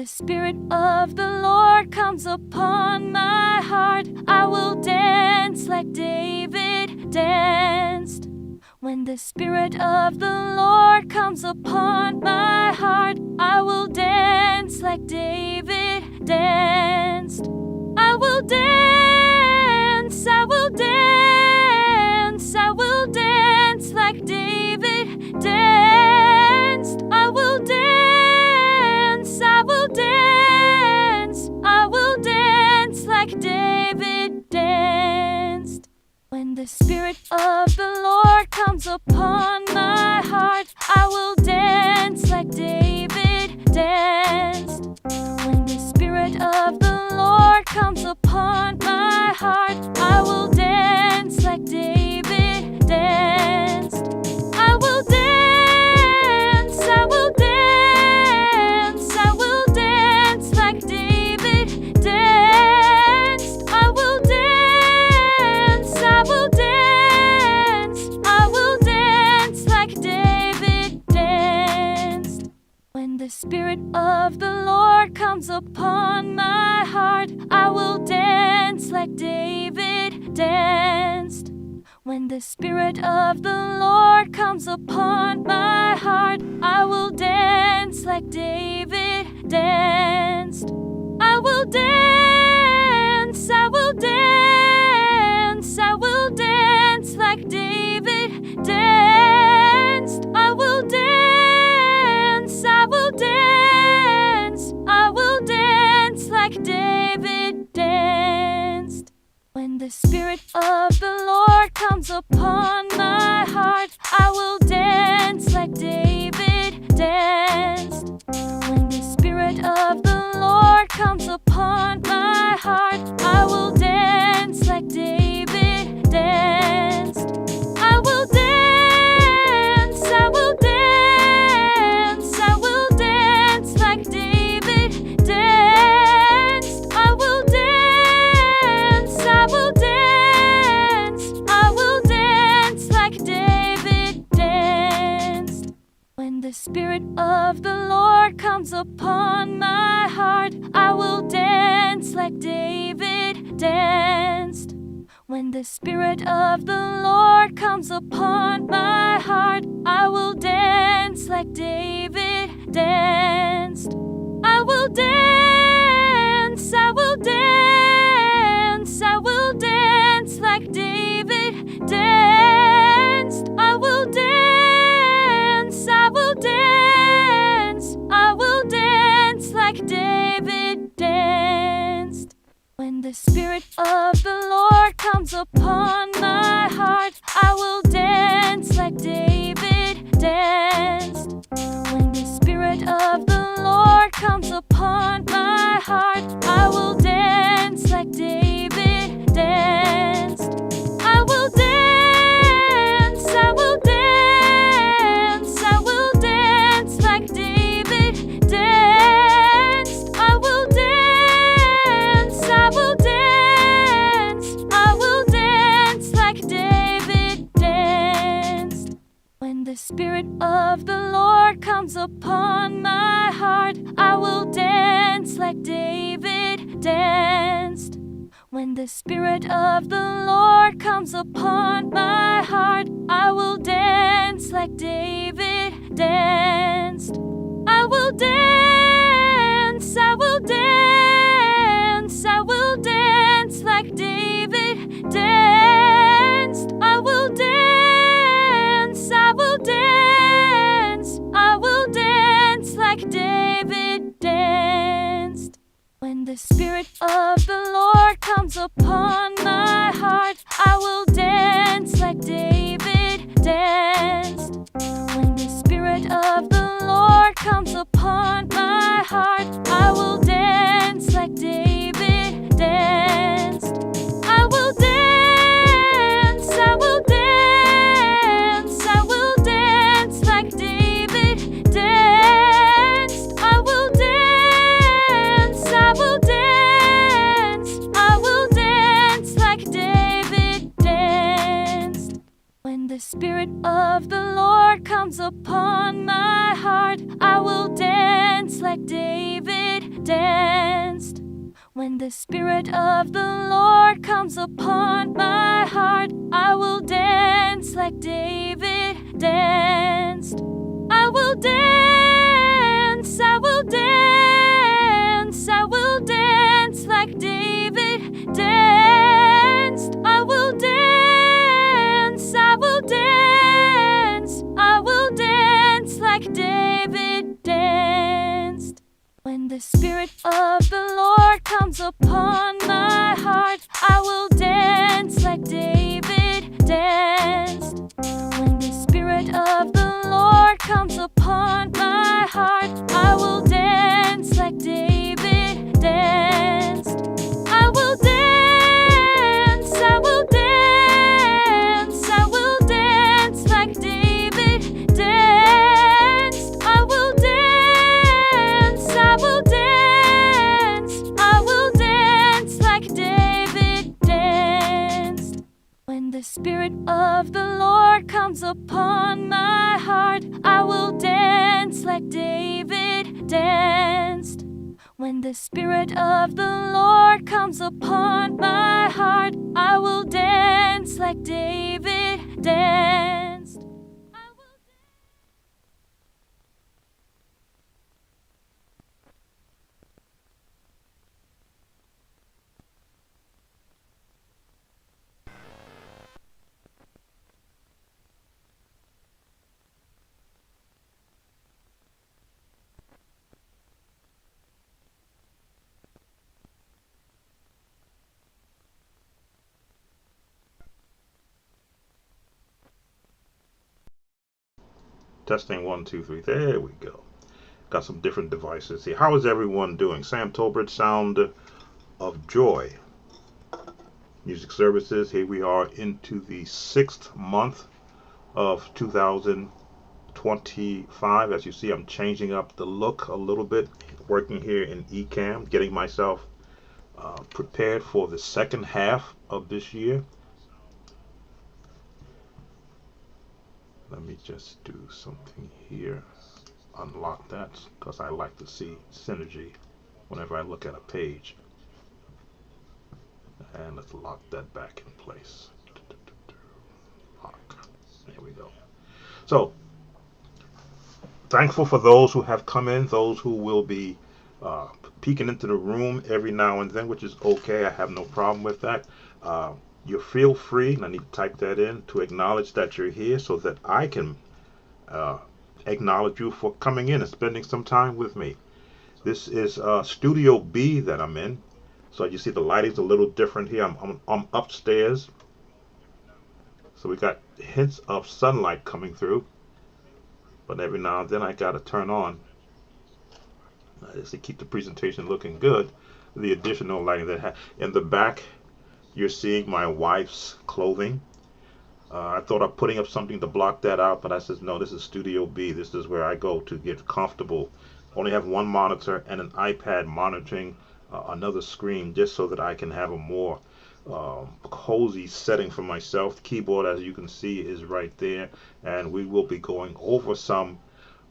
the Spirit of the Lord comes upon my heart, I will dance like David danced. When the Spirit of the Lord comes upon my heart, I will dance like David danced. I will dance, I will dance, I will dance like David danced. I will dance, I will dance, I will dance like David danced. When the Spirit of the Lord comes upon my heart, I will dance like David danced. When the Spirit of the Lord comes upon my heart, I will dance like David danced. I will dance, I will dance, I will dance like David danced. I will dance, I will dance, I will dance like David danced. When the Spirit of the Lord comes upon my heart, I will dance like David danced. When the Spirit of the Lord comes upon my heart, I will dance like David danced. I will dance, I will dance, I will dance like David danced. I will dance, I will dance, I will dance like David danced. When the Spirit of the Lord comes upon my heart, I will dance like David danced. When the Spirit of the Lord comes upon my heart, I will dance like David danced. I will dance, I will dance, I will dance like David danced. I will dance, I will dance, I will dance like David danced. When the Spirit of the Lord comes upon my heart, I will dance like David danced. When the Spirit of the Lord comes upon my heart, I will dance like David danced. I will dance, I will dance, I will dance like David danced. I will dance, I will dance, I will dance like David danced. When the Spirit of the Lord comes upon my heart, I will dance like David danced. When the Spirit of the Lord comes upon my heart, I will dance like David danced. I will dance, I will dance, I will dance like David danced. I will dance, I will dance, I will dance like David danced. When the Spirit of the Lord comes upon my heart, I will dance like David danced. When the Spirit of the Lord comes upon my heart, I will dance like David danced. I will dance, I will dance, I will dance like David danced. I will dance, I will dance, I will dance like David danced. When the Spirit of the Lord comes upon my heart, I will dance like David danced. When the Spirit of the Lord comes upon my heart, I will dance like David danced. I will dance, I will dance, I will dance like David danced. I will dance, I will dance, I will dance like David danced. When the Spirit of the Lord comes upon my heart, I will dance like David danced. When the Spirit of the Lord comes upon my heart, I will dance like David danced. I will dance, I will dance, I will dance like David danced. I will dance, I will dance, I will dance like David danced. When the Spirit of the Lord comes upon my heart, I will dance like David danced. When the Spirit of the Lord comes upon my heart, I will dance like David danced. I will dance, I will dance, I will dance like David danced. I will dance, I will dance, I will dance like David danced. When the Spirit of the Lord comes upon my heart, I will dance like David danced. When the Spirit of the Lord comes upon my heart, I will dance like David danced. Testing 1, 2, 3. There we go. Got some different devices here. How is everyone doing? Sam Tolbert, Sound of Joy. Music Services. Here we are into the 6th month of 2025. As you see, I'm changing up the look a little bit. Working here in Ecamm, getting myself prepared for the second half of this year. Let me just do something here. Unlock that, because I like to see synergy whenever I look at a page. And let's lock that back in place. Lock. There we go. So, thankful for those who have come in, those who will be peeking into the room every now and then, which is okay. I have no problem with that. You feel free, and I need to type that in, to acknowledge that you're here so that I can acknowledge you for coming in and spending some time with me. This is Studio B that I'm in. So you see the lighting's a little different here. I'm upstairs. So we got hints of sunlight coming through. But every now and then I got to turn on, just to keep the presentation looking good, the additional lighting that in the back. You're seeing my wife's clothing. I thought of putting up something to block that out, but I said, no, this is Studio B. This is where I go to get comfortable. Only have one monitor and an iPad monitoring another screen, just so that I can have a more cozy setting for myself. The keyboard, as you can see, is right there. And we will be going over some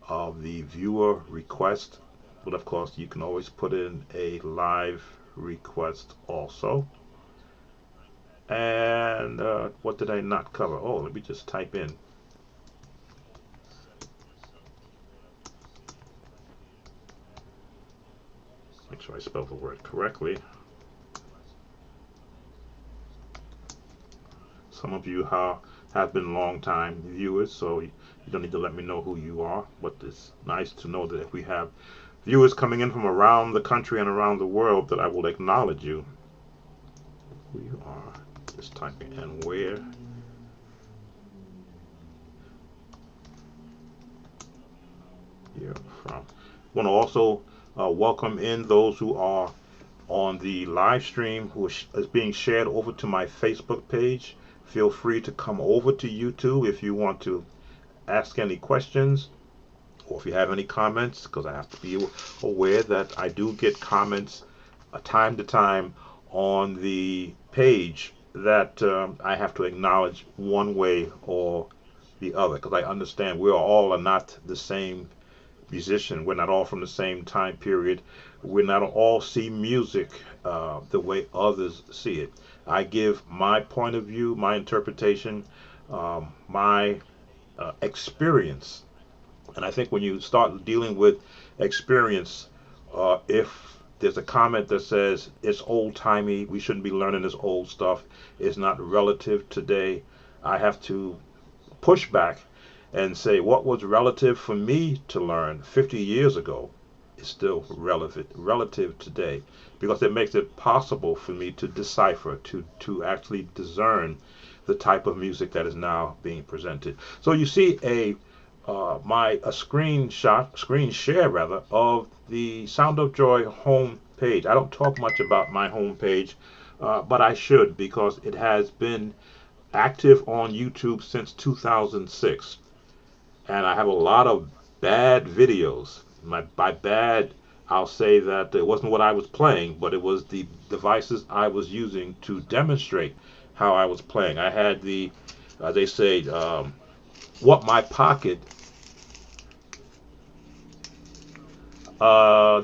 of the viewer requests. But of course, you can always put in a live request also. And what did I not cover? Oh, let me just type in. Make sure I spell the word correctly. Some of you have been long-time viewers, so you don't need to let me know who you are. But it's nice to know that if we have viewers coming in from around the country and around the world, that I will acknowledge you. Who you are. Just typing in where you're from. Want to also welcome in those who are on the live stream, who is being shared over to my Facebook page. Feel free to come over to YouTube if you want to ask any questions, or if you have any comments, because I have to be aware that I do get comments time to time on the page that I have to acknowledge one way or the other, because I understand we all are not the same musician. We're not all from the same time period. We're not all see music the way others see it. I give my point of view, my interpretation, my experience. And I think when you start dealing with experience, if there's a comment that says it's old timey, we shouldn't be learning this old stuff, it's not relative today, I have to push back and say what was relative for me to learn 50 years ago is still relative today, because it makes it possible for me to decipher, to actually discern the type of music that is now being presented. So you see a screen share rather, of the Sound of Joy home page. I don't talk much about my home page, but I should, because it has been active on YouTube since 2006, and I have a lot of bad videos. By bad, I'll say that it wasn't what I was playing, but it was the devices I was using to demonstrate how I was playing. I had the, they say, what my pocket.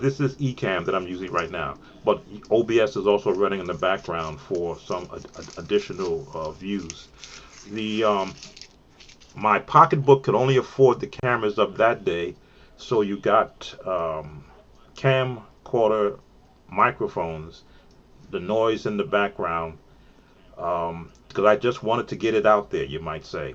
This is Ecamm that I'm using right now, but OBS is also running in the background for some additional views. The my pocketbook could only afford the cameras of that day, so you got camcorder microphones, the noise in the background, because I just wanted to get it out there, you might say.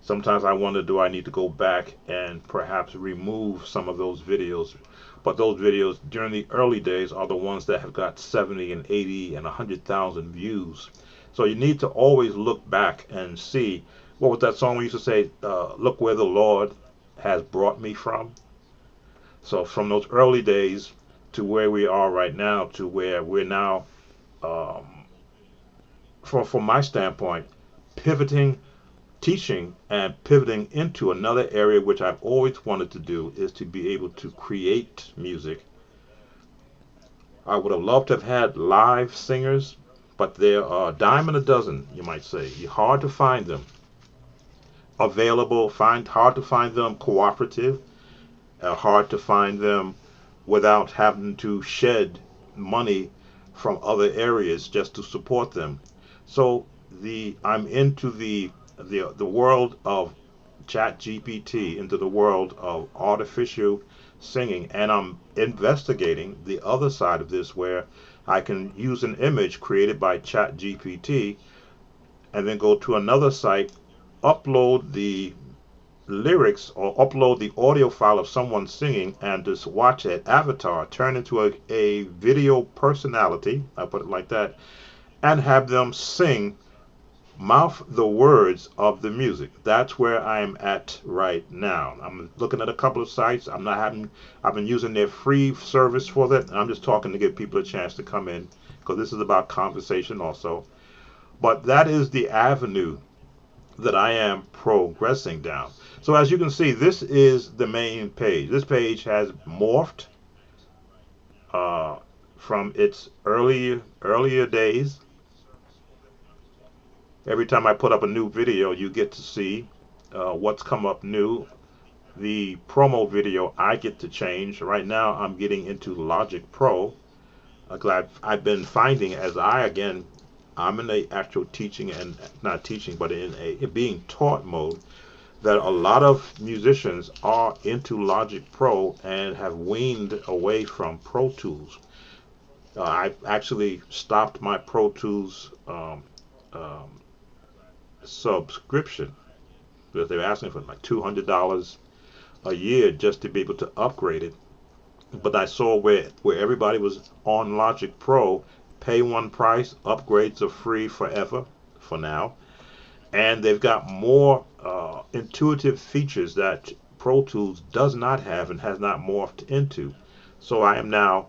Sometimes I wonder, do I need to go back and perhaps remove some of those videos? But those videos during the early days are the ones that have got 70 and 80 and 100,000 views. So you need to always look back and see, what was that song we used to say, look where the Lord has brought me from? So from those early days to where we are right now, to where we're now, from my standpoint, pivoting, teaching and pivoting into another area which I've always wanted to do, is to be able to create music. I would have loved to have had live singers, but they're a dime and a dozen, you might say. You're hard to find them available, hard to find them cooperative, hard to find them without having to shed money from other areas just to support them. So I'm into the world of chat GPT, into the world of artificial singing, and I'm investigating the other side of this, where I can use an image created by chat GPT and then go to another site, upload the lyrics or upload the audio file of someone singing, and just watch an avatar turn into a video personality, I put it like that, and have them sing, mouth the words of the music. That's where I am at right now. I'm looking at a couple of sites. I've been using their free service for that, and I'm just talking to give people a chance to come in, because this is about conversation also. But that is the avenue that I am progressing down. So as you can see, this is the main page. This page has morphed from its earlier days. Every time I put up a new video, you get to see what's come up new. The promo video I get to change. Right now I'm getting into Logic Pro. I've been finding, as I'm in the actual teaching, and not teaching, but in a being taught mode, that a lot of musicians are into Logic Pro and have weaned away from Pro Tools. I actually stopped my Pro Tools subscription, because they were asking for like $200 a year just to be able to upgrade it. But I saw where everybody was on Logic Pro, pay one price, upgrades are free forever for now, and they've got more intuitive features that Pro Tools does not have and has not morphed into. So I am now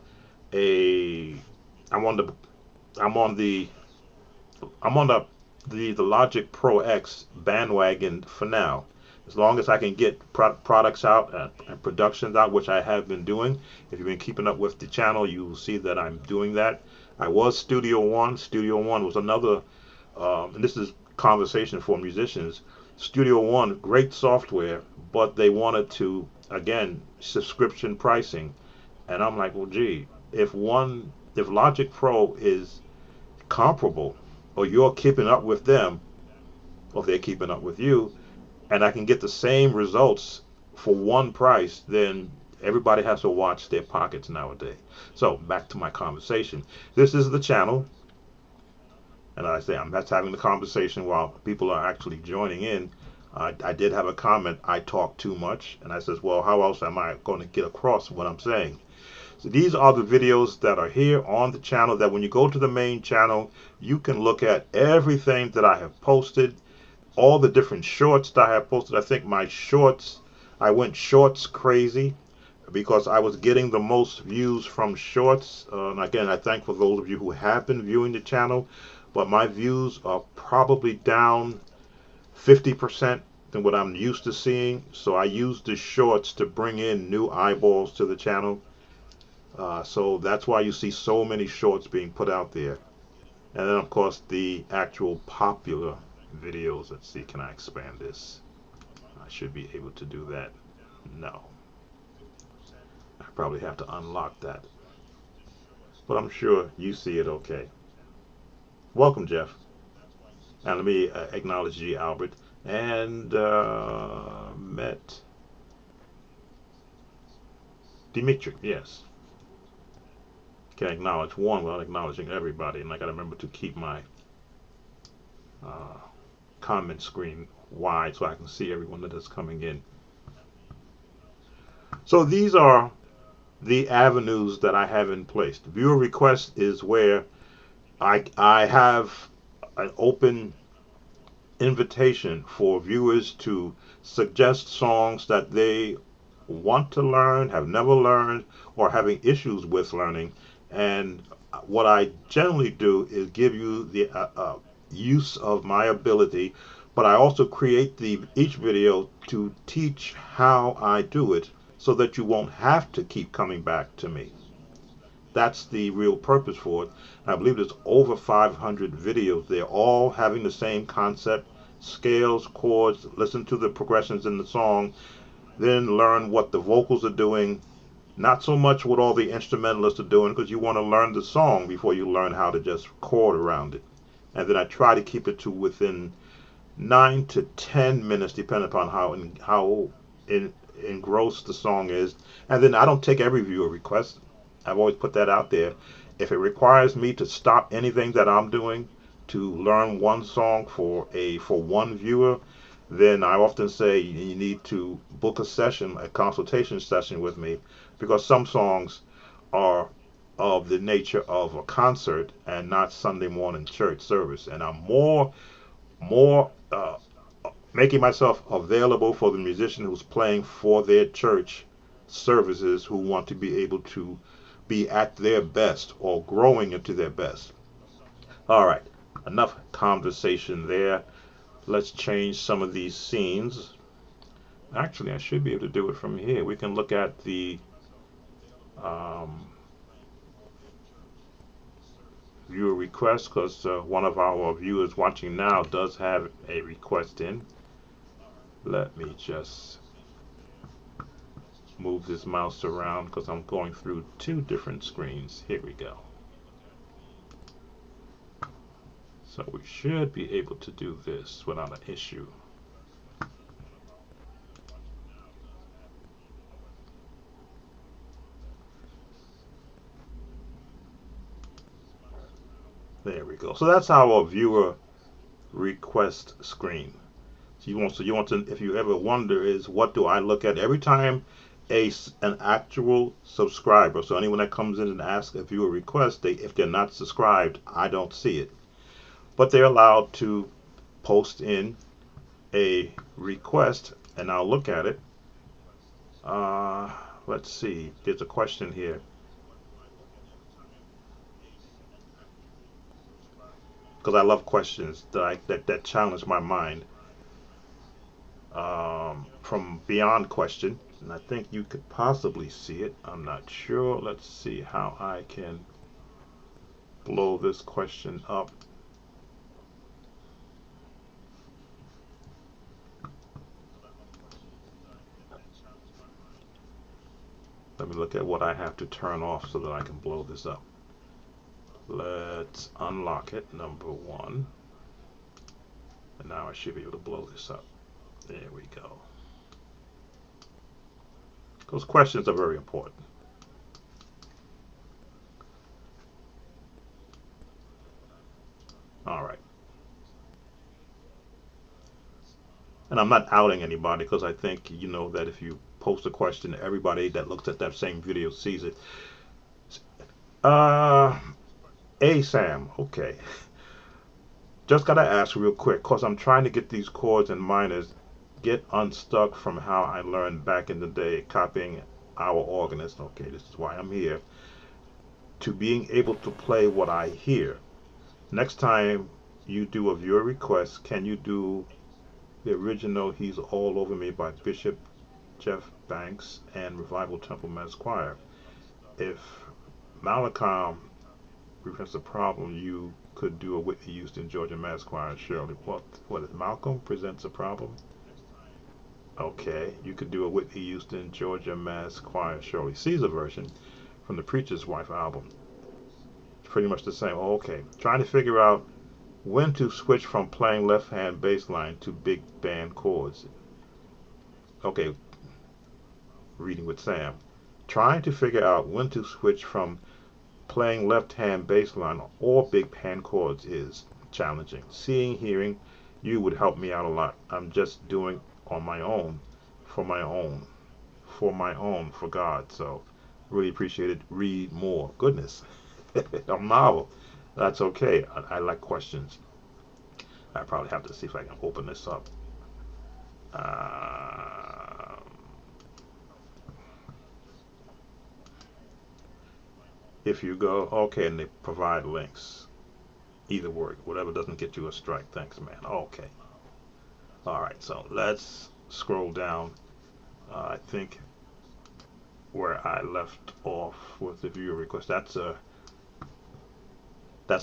I'm on the Logic Pro X bandwagon for now. As long as I can get products out and productions out, which I have been doing. If you've been keeping up with the channel, you will see that I'm doing that. I was Studio One. Studio One was another, and this is conversation for musicians. Studio One, great software, but they wanted to again, subscription pricing. And I'm like, well, gee, if Logic Pro is comparable, or you're keeping up with them, or they're keeping up with you, and I can get the same results for one price, then everybody has to watch their pockets nowadays. So back to my conversation. This is the channel, and I say I'm just having the conversation while people are actually joining in. I did have a comment. I talk too much, and I says, well, how else am I going to get across what I'm saying? So these are the videos that are here on the channel, that when you go to the main channel, you can look at everything that I have posted, all the different shorts that I have posted. I think my shorts, I went shorts crazy because I was getting the most views from shorts. And again, I thank for those of you who have been viewing the channel, but my views are probably down 50% than what I'm used to seeing. So I use the shorts to bring in new eyeballs to the channel. So that's why you see so many shorts being put out there. And then, of course, the actual popular videos. Let's see, can I expand this? I should be able to do that. No. I probably have to unlock that. But I'm sure you see it okay. Welcome, Jeff. And let me acknowledge G. Albert. And met Dimitri, yes. Can acknowledge one without acknowledging everybody. And I got to remember to keep my comment screen wide so I can see everyone that is coming in. So these are the avenues that I have in place. The viewer request is where I have an open invitation for viewers to suggest songs that they want to learn, have never learned, or having issues with learning. And what I generally do is give you the use of my ability, but I also create each video to teach how I do it so that you won't have to keep coming back to me. That's the real purpose for it. I believe there's over 500 videos. They're all having the same concept: scales, chords, listen to the progressions in the song, then learn what the vocals are doing. Not so much what all the instrumentalists are doing, because you want to learn the song before you learn how to just chord around it. And then I try to keep it to within 9 to 10 minutes, depending upon how engrossed the song is. And then I don't take every viewer request. I've always put that out there. If it requires me to stop anything that I'm doing to learn one song for one viewer, then I often say you need to book a session, a consultation session with me, because some songs are of the nature of a concert and not Sunday morning church service. And I'm more making myself available for the musician who's playing for their church services, who want to be able to be at their best or growing into their best. All right, enough conversation there. Let's change some of these scenes. Actually, I should be able to do it from here. We can look at the viewer request, because one of our viewers watching now does have a request in. Let me just move this mouse around because I'm going through two different screens. Here we go. So we should be able to do this without an issue. There we go. So that's our viewer request screen. So you want to, if you ever wonder, is what do I look at every time an actual subscriber, so anyone that comes in and asks a viewer request, if they're not subscribed, I don't see it. But they're allowed to post in a request, and I'll look at it. Let's see. There's a question here. Because I love questions that challenge my mind. From Beyond Question, and I think you could possibly see it. I'm not sure. Let's see how I can blow this question up. Let me look at what I have to turn off so that I can blow this up. Let's unlock it, number 1. And now I should be able to blow this up. There we go. Those questions are very important. All right. And I'm not outing anybody because I think you know that if you post a question, everybody that looks at that same video sees it. Sam, okay. Just gotta ask real quick, cause I'm trying to get these chords and minors get unstuck from how I learned back in the day copying our organist. Okay, this is why I'm here. To being able to play what I hear. Next time you do a viewer request, can you do the original He's All Over Me by Bishop Jeff Banks and Revival Temple Men's Choir? If Malcolm presents a problem, you could do a Whitney Houston, Georgia Mass Choir, Shirley. What is Malcolm presents a problem? Okay, you could do a Whitney Houston, Georgia Mass Choir, Shirley Caesar version from the Preacher's Wife album. Pretty much the same. Okay, trying to figure out when to switch from playing left hand bass line to big band chords. Okay, reading with Sam. Trying to figure out when to switch from playing left hand bass line or big band chords is challenging. Seeing, hearing you would help me out a lot. I'm just doing on my own, for God. So really appreciate it. Read more. Goodness. A novel. That's okay. I like questions. I probably have to see if I can open this up. If you go, okay, and they provide links. Either work. Whatever doesn't get you a strike. Thanks, man. Okay. All right, so let's scroll down. I think where I left off with the viewer request. That's a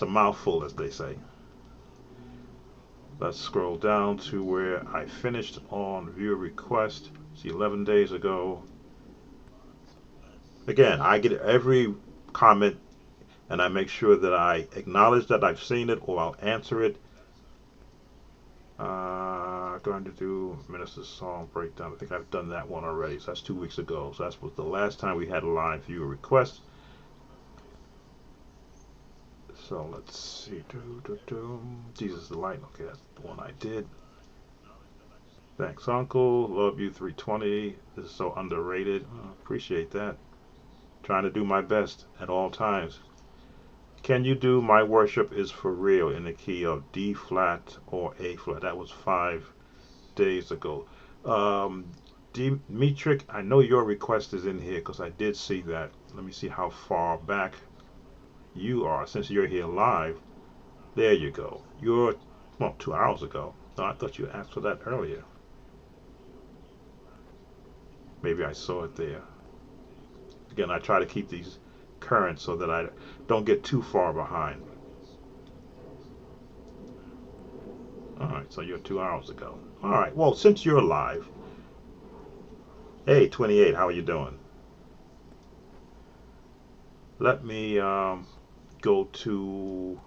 mouthful, as they say. Let's scroll down to where I finished on viewer request. See, 11 days ago. Again, I get every comment and I make sure that I acknowledge that I've seen it or I'll answer it. Going to do Minister's Song Breakdown. I think I've done that one already. So that's 2 weeks ago. So that was the last time we had a live viewer request. So let's see. Jesus the Light. Okay, that's the one I did. Thanks, Uncle. Love you 320. This is so underrated. Appreciate that. Trying to do my best at all times. Can you do My Worship Is For Real in the key of D flat or A flat? That was 5 days ago. Dimitric, I know your request is in here because I did see that. Let me see how far back you are since you're here live. There you go. You're, well, 2 hours ago. No, I thought you asked for that earlier. Maybe I saw it there. Again, I try to keep these current so that I don't get too far behind. Alright, so you're 2 hours ago. Alright, well, since you're live, hey, 28, how are you doing? Let me go to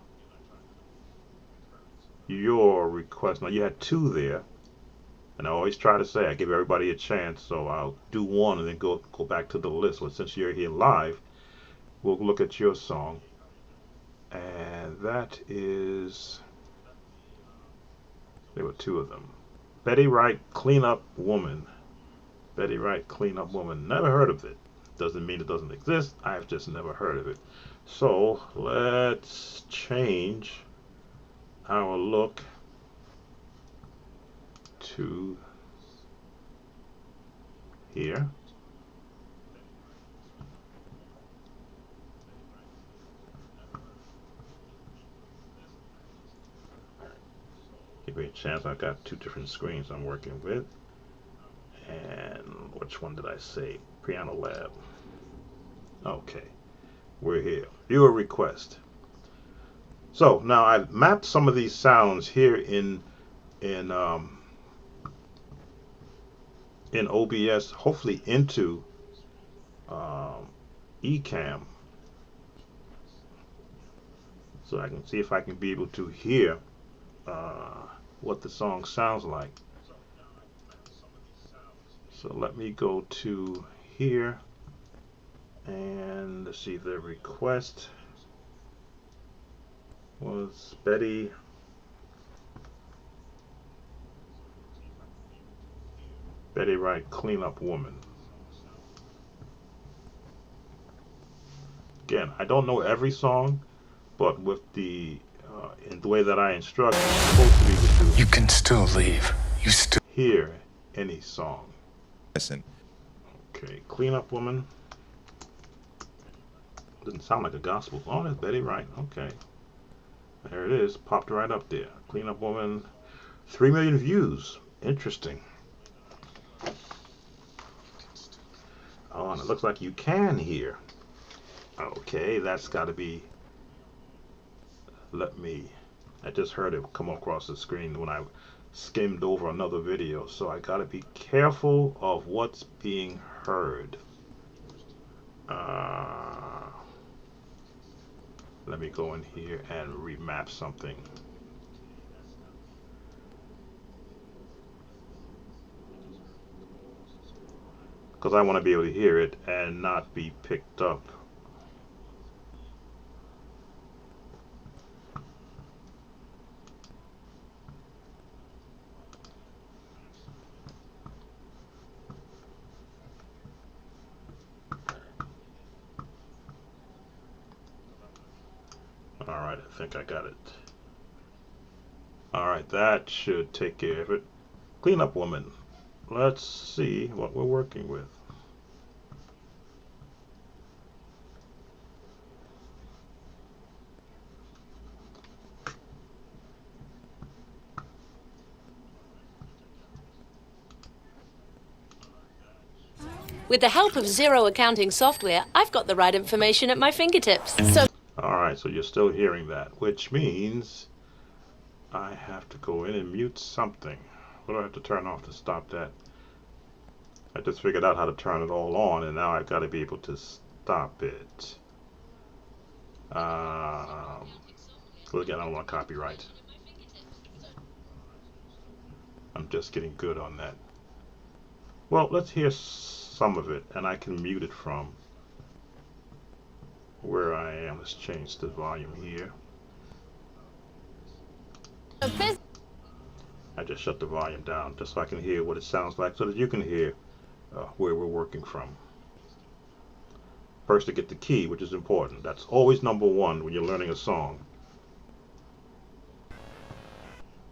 your request. Now, you had 2 there. And I always try to say I give everybody a chance, so I'll do one and then go back to the list. But since you're here live, we'll look at your song. And that is, there were 2 of them. Betty Wright, Clean Up Woman. Betty Wright, Clean Up Woman. Never heard of it. Doesn't mean it doesn't exist. I've just never heard of it. So let's change our look to here. Give me a chance. I've got 2 different screens I'm working with. And which one did I say? Piano Lab. Okay, we're here. Viewer request. So now I've mapped some of these sounds here in OBS, hopefully into Ecamm, so I can see if I can be able to hear what the song sounds like. So let me go to here and let's see, the request was Betty Wright, Cleanup Woman. Again, I don't know every song, but with the in the way that I instruct, I'm supposed to be able to You can still leave. You still hear any song. listen. Okay, Cleanup Woman. Doesn't sound like a gospel. Oh, that's Betty Wright. Okay. There it is. Popped right up there. Cleanup Woman. 3 million views. Interesting. Oh, and it looks like you can hear. Okay, that's got to be... I just heard it come across the screen when I skimmed over another video, so I got to be careful of what's being heard. Let me go in here and remap something. Because I want to be able to hear it and not be picked up. Alright, I think I got it. Alright, that should take care of it. Cleanup Woman. Let's see what we're working with. With the help of zero accounting software, I've got the right information at my fingertips. So Alright, so you're still hearing that, which means I have to go in and mute something. What do I have to turn off to stop that? I just figured out how to turn it all on, and now I've got to be able to stop it. Well, again, I don't want copyright. I'm just getting good on that. Well, let's hear some of it, and I can mute it from where I am. Let's change the volume here. I just shut the volume down just so I can hear what it sounds like, so that you can hear where we're working from. First, to get the key, which is important. That's always number one when you're learning a song.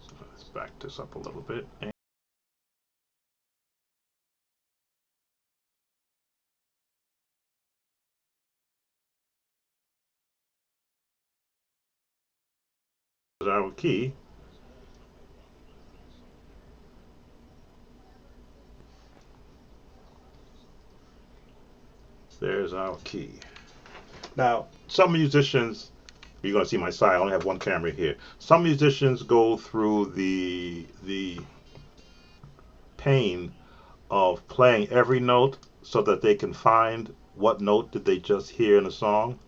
So let's back this up a little bit. Our key. There's our key. Now, some musicians, you're going to see my side, I only have one camera here. Some musicians go through the pain of playing every note so that they can find what note did they just hear in a song.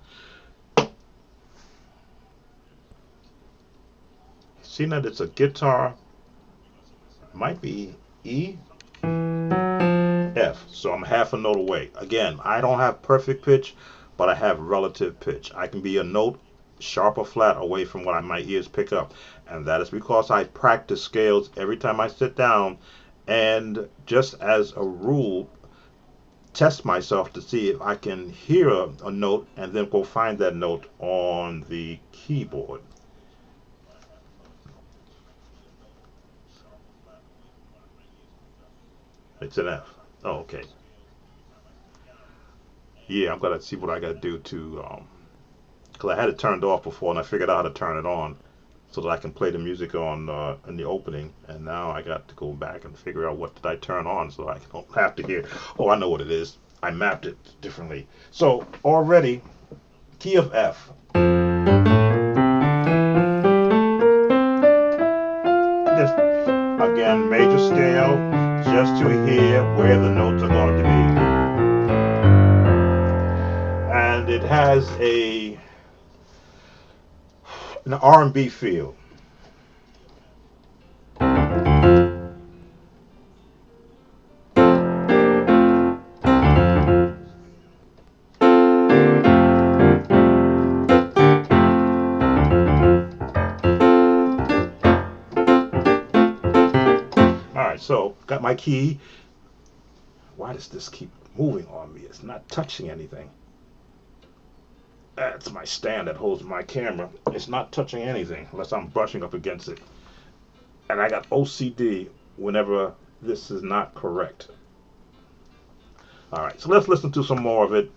Seeing that it's a guitar, it might be E, F, so I'm half a note away. Again, I don't have perfect pitch, but I have relative pitch. I can be a note sharp or flat away from what my ears pick up, and that is because I practice scales every time I sit down, and just as a rule, test myself to see if I can hear a note and then go find that note on the keyboard. It's an F. Oh, okay. Yeah, I'm gonna see what I gotta do to, cause I had it turned off before, and I figured out how to turn it on so that I can play the music on in the opening. And now I got to go back and figure out what did I turn on so I don't have to hear. Oh, I know what it is. I mapped it differently. So already, key of F. Just again, major scale, just to hear where the notes are going to be. has an R&B feel. Alright, so got my key. Why does this keep moving on me? It's not touching anything. That's my stand that holds my camera. It's not touching anything unless I'm brushing up against it. And I got OCD whenever this is not correct. Alright, so let's listen to some more of it,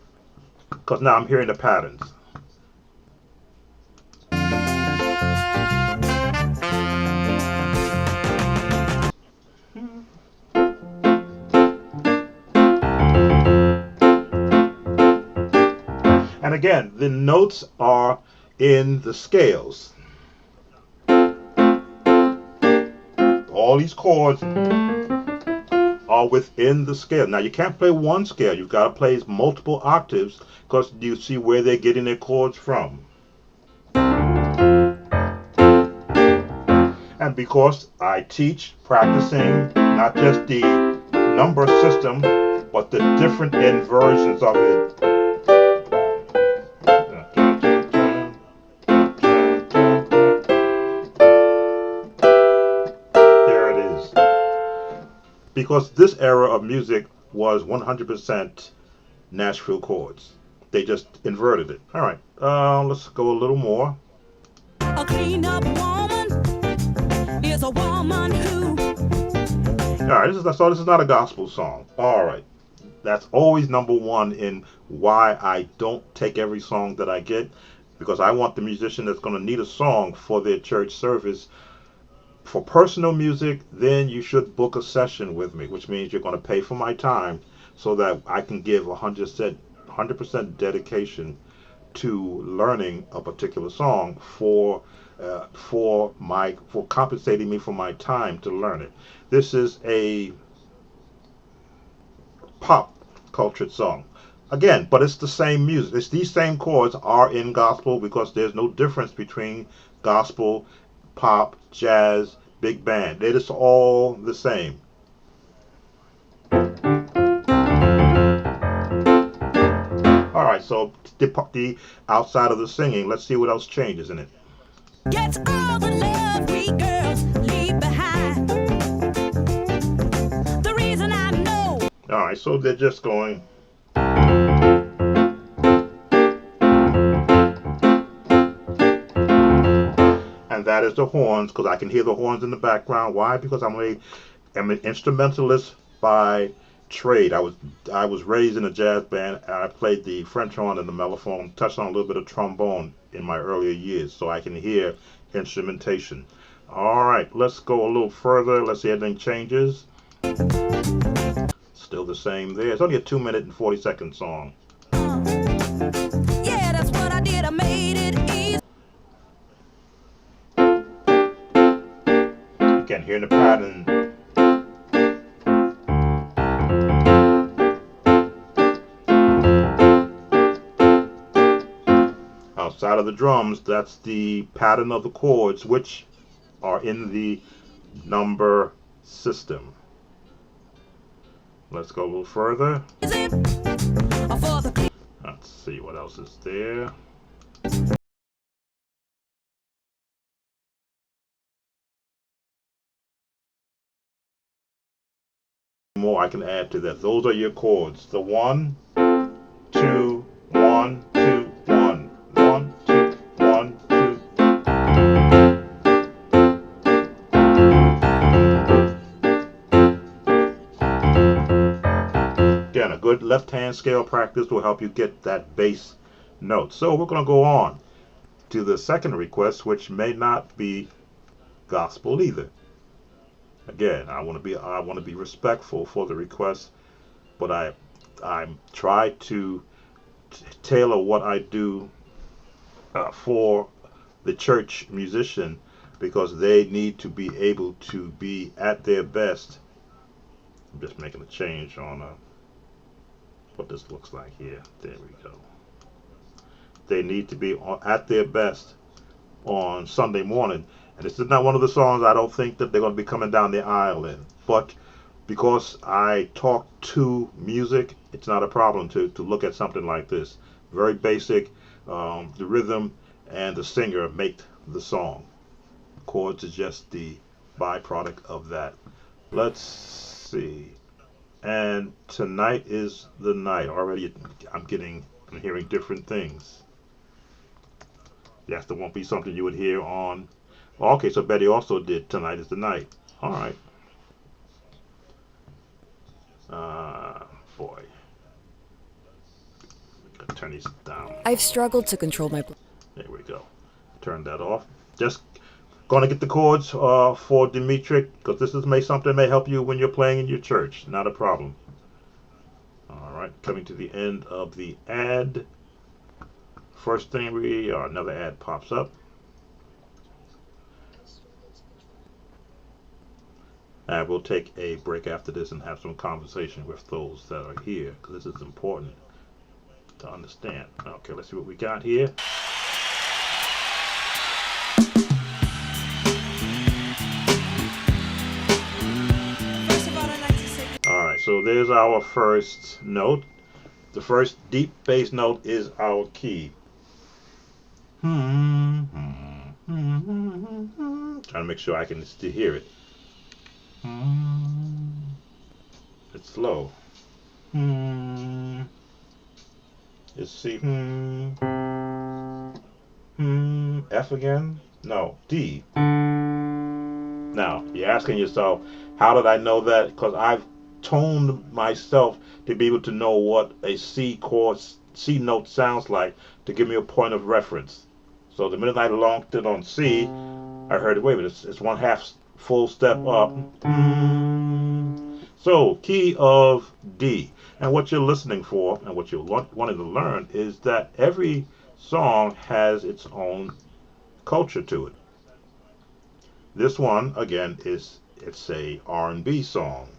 because now I'm hearing the patterns. And again, the notes are in the scales. All these chords are within the scale. Now you can't play one scale. You've got to play multiple octaves, because you see where they're getting their chords from. And because I teach practicing not just the number system, but the different inversions of it. Because this era of music was 100% Nashville chords. They just inverted it. All right, let's go a little more. A clean-up woman is a woman who... All right, this is not a gospel song. All right, that's always number one in why I don't take every song that I get, because I want the musician that's going to need a song for their church service. For personal music, then you should book a session with me, which means you're going to pay for my time so that I can give 100% dedication to learning a particular song for compensating me for my time to learn it. This is a pop cultured song. Again, but it's the same music. It's these same chords are in gospel, because there's no difference between gospel, pop, jazz, big band. It is all the same. Alright, so the outside of the singing, let's see what else changes in it. Gets all the love we girls leave behind. The reason I know... Alright, so they're just going... And that is the horns, because I can hear the horns in the background. Why? Because I'm an instrumentalist by trade. I was raised in a jazz band, and I played the French horn and the mellophone, touched on a little bit of trombone in my earlier years, so I can hear instrumentation. All right, let's go a little further. Let's see if anything changes. Still the same there. It's only a 2-minute and 40-second song. Yeah, that's what I did. I made it easy. Again, hearing the pattern. Outside of the drums, that's the pattern of the chords, which are in the number system. Let's go a little further. Let's see what else is there. More I can add to that. Those are your chords. The 1, 2, 1, 2, 1, 1, 2, 1, 2. Again, a good left-hand scale practice will help you get that bass note. So we're going to go on to the second request, which may not be gospel either. Again, I want to be respectful for the request, but I try to tailor what I do for the church musician, because they need to be able to be at their best. I'm just making a change on what this looks like here. There we go. they need to be at their best on Sunday morning. And this is not one of the songs I don't think that they're going to be coming down the aisle in. But because I talk to music, it's not a problem to look at something like this. Very basic. The rhythm and the singer make the song. Chords is just the byproduct of that. Let's see. And tonight is the night. Already I'm hearing different things. Yes, there won't be something you would hear on. Okay, so Betty also did Tonight is the Night. All right. Boy. Turn these down. I've struggled to control my... There we go. Turn that off. Just going to get the chords for Dimitri, because this is something may help you when you're playing in your church. Not a problem. All right, coming to the end of the ad. First thing another ad pops up. And we'll take a break after this and have some conversation with those that are here, because this is important to understand. Okay, let's see what we got here. Alright, so there's our first note. The first deep bass note is our key. Trying to make sure I can still hear it. It's slow. It's C. F again? No, D. Now, you're asking yourself, how did I know that? Because I've toned myself to be able to know what a C chord, C note sounds like to give me a point of reference. So the minute I locked it on C, I heard, wait a minute, it's one half full step up. So, key of D. And what you're listening for and what you're wanting to learn is that every song has its own culture to it. This one, again, it's a R&B song.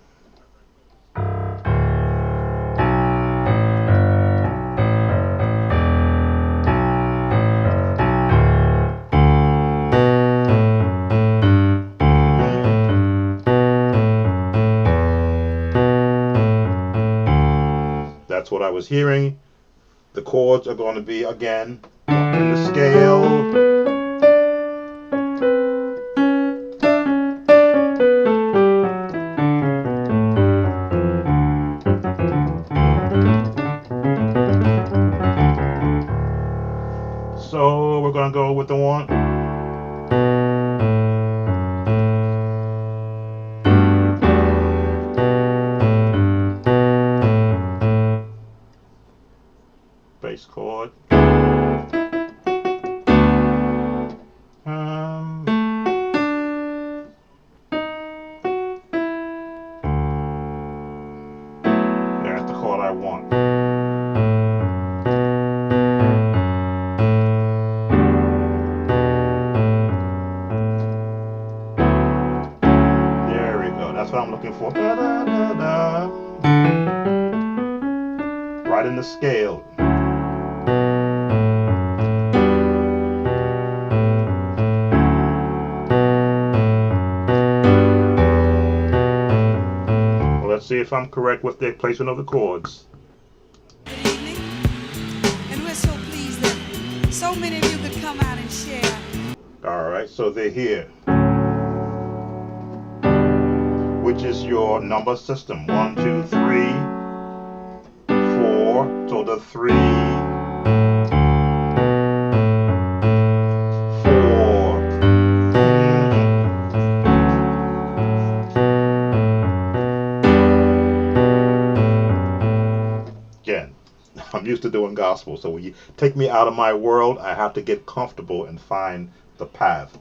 That's what I was hearing. The chords are going to be, again, in the scale. So we're going to go with the one. Bass chord. That's the chord I want. There we go. That's what I'm looking for. Da, da, da, da. Right in the scale. Let's see if I'm correct with the placement of the chords. Good evening, and we're so pleased that so many of you could come out and share. Alright, so they're here. Which is your number system. 1, 2, 3, 4. So the 3, 4. Again, I'm used to doing gospel, so when you take me out of my world, I have to get comfortable and find the path.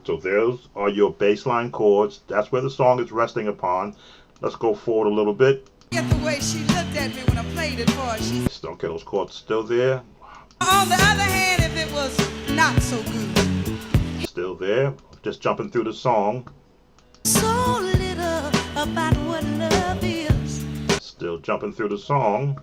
So those are your baseline chords. That's where the song is resting upon. Let's go forward a little bit. Get the way she looked at me when I played played it for her. She's Okay, those chords still there. on the other hand, if it was not so good. Still there. Just jumping through the song. So little about what love is. Still jumping through the song.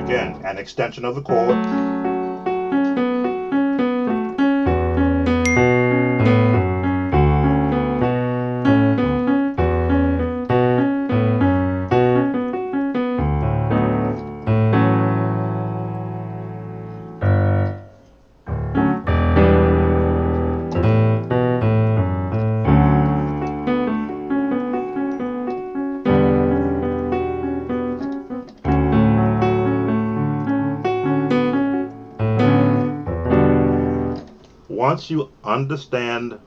Again, an extension of the chord. Once you understand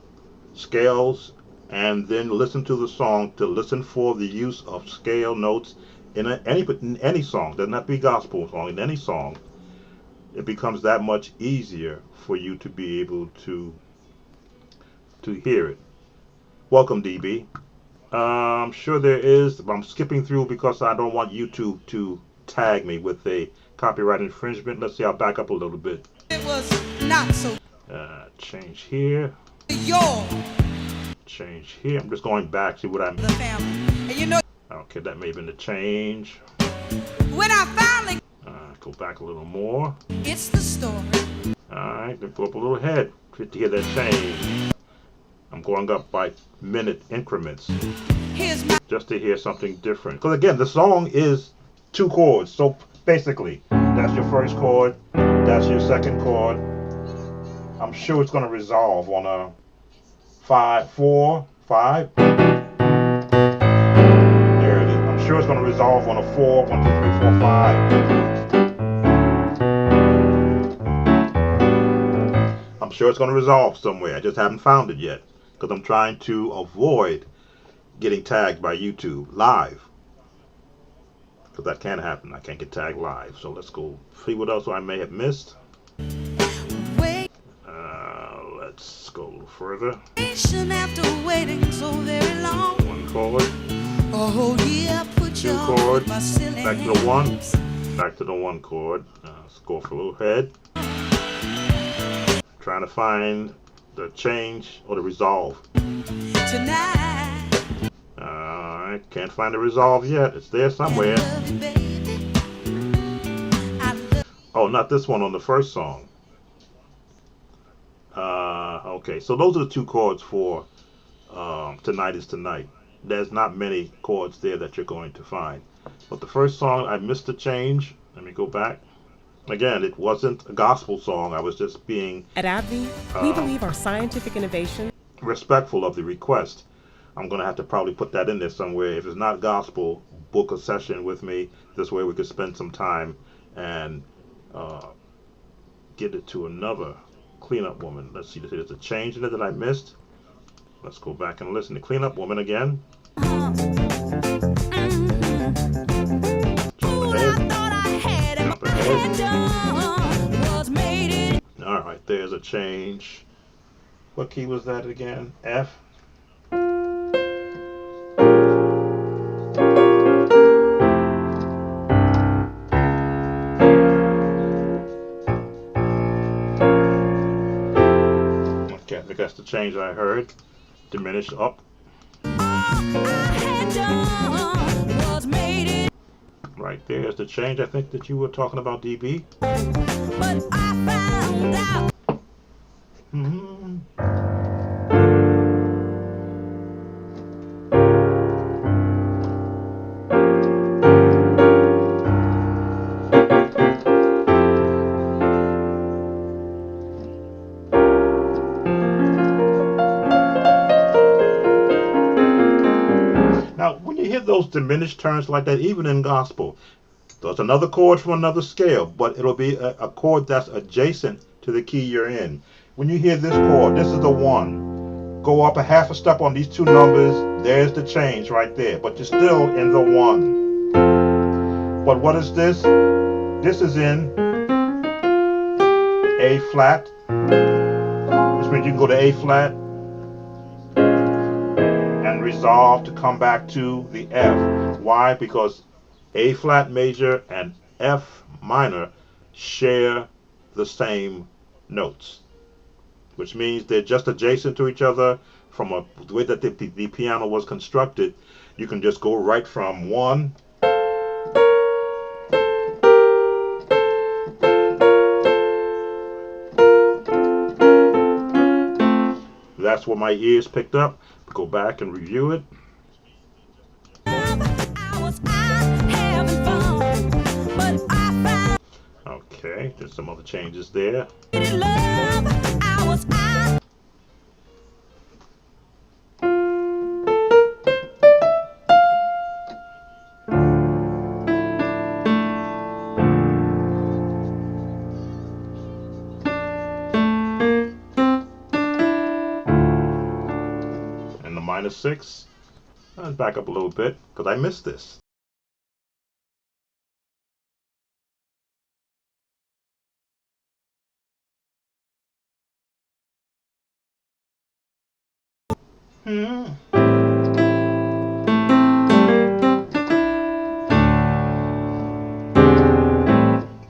scales and then listen to the song, to listen for the use of scale notes in any song, doesn't have to be gospel song, in any song, it becomes that much easier for you to be able to hear it. Welcome, DB. I'm sure there is, but I'm skipping through because I don't want YouTube to tag me with a copyright infringement. Let's see, I'll back up a little bit. It was not so. Change here. Your Change here. I'm just going back, see what I'm. the family, and you know Okay, that may have been the change. when I finally, Go back a little more. it's the story. Alright, then go up a little ahead to hear that change. I'm going up by minute increments Here's my just to hear something different. Because again, the song is 2 chords. So basically, that's your first chord, that's your second chord. I'm sure it's going to resolve on a 5, 4, 5. There it is. I'm sure it's going to resolve on a 4, 1, 2, 3, 4, 5. I'm sure it's going to resolve somewhere. I just haven't found it yet because I'm trying to avoid getting tagged by YouTube live. Because that can happen. I can't get tagged live. So let's go see what else I may have missed. way. Let's go a little further. After waiting so very long. 1 chord, Oh yeah, put 2 your chord, my silly back to the 1, hands. back to the 1 chord. Let's go for a little head. Trying to find the change or the resolve. Tonight. I can't find the resolve yet. It's there somewhere. I love you, baby. I love Oh, not this one on the first song. Okay, so those are the 2 chords for Tonight is Tonight. There's not many chords there that you're going to find. But the first song, I missed the change. Let me go back. Again, it wasn't a gospel song. I was just being At AbbVie, we believe our scientific innovation respectful of the request. I'm going to have to probably put that in there somewhere. If it's not gospel, book a session with me. This way we could spend some time and get it to another Cleanup Woman. Let's see, there's a change in it that I missed. Let's go back and listen to Cleanup Woman again. Jump ahead. Jump ahead. Alright, there's a change. What key was that again? F? Okay, I think that's the change I heard. Diminished up. Right there's the change I think that you were talking about, DB. but I found out. Now, when you hear those diminished terms like that, even in gospel, there's another chord from another scale, but it'll be a chord that's adjacent to the key you're in. When you hear this chord, this is the 1. go up a half a step on these two numbers, there's the change right there. But you're still in the 1. But what is this? This is in A flat, which means you can go to A flat and resolve to come back to the F. Why? Because A flat major and F minor share the same notes, which means they're just adjacent to each other. From the way that the piano was constructed, you can just go right from 1 . That's what my ears picked up. Go back and review it. Okay, there's some other changes there. And the minor 6. I'll back up a little bit because I missed this.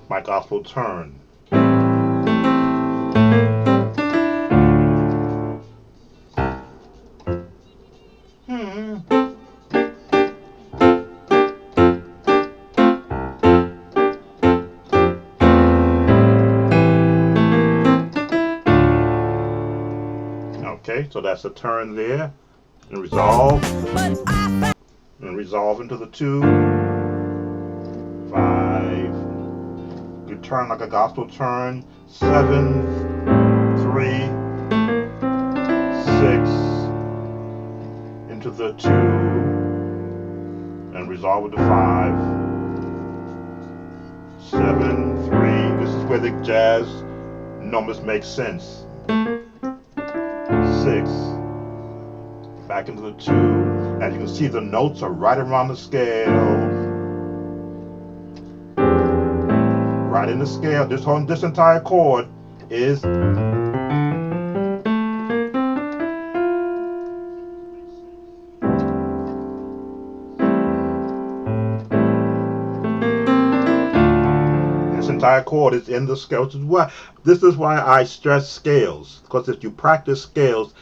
My gospel turn. Okay, so that's a turn there. And resolve. And resolve into the 2. 5. You turn like a gospel turn. 7, 3, 6. Into the 2. And resolve into 5. 7, 3. This is where the jazz numbers make sense. 6. Back into the 2. As you can see, the notes are right around the scale. Right in the scale. This entire chord is in the scale. This is why I stress scales, because if you practice scales,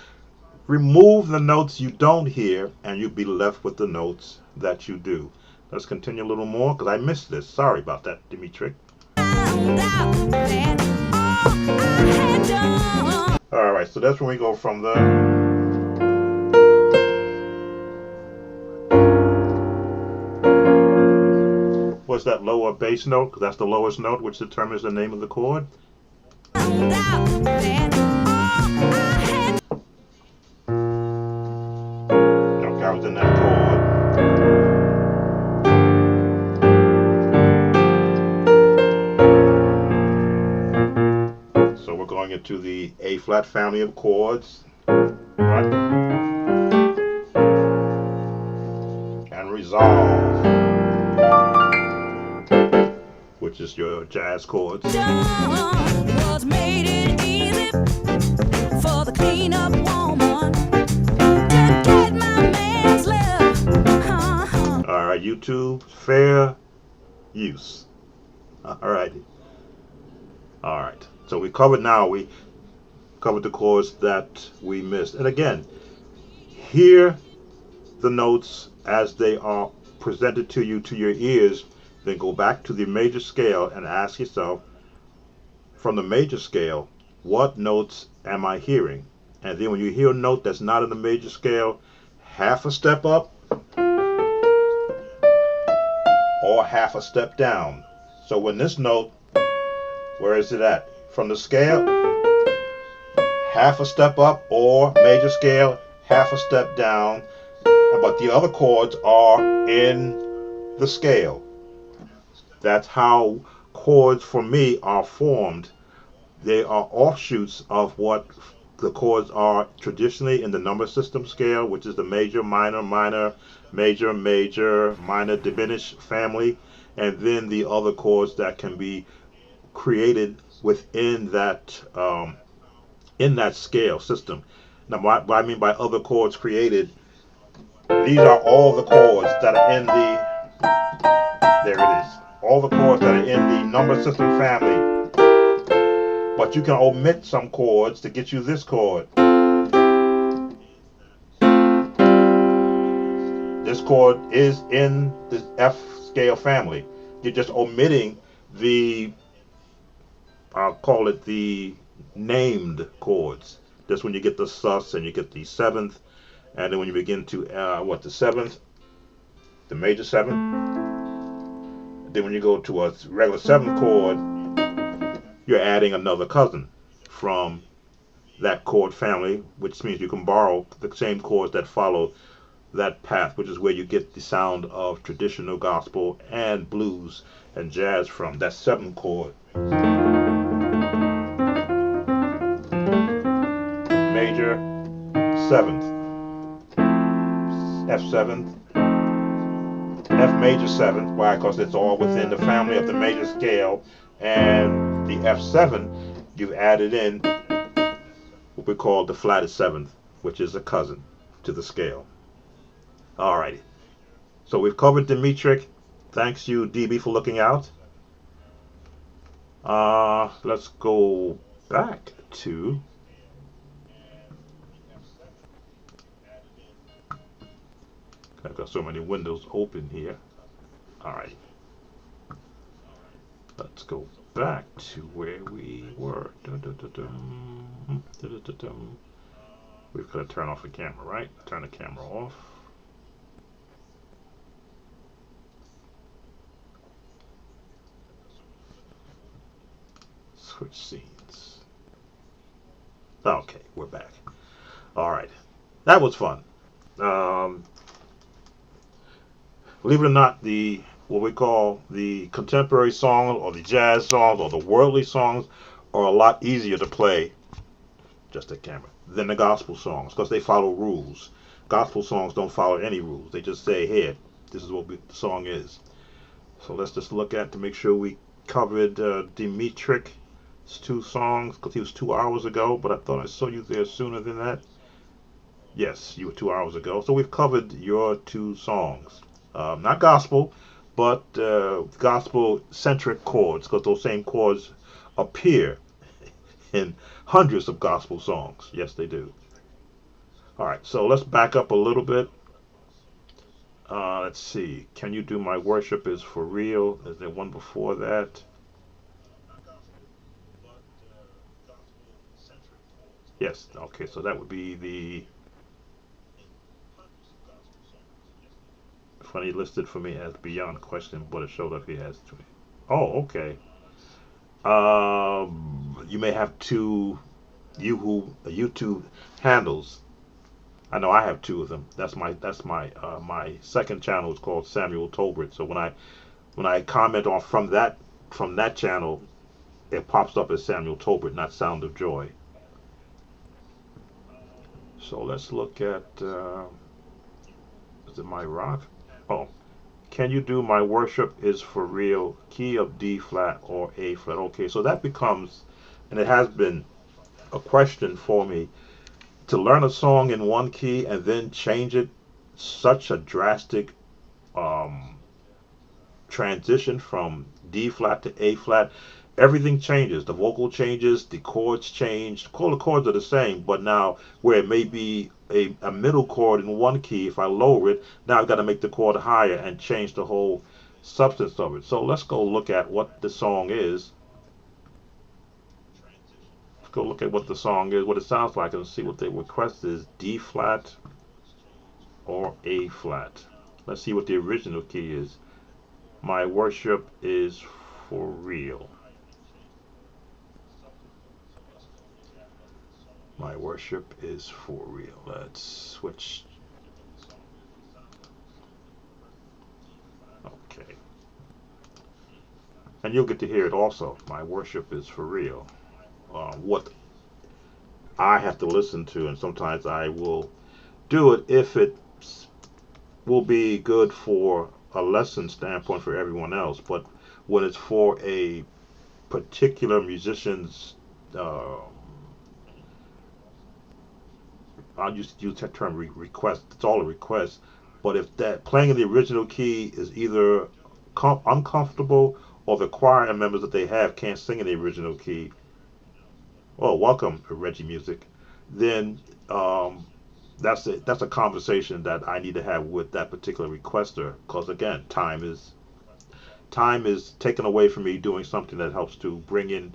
remove the notes you don't hear and you'll be left with the notes that you do. Let's continue a little more because I missed this. Sorry about that, Dimitri. Alright, so that's when we go from the what's that lower bass note? Because that's the lowest note, which determines the name of the chord. Okay, I was in that chord. So we're going into the A flat family of chords. Right? And resolve, which is your jazz chords. Was made it easy for the cleanup woman to get my man's love. Alright, YouTube, fair use. Alright. Alright. So we covered the chords that we missed. And again, hear the notes as they are presented to you, to your ears. Then go back to the major scale and ask yourself, from the major scale, what notes am I hearing? And then when you hear a note that's not in the major scale, half a step up or half a step down. So when this note, where is it at? From the scale, half a step up, or major scale, half a step down. But the other chords are in the scale. That's how chords for me are formed. They are offshoots of what the chords are traditionally in the number system scale, which is the major, minor, minor, major, major, minor, diminished family, and then the other chords that can be created within that in that scale system. Now, what I mean by other chords created, these are all the chords that are in the, there it is, all the chords that are in the number system family. But you can omit some chords to get you this chord. This chord is in the F scale family. You're just omitting the, I'll call it the named chords. That's when you get the sus and you get the seventh, and then when you begin to the seventh, the major seventh. Then when you go to a regular seventh chord, you're adding another cousin from that chord family, which means you can borrow the same chords that follow that path, which is where you get the sound of traditional gospel and blues and jazz from. That seventh chord. Major seventh, F seventh, F major seventh. Why? Because it's all within the family of the major scale, and the F7 you've added in what we call the flatted seventh, which is a cousin to the scale. Alrighty. So we've covered the metric. Thanks you, DB, for looking out. Let's go back to I've got so many windows open here. Alright. Let's go back to where we were. We've got to turn off the camera, right? Turn the camera off. Switch scenes. Okay, we're back. Alright. That was fun. Believe it or not, the what we call the contemporary songs or the jazz songs or the worldly songs are a lot easier to play, just a camera, than the gospel songs, because they follow rules. Gospel songs don't follow any rules. They just say, here, this is what the song is. So let's just look at to make sure we covered Dimitric's two songs, because he was 2 hours ago, but I thought I saw you there sooner than that. Yes, you were 2 hours ago. So we've covered your two songs. Not gospel, but gospel-centric chords, because those same chords appear in hundreds of gospel songs. Yes, they do. All right, so let's back up a little bit. Let's see. Can you do My Worship Is For Real? Is there one before that? Yes, okay, so that would be the... Funny listed for me as beyond question, but it showed up here as to me. Oh, okay. You may have two YouTube handles. I know I have two of them. That's my my second channel is called Samuel Tolbert. So when I comment on from that channel, it pops up as Samuel Tolbert, not Sound of Joy. So let's look at is it My Rock? Oh, can you do My Worship Is For Real, key of D flat or A flat? Okay, so that becomes, and it has been a question for me, to learn a song in one key and then change it, such a drastic transition from D flat to A flat. Everything changes. The vocal changes, the chords change. All the chords are the same, but now where it may be a middle chord in one key, if I lower it, now I've got to make the chord higher and change the whole substance of it. So let's go look at what the song is. Let's go look at what the song is, what it sounds like, and see what the request is, D flat or A flat. Let's see what the original key is. My Worship Is For Real. My Worship Is For Real. Let's switch. Okay. And you'll get to hear it also. My Worship Is For Real. What I have to listen to, and sometimes I will do it if it will be good for a lesson standpoint for everyone else. But when it's for a particular musician's, I'll use that term, request. It's all a request. But if that playing in the original key is either uncomfortable, or the choir members that they have can't sing in the original key, oh, welcome, Reggie Music, then that's a conversation that I need to have with that particular requester. Because again, time is taken away from me doing something that helps to bring in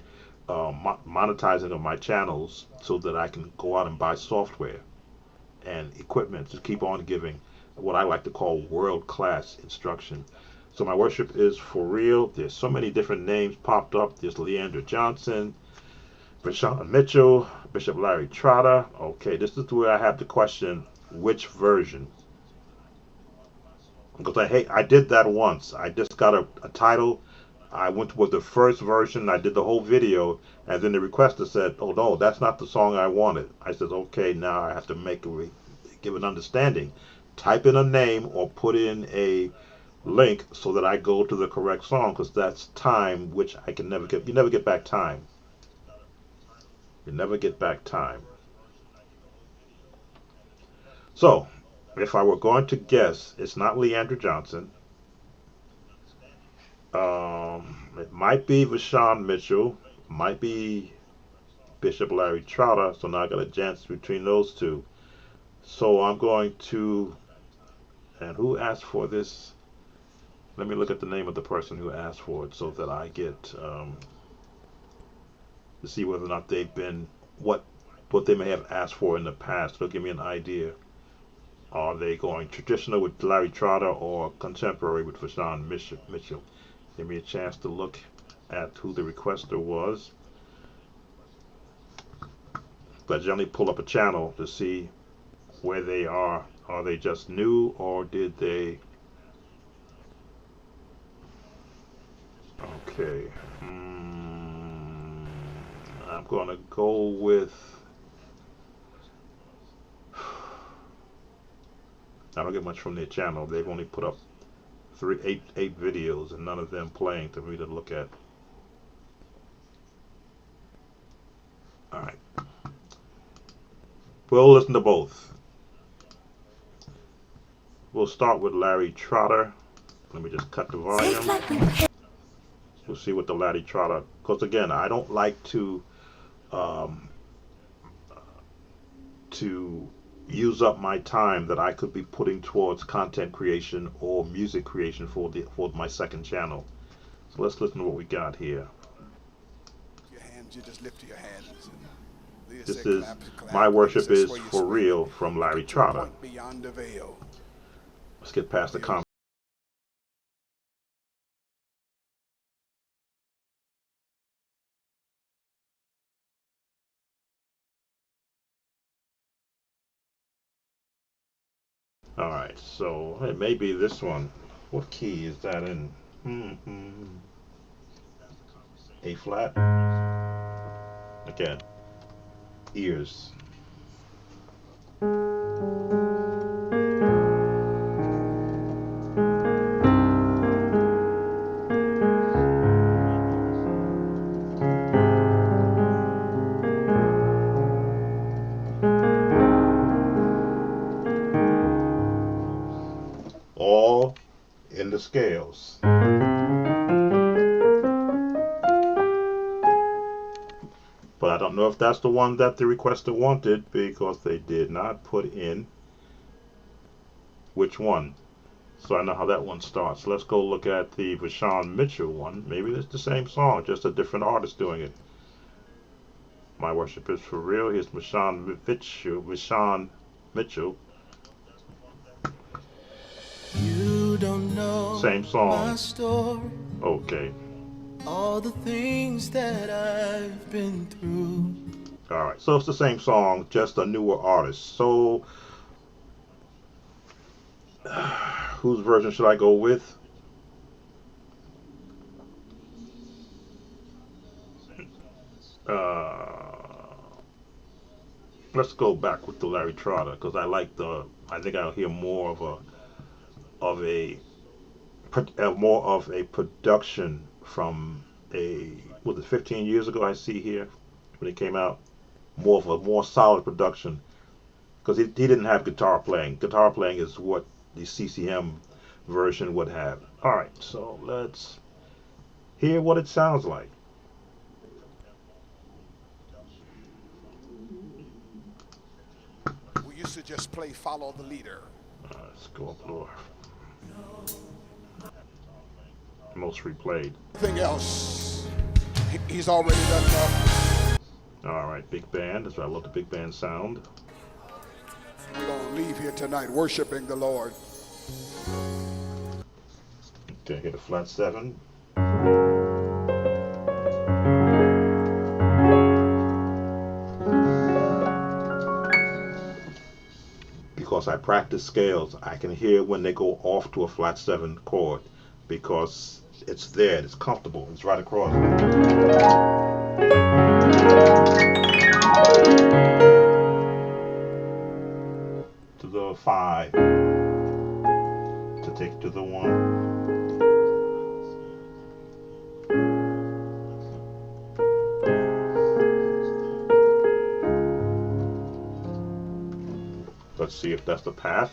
monetizing of my channels, so that I can go out and buy software and equipment to keep on giving what I like to call world-class instruction. So my worship is for real. There's so many different names popped up. There's Leander Johnson, Rashawn Mitchell, Bishop Larry Trotter. Okay, this is where I have to question which version. Because I did that once. I just got a title. I went with the first version. I did the whole video, and then the requester said, "Oh no, that's not the song I wanted." I said, "Okay, now I have to give an understanding. Type in a name or put in a link so that I go to the correct song, because that's time, which I can never get. You never get back time. You never get back time." So, if I were going to guess, it's not Leander Johnson. It might be Vashawn Mitchell, might be Bishop Larry Trotter. So now I got a chance between those two. So I'm going to, and who asked for this? Let me look at the name of the person who asked for it, so that I get to see whether or not they've been what they may have asked for in the past. It'll give me an idea. Are they going traditional with Larry Trotter or contemporary with Vashawn Mitchell? Give me a chance to look at who the requester was. But generally pull up a channel to see where they are. Are they just new, or did they... Okay. I'm going to go with... I don't get much from their channel. They've only put up eight videos, and none of them playing for me to look at. Alright. We'll listen to both. We'll start with Larry Trotter. Let me just cut the volume. We'll see what the Larry Trotter... Because again, I don't like to use up my time that I could be putting towards content creation or music creation for my second channel. So let's listen to what we got here. Your hands, you just lift your hands. This is My Worship Is For Real from Larry Trotter. Let's get past the comment. Alright, so it may be this one. What key is that in? A flat? Again, ears. All in the scales. But I don't know if that's the one that the requester wanted, because they did not put in which one. So I know how that one starts. Let's go look at the Vashawn Mitchell one. Maybe it's the same song, just a different artist doing it. My Worship Is For Real. Here's Vashawn Mitchell. You don't know Same song. my story, Okay. all the things that I've been through. Alright, so it's the same song, just a newer artist. So, whose version should I go with? let's go back with the Larry Trotter because I think I'll hear more of a production from was it 15 years ago I see here when it came out, more of a more solid production because he didn't have guitar playing. Guitar playing is what the CCM version would have. All right, so let's hear what it sounds like. We used to just play Follow the Leader. Let's go up lower. Most replayed. Anything else, he's already done enough. All right, big band. That's why I love the big band sound. We're going to leave here tonight worshiping the Lord. Okay, hit a flat 7. Because I practice scales, I can hear when they go off to a flat 7 chord because it's there, it's comfortable, it's right across. To the 5, to take to the 1. Let's see if that's the path.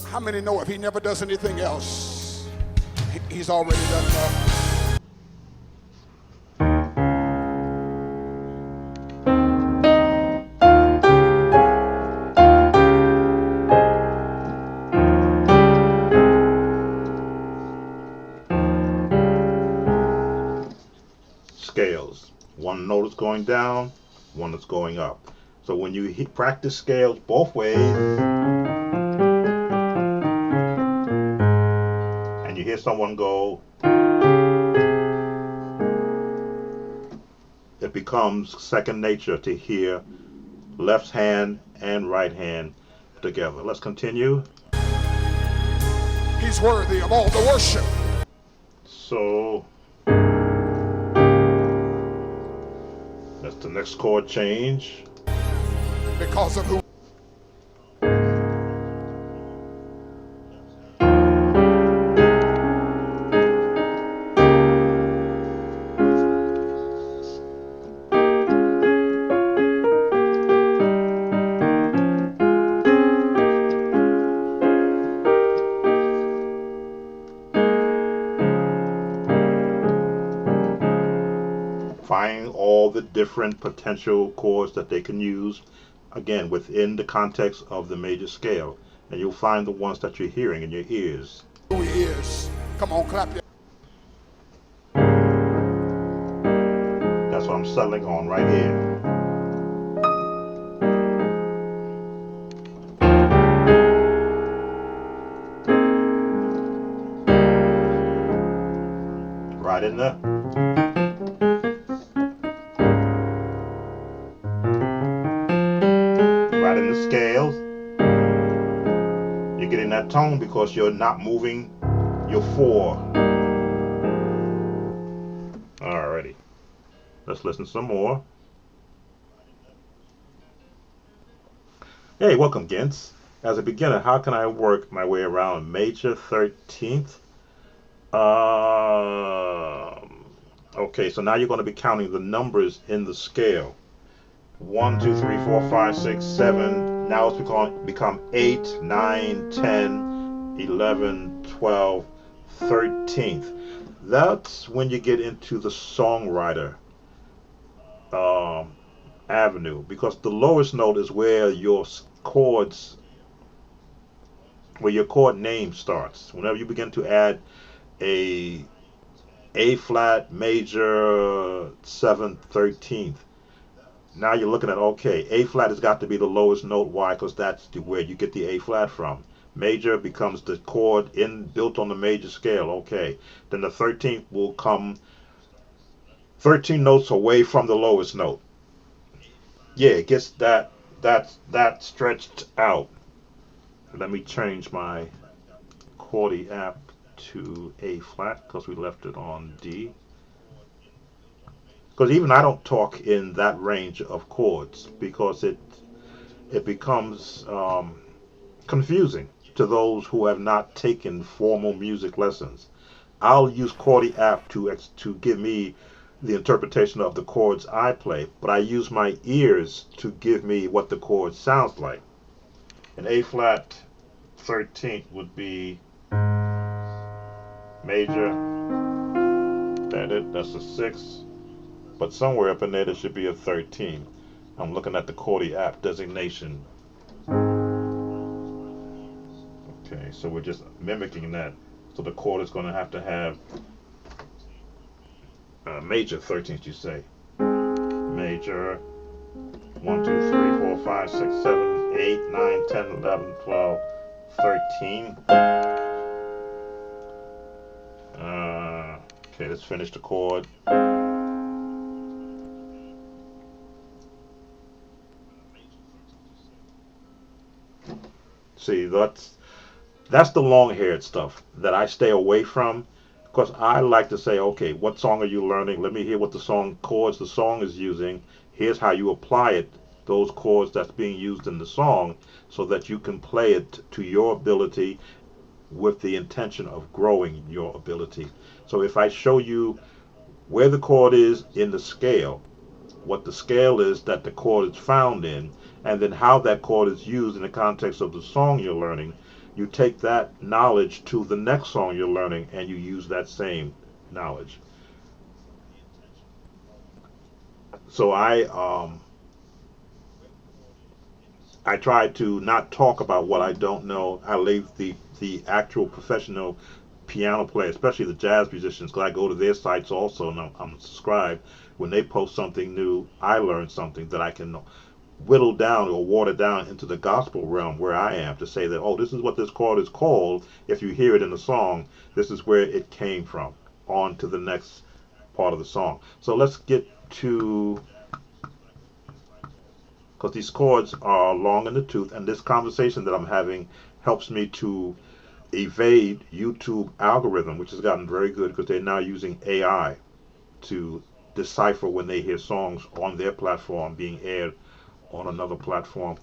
How many know if he never does anything else, he's already done enough? Scales. One note is going down, one is going up. So when you practice scales both ways, and you hear someone go, it becomes second nature to hear left hand and right hand together. Let's continue. He's worthy of all the worship. So that's the next chord change. Because of who? Find all the different potential chords that they can use, again, within the context of the major scale, and you'll find the ones that you're hearing in your ears. Who he is. Come on, clap your. That's what I'm settling on right here. Right in there. Right in the scales. You're getting that tone because you're not moving your 4. Alrighty. Let's listen some more. Hey, welcome, Gents. As a beginner, how can I work my way around major 13th? Okay, so now you're going to be counting the numbers in the scale. 1, 2, 3, 4, 5, 6, 7. Now it's become 8, 9, 10, 11, 12, 13th. That's when you get into the songwriter avenue, because the lowest note is where your chords, where your chord name starts. Whenever you begin to add a flat, major, 7th, 13th, now you're looking at, okay, A flat has got to be the lowest note. Why? Because that's where you get the A flat from. Major becomes the chord built on the major scale. Okay, then the 13th will come 13 notes away from the lowest note. Yeah, it gets that stretched out. Let me change my Chordy app to A flat because we left it on D. Because even I don't talk in that range of chords because it becomes confusing to those who have not taken formal music lessons. I'll use Chordy app to give me the interpretation of the chords I play, but I use my ears to give me what the chord sounds like. An A flat 13th would be major. That's a 6, but somewhere up in there should be a 13. I'm looking at the Chordy app designation. Okay, so we're just mimicking that. So the chord is going to have major 13th, you say. Major 1, 2, 3, 4, 5, 6, 7, 8, 9, 10, 11, 12, 13. Okay, let's finish the chord. See, that's the long-haired stuff that I stay away from, because I like to say, okay, what song are you learning? Let me hear what the chords the song is using. Here's how you apply it, those chords that's being used in the song, so that you can play it to your ability with the intention of growing your ability. So if I show you where the chord is in the scale, what the scale is that the chord is found in, and then how that chord is used in the context of the song you're learning, you take that knowledge to the next song you're learning and you use that same knowledge. So I try to not talk about what I don't know. I leave the actual professional piano player, especially the jazz musicians, because I go to their sites also and I'm subscribed. When they post something new, I learn something that I can whittle down or water down into the gospel realm where I am, to say that, oh, this is what this chord is called. If you hear it in the song, this is where it came from, on to the next part of the song. So let's get to, because these chords are long in the tooth, and this conversation that I'm having helps me to evade YouTube algorithm, which has gotten very good because they're now using AI to decipher when they hear songs on their platform being aired on another platform.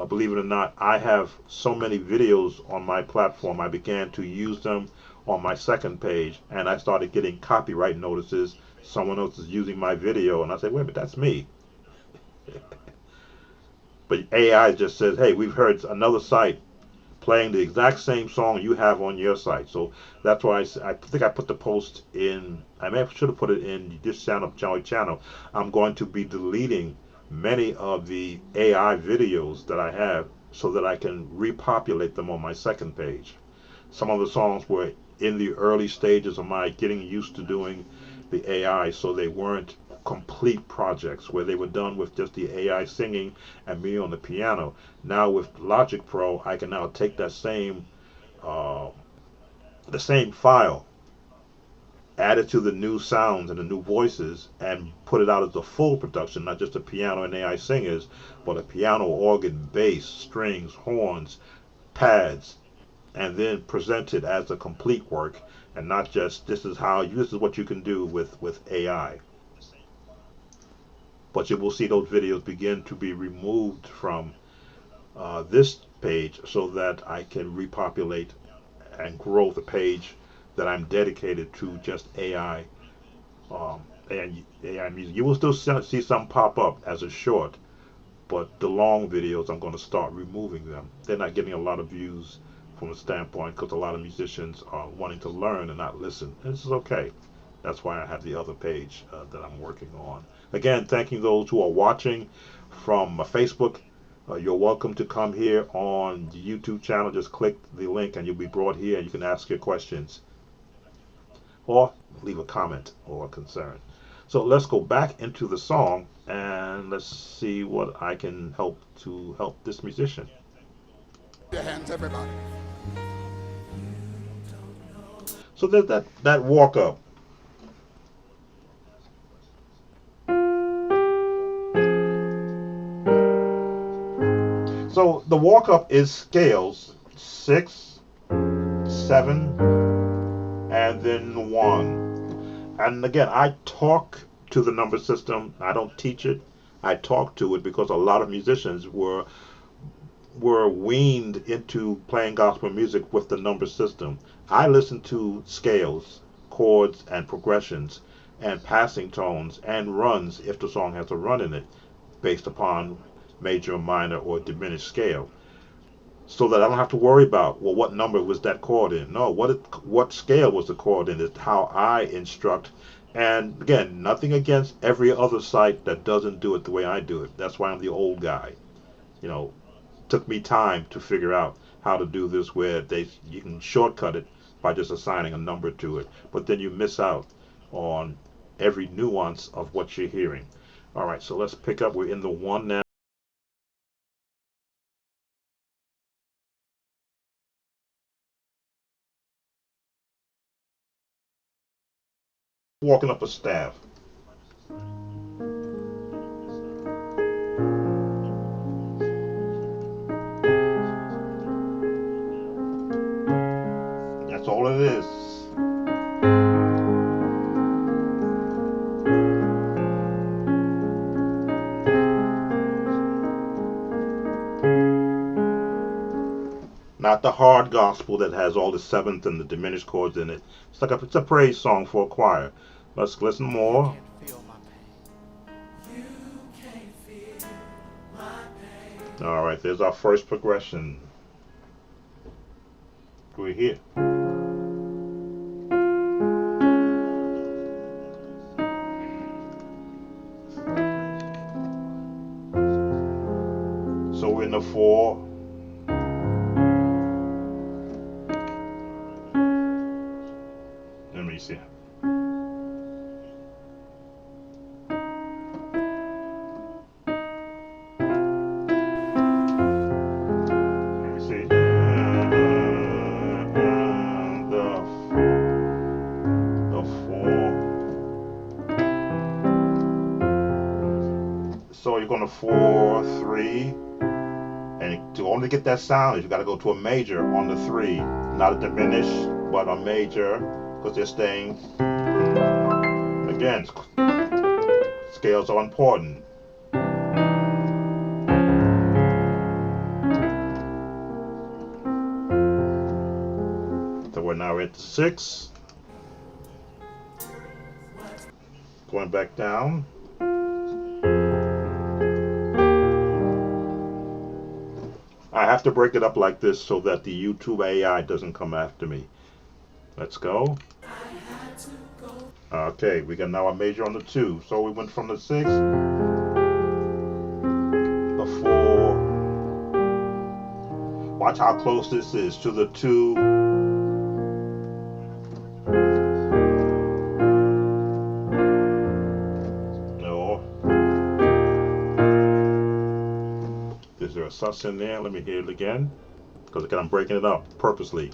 Believe it or not, I have so many videos on my platform. I began to use them on my second page, and I started getting copyright notices. Someone else is using my video, and I say, wait a minute, that's me. But AI just says, hey, we've heard another site playing the exact same song you have on your site. So that's why I think I put the post in, should have put it in this channel. I'm going to be deleting many of the AI videos that I have so that I can repopulate them on my second page. Some of the songs were in the early stages of my getting used to doing the AI, so they weren't complete projects where they were done with just the AI singing and me on the piano. Now with Logic Pro, I can now take that same the same file, add it to the new sounds and the new voices, and put it out as a full production, not just a piano and AI singers, but a piano, organ, bass, strings, horns, pads, and then present it as a complete work, and not just this is what you can do with AI. But you will see those videos begin to be removed from this page so that I can repopulate and grow the page that I'm dedicated to just AI and AI music. You will still see some pop up as a short, but the long videos, I'm going to start removing them. They're not getting a lot of views from a standpoint because a lot of musicians are wanting to learn and not listen. And this is okay. That's why I have the other page that I'm working on. Again, thanking those who are watching from Facebook. You're welcome to come here on the YouTube channel. Just click the link and you'll be brought here and you can ask your questions or leave a comment or a concern. So let's go back into the song and let's see what I can help to help this musician. Your hands, everybody. So there's that walk up. So the walk up is scales 6, 7, and then 1. And again, I talk to the number system. I don't teach it. I talk to it because a lot of musicians were were weaned into playing gospel music with the number system. I listen to scales, chords, and progressions, and passing tones, and runs if the song has a run in it, based upon major, minor, or diminished scale. So that I don't have to worry about, well, what number was that chord in? No, what scale was the chord in? It's how I instruct. And again, nothing against every other site that doesn't do it the way I do it. That's why I'm the old guy. You know, took me time to figure out how to do this where you can shortcut it by just assigning a number to it, but then you miss out on every nuance of what you're hearing. All right, so let's pick up. We're in the 1 now. Walking up a staff. That's all it is. Not the hard gospel that has all the seventh and the diminished chords in it. It's a praise song for a choir. Let's listen more. All right, there's our first progression. We're here. So we're in the 4. Let me see. So you're going to 4, 3, and to only get that sound, you got to go to a major on the 3, not a diminished, but a major, because they're staying. Again, scales are important. So we're now at 6, going back down. I have to break it up like this so that the YouTube AI doesn't come after me. Let's go. Okay, we got now a major on the 2. So we went from the 6, the 4. Watch how close this is to the 2. No. Is there a sus in there? Let me hear it again. Because again, I'm breaking it up purposely.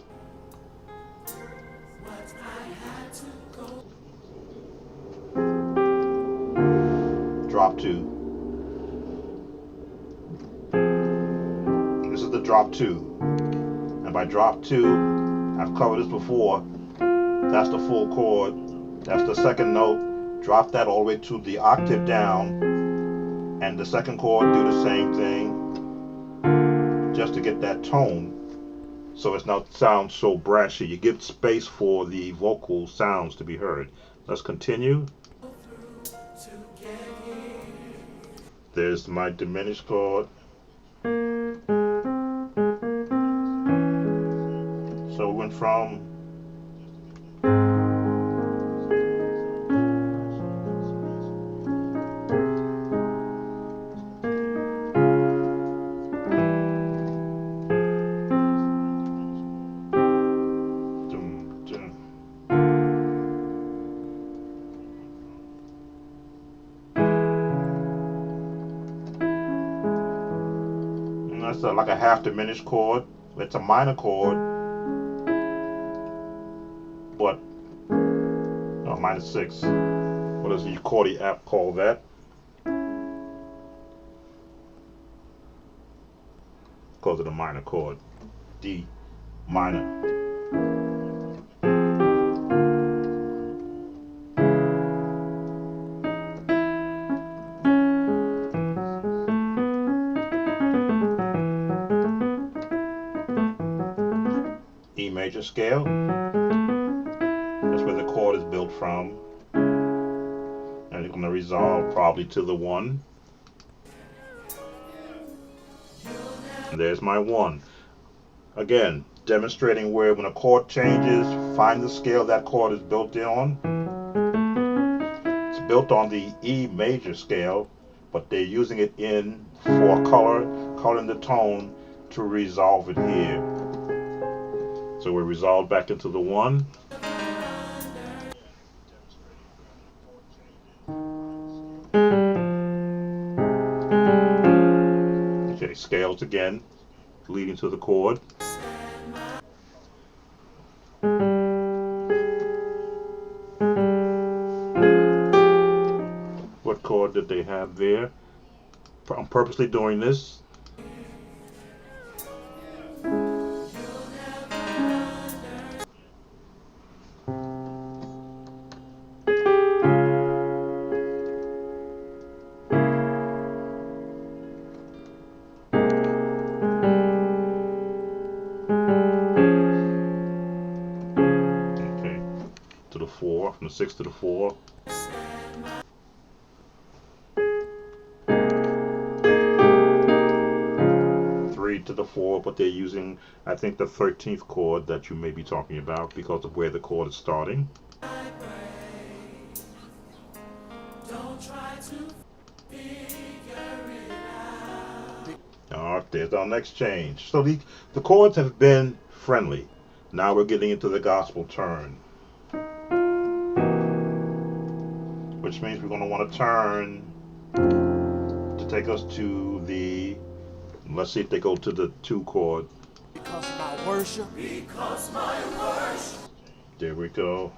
Drop 2. This is the drop 2. And by drop 2, I've covered this before. That's the full chord. That's the second note. Drop that all the way to the octave down. And the second chord, do the same thing. Just to get that tone. So it's not sound so brashy. You give space for the vocal sounds to be heard. Let's continue. There's my diminished chord. So we went from that's like a half diminished chord. It's a minor chord, but minor 6. What does the Chordy app call that? Calls it a minor chord. D minor. major scale. That's where the chord is built from. And you're going to resolve probably to the 1. And there's my 1. Again, demonstrating where when a chord changes, find the scale that chord is built on. It's built on the E major scale, but they're using it for coloring the tone to resolve it here. So we resolve back into the 1. Okay, scales again, leading to the chord. What chord did they have there? I'm purposely doing this. Okay, to the 4, from the 6 to the 4. To the 4, but they're using, I think, the 13th chord that you may be talking about because of where the chord is starting. Alright, there's our next change. So the chords have been friendly. Now we're getting into the gospel turn, which means we're going to want to turn to take us to the, let's see if they go to the 2 chord. Because my worship. There we go.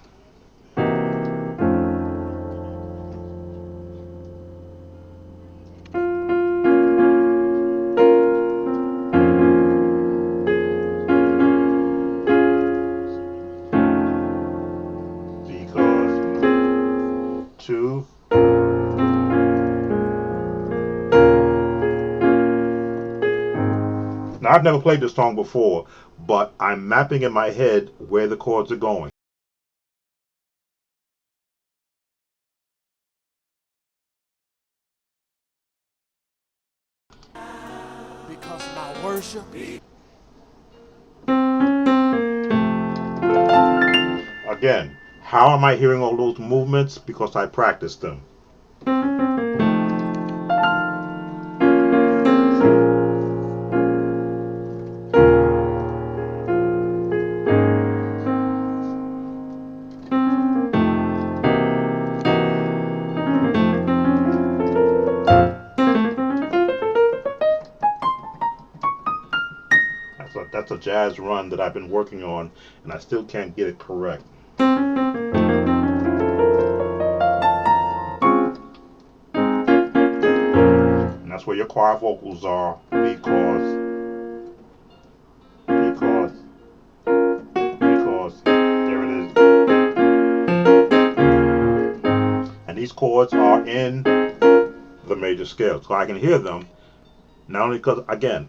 Because 2. Now, I've never played this song before, but I'm mapping in my head where the chords are going. Because my worship. Again, how am I hearing all those movements? Because I practiced them. That's a jazz run that I've been working on, and I still can't get it correct. And that's where your choir vocals are, because there it is. And these chords are in the major scale, so I can hear them. Not only because, again,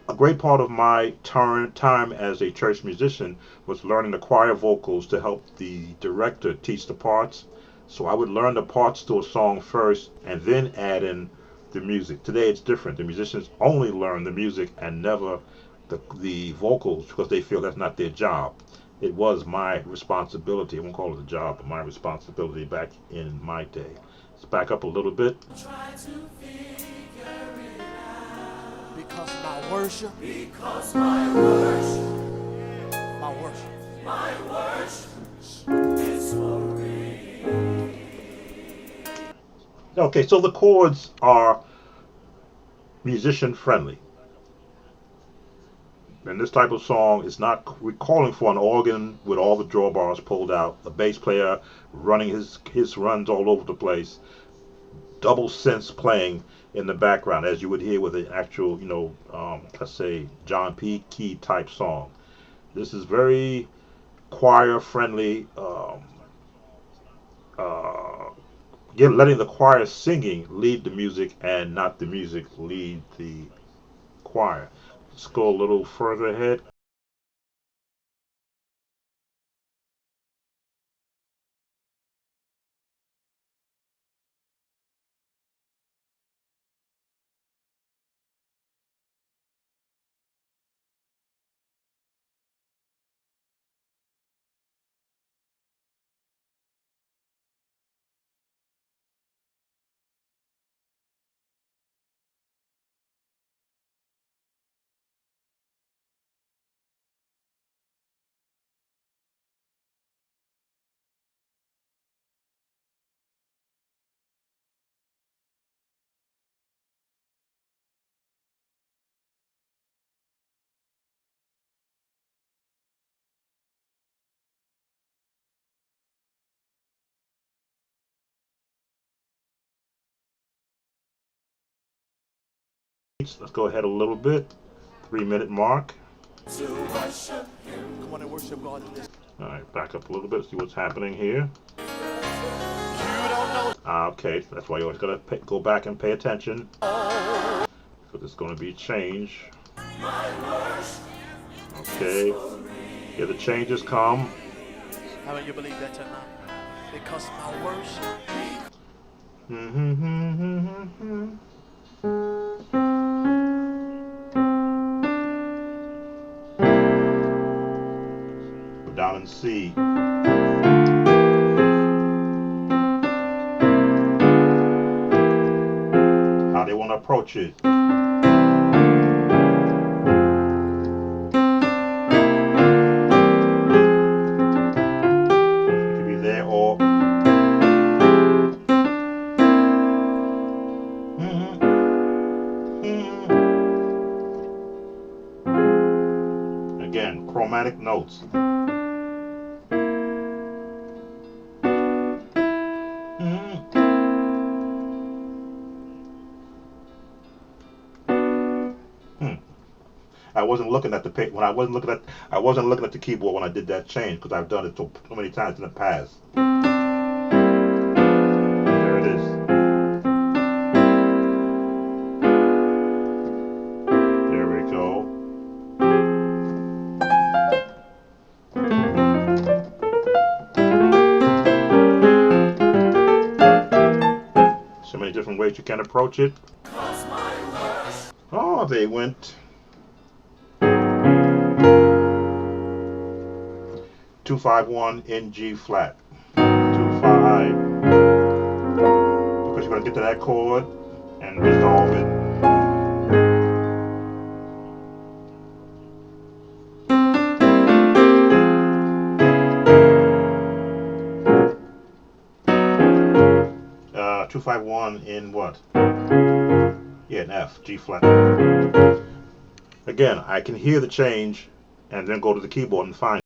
a great part of my time as a church musician was learning the choir vocals to help the director teach the parts. So I would learn the parts to a song first and then add in the music. Today it's different. The musicians only learn the music and never the vocals because they feel that's not their job. It was my responsibility. I won't call it a job, but my responsibility back in my day. Let's back up a little bit. Because my worship. is for real. Okay, so the chords are musician friendly. And this type of song is not calling for an organ with all the drawbars pulled out, a bass player running his runs all over the place, double synths playing in the background, as you would hear with an actual, let's say, John P. Key type song. This is very choir friendly, letting the choir singing lead the music and not the music lead the choir. Let's go a little further ahead. Let's go ahead a little bit. 3-minute mark. Come on and worship God in this. All right, back up a little bit, see what's happening here. You don't know. Okay, that's why you always gotta go back and pay attention. So there's gonna be change. Okay, here the changes come. How about you believe that tonight? Because my worship. Down in C. How they want to approach it. It could be there or again, chromatic notes. I wasn't looking at the when I wasn't looking at the keyboard when I did that change because I've done it so many times in the past. There it is. There we go. So many different ways you can approach it. Oh, they went 2-5-1 in G flat. 2-5, because you're going to get to that chord and resolve it. Uh, 2-5-1 in what? Yeah, in F, G flat. Again, I can hear the change and then go to the keyboard and find it.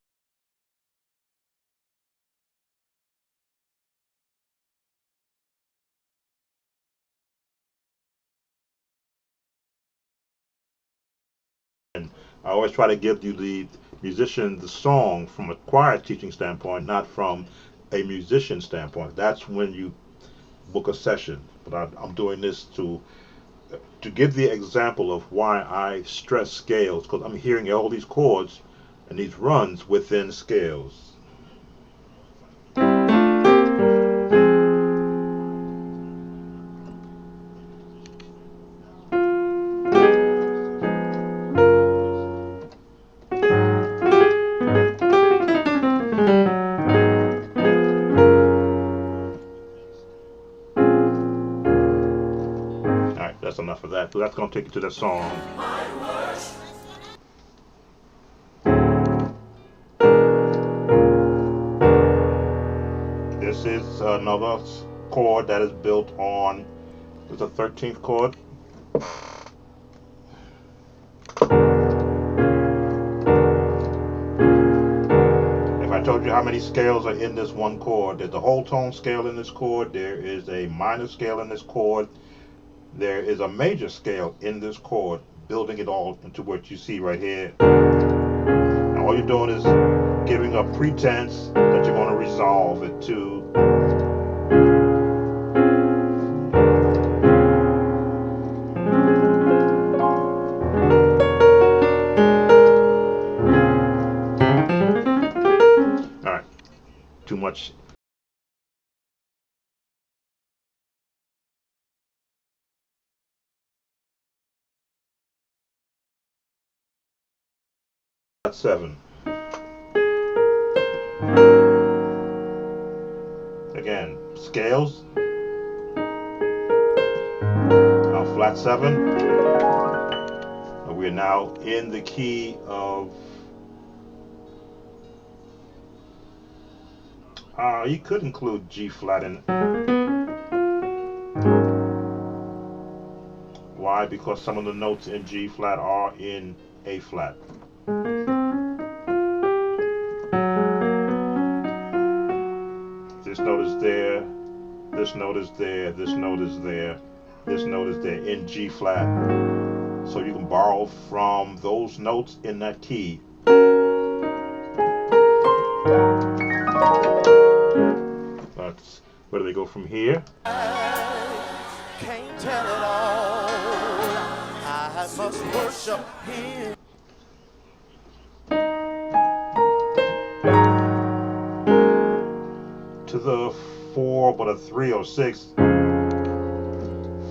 I always try to give you the musician the song from a choir teaching standpoint, not from a musician standpoint. That's when you book a session. But I'm doing this to give the example of why I stress scales, because I'm hearing all these chords and these runs within scales. That's enough of that. So that's going to take you to the song. This is another chord that is built on, it's a 13th chord. If I told you how many scales are in this one chord, there's a whole tone scale in this chord, there is a minor scale in this chord, there is a major scale in this chord, building it all into what you see right here. Now all you're doing is giving a pretense that you're going to resolve it to. All right, too much. Flat 7. Again, scales. Now flat 7. And we're now in the key of. You could include G flat in. Why? Because some of the notes in G flat are in A flat. This note is there, this note is there, this note is there, this note is there in G flat. So you can borrow from those notes in that key. That's where do they go from here? Can't tell it all. I must worship him. To the 4, but a 3 or 6.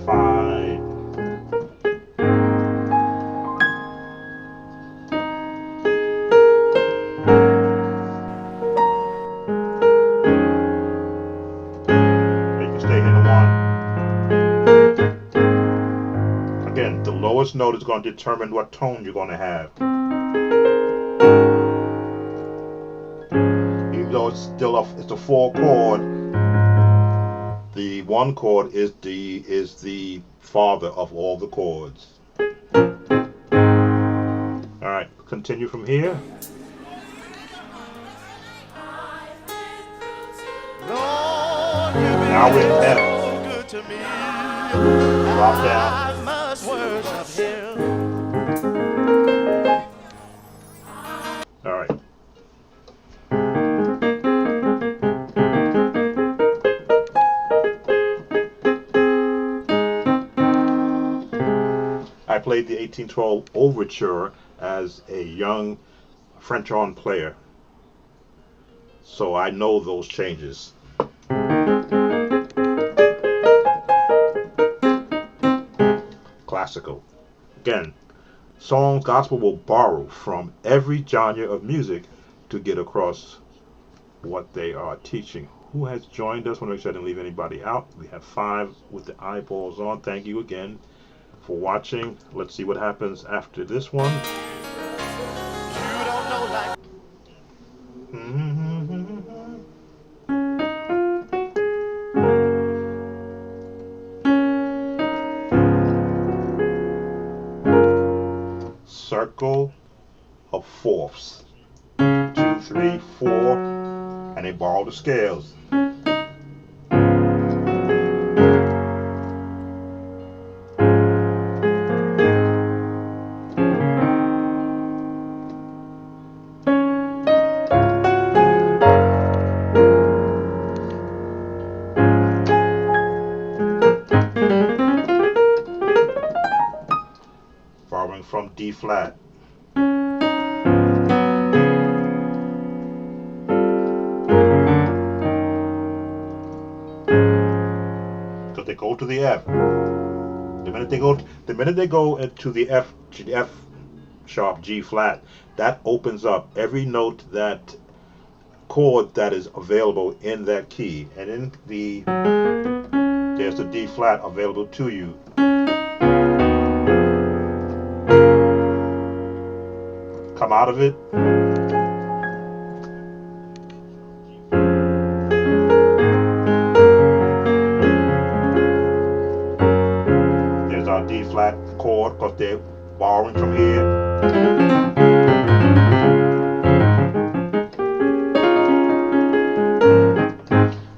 5. You can stay in the 1. Again, the lowest note is going to determine what tone you're going to have. Even though it's still it's a 4 chord, the 1 chord is the father of all the chords. All right, continue from here. Now we're in F. Good to me. Drop down. I must worship him. All right. I played the 1812 Overture as a young French horn player, so I know those changes. Classical. Again, song gospel will borrow from every genre of music to get across what they are teaching. Who has joined us? I want to make sure I didn't leave anybody out. We have 5 with the eyeballs on. Thank you again for watching. Let's see what happens after this one. You don't know like Circle of fourths. 2, 3, 4, and they borrow the scales. Borrowing from D flat. Because they go to the F. The minute they go into the F sharp G flat, that opens up every note, that chord that is available in that key, and in there's the D flat available to you. Come out of it. There's our D flat chord, because they're borrowing from here.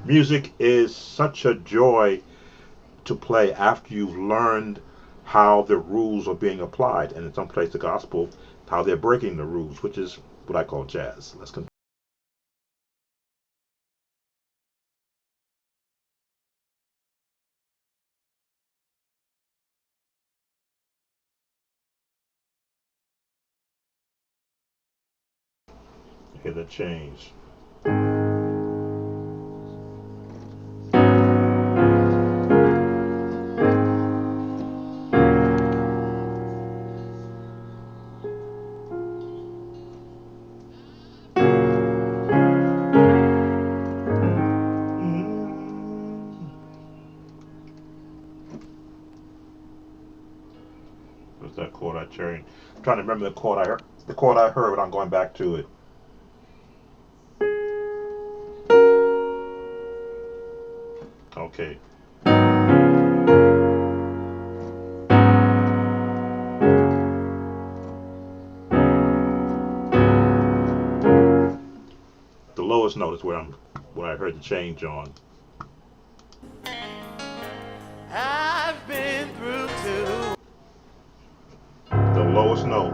Music is such a joy to play after you've learned how the rules are being applied, and in some place the gospel, how they're breaking the rules, which is what I call jazz. Let's continue. Hear the change. What's that chord I changed? I'm trying to remember the chord I heard. The chord I heard, but I'm going back to it. Okay. The lowest note is where I heard the change on. I've been through too. first note.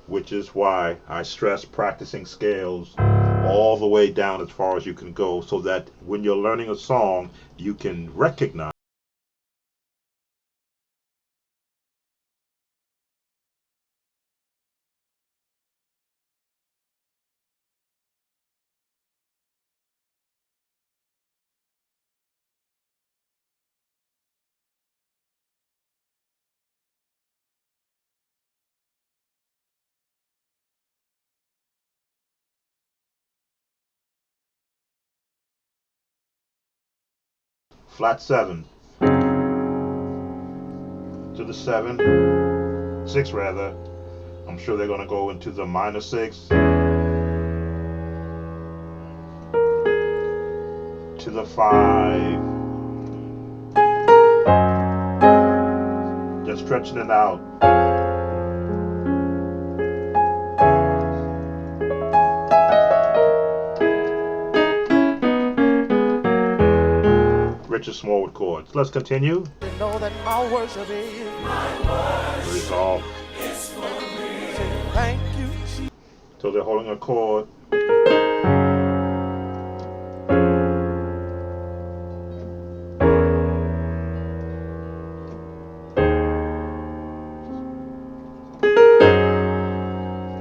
Which is why I stress practicing scales all the way down as far as you can go, so that when you're learning a song, you can recognize flat 7 to the 7, 6 rather. I'm sure they're going to go into the minor 6 to the 5, just stretching it out. Richard Smallwood chords. Let's continue. You know that my worship is Resolve. say thank you, Jesus. So they're holding a chord.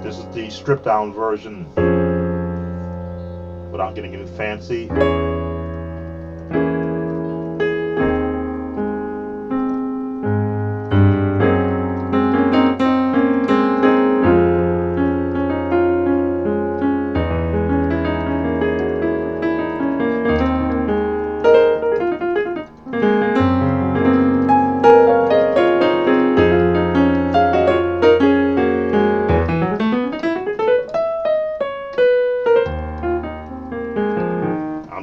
This is the stripped down version without getting any fancy.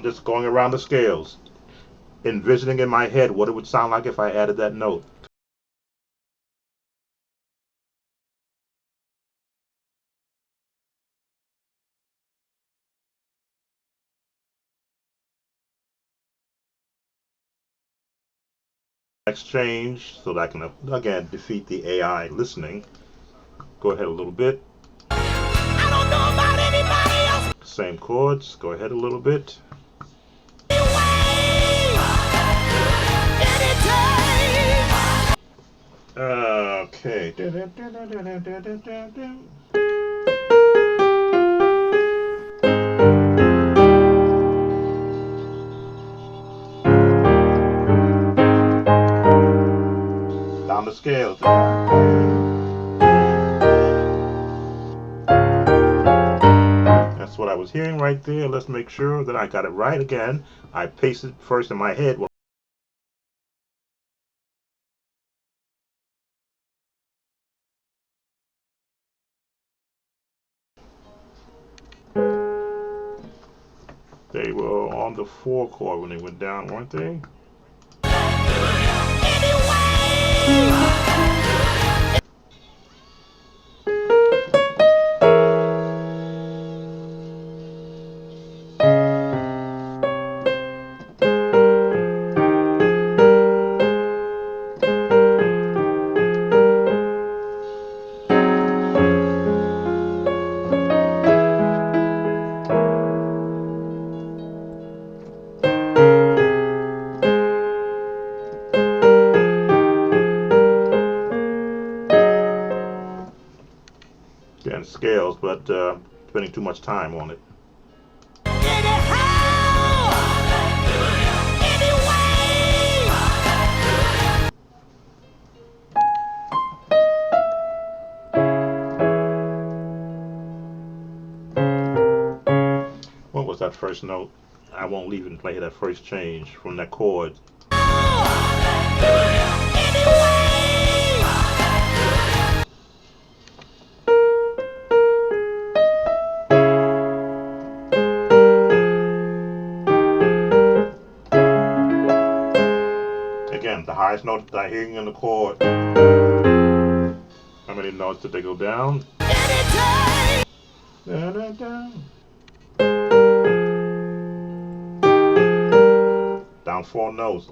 Just going around the scales, envisioning in my head what it would sound like if I added that note. Exchange, so that I can again defeat the AI listening. Go ahead a little bit. I don't know about anybody else. Same chords. Go ahead a little bit. Okay. Down the scale. That's what I was hearing right there. Let's make sure that I got it right again. I pasted first in my head. They were on the 4 chord when they went down, weren't they? And scales, but spending too much time on it. What was that first note? I won't leave and play that first change from that chord. Again, the highest note that I'm hearing in the chord. How many notes did they go down? Da, da, da. Down 4 notes.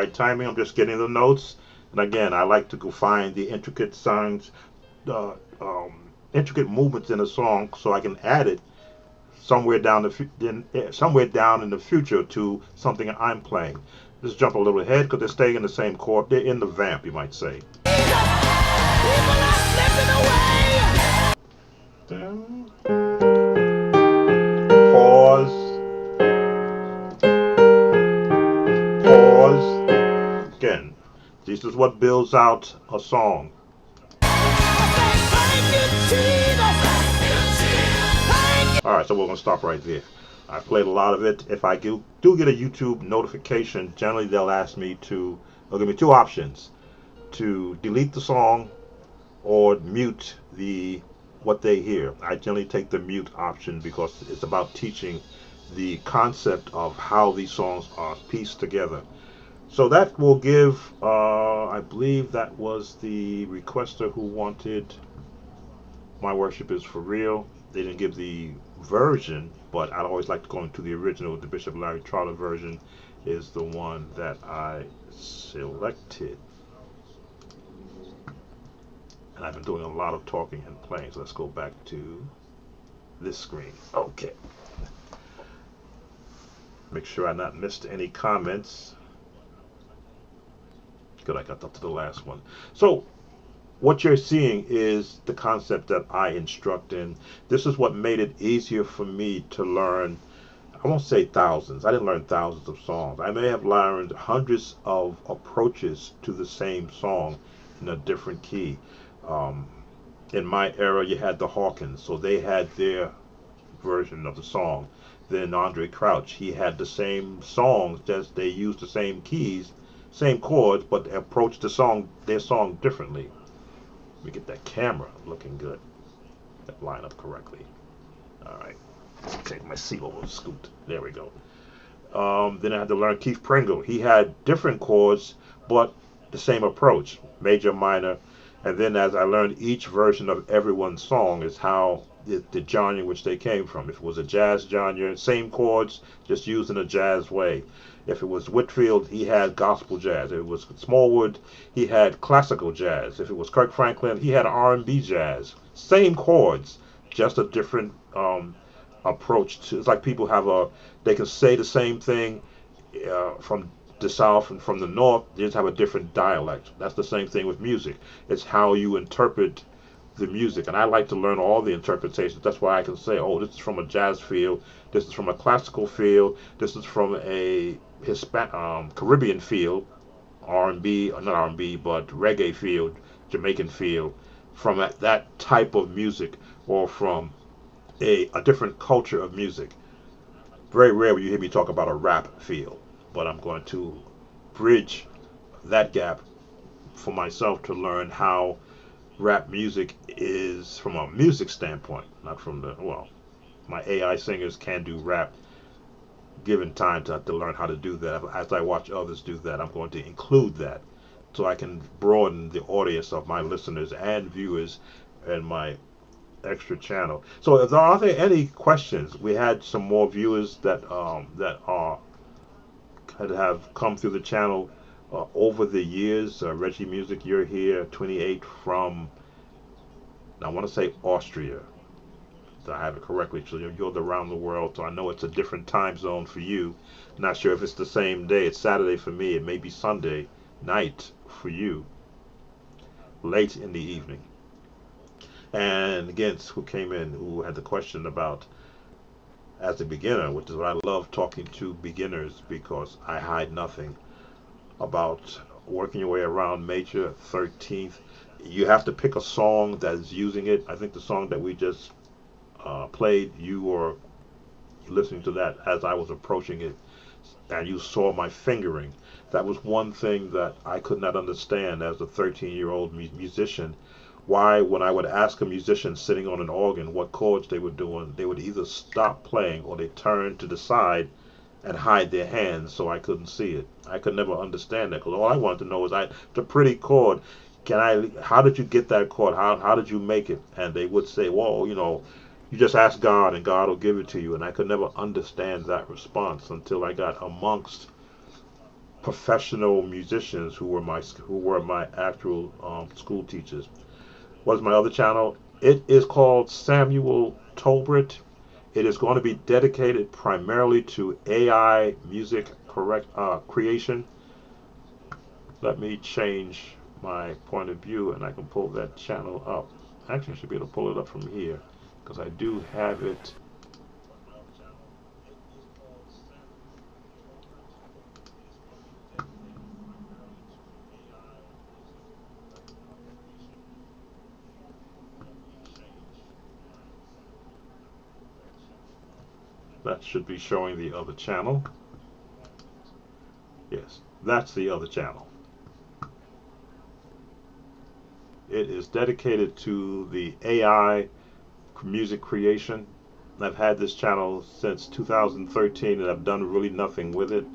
right timing. I'm just getting the notes. And again, I like to go find the intricate songs, uh, intricate movements in a song, so I can add it somewhere down somewhere down in the future to something I'm playing. Just jump a little ahead because they're staying in the same chord. They're in the vamp, you might say. Pause. Pause. Again, this is what builds out a song. Alright, so we're going to stop right there. I played a lot of it. If I do get a YouTube notification, generally they'll ask me they'll give me two options: to delete the song or mute what they hear. I generally take the mute option because it's about teaching the concept of how these songs are pieced together. So that will give, I believe that was the requester who wanted My Worship Is For Real. They didn't give the version, but I'd always like to go into the original. The Bishop Larry Trotter version is the one that I selected. And I've been doing a lot of talking and playing, so let's go back to this screen. Okay. Make sure I not missed any comments. Good, I got up to the last one. So, what you're seeing is the concept that I instruct in. This is what made it easier for me to learn. I won't say thousands. I didn't learn thousands of songs. I may have learned hundreds of approaches to the same song in a different key. In my era, you had the Hawkins, so they had their version of the song. Then Andre Crouch, he had the same songs, just they used the same keys, same chords, but they approached their song differently. Let me get that camera looking good. That line up correctly. Alright. Take my seat over and scoot. There we go. Then I had to learn Keith Pringle. He had different chords, but the same approach. Major, minor. And then as I learned each version of everyone's song is how the genre in which they came from. If it was a jazz genre, same chords, just used in a jazz way. If it was Whitfield, he had gospel jazz. If it was Smallwood, he had classical jazz. If it was Kirk Franklin, he had R&B jazz. Same chords, just a different approach to. It's like people they can say the same thing from the South and from the North. They just have a different dialect. That's the same thing with music. It's how you interpret the music, and I like to learn all the interpretations. That's why I can say, oh, this is from a jazz field, this is from a classical field, this is from a Caribbean field, R&B, or not R&B, but reggae field, Jamaican field, from that type of music, or from a different culture of music. Very rare when you hear me talk about a rap field, but I'm going to bridge that gap for myself to learn how rap music is from a music standpoint, not from my AI singers can do rap given time to learn how to do that. As I watch others do that, I'm going to include that so I can broaden the audience of my listeners and viewers and my extra channel. So if are there any questions? We had some more viewers that have come through the channel over the years. Reggie Music, you're here, 28 from, I want to say Austria. So I have it correctly. So you're around the world, so I know it's a different time zone for you. Not sure if it's the same day. It's Saturday for me. It may be Sunday night for you. Late in the evening. And again, who came in, who had the question about as a beginner, which is what I love talking to beginners because I hide nothing about working your way around major 13th. You have to pick a song that is using it. I think the song that we just played, you were listening to that as I was approaching it, and you saw my fingering. That was one thing that I could not understand as a 13-year-old musician. Why, when I would ask a musician sitting on an organ what chords they were doing, they would either stop playing or they turn to the side and hide their hands so I couldn't see it. I could never understand that because all I wanted to know was, it's a pretty chord. How did you get that chord? How did you make it? And they would say, well, you just ask God and God will give it to you. And I could never understand that response until I got amongst professional musicians who were my actual school teachers. What's my other channel? It is called Samuel Tolbert. It is going to be dedicated primarily to AI music creation. Let me change my point of view and I can pull that channel up. Actually, I should be able to pull it up from here because I do have it. That should be showing the other channel. Yes, that's the other channel. It is dedicated to the AI music creation. I've had this channel since 2013 and I've done really nothing with it.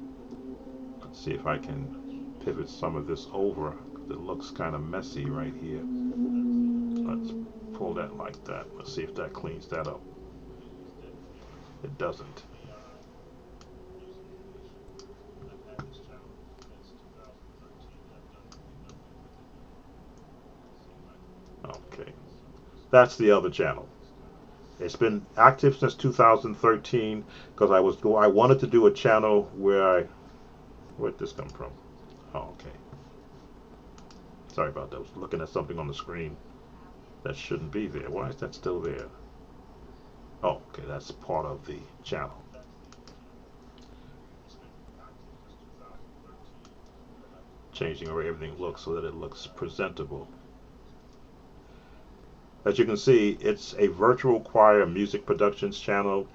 Let's see if I can pivot some of this over because it looks kind of messy right here. Let's pull that like that. Let's see if that cleans that up. It doesn't. Okay, that's the other channel. It's been active since 2013 because I wanted to do a channel where'd this come from? Oh, okay. Sorry about that. I was looking at something on the screen that shouldn't be there. Why is that still there? Oh, okay, that's part of the channel. Changing the way everything looks so that it looks presentable. As you can see, it's a virtual choir music productions channel.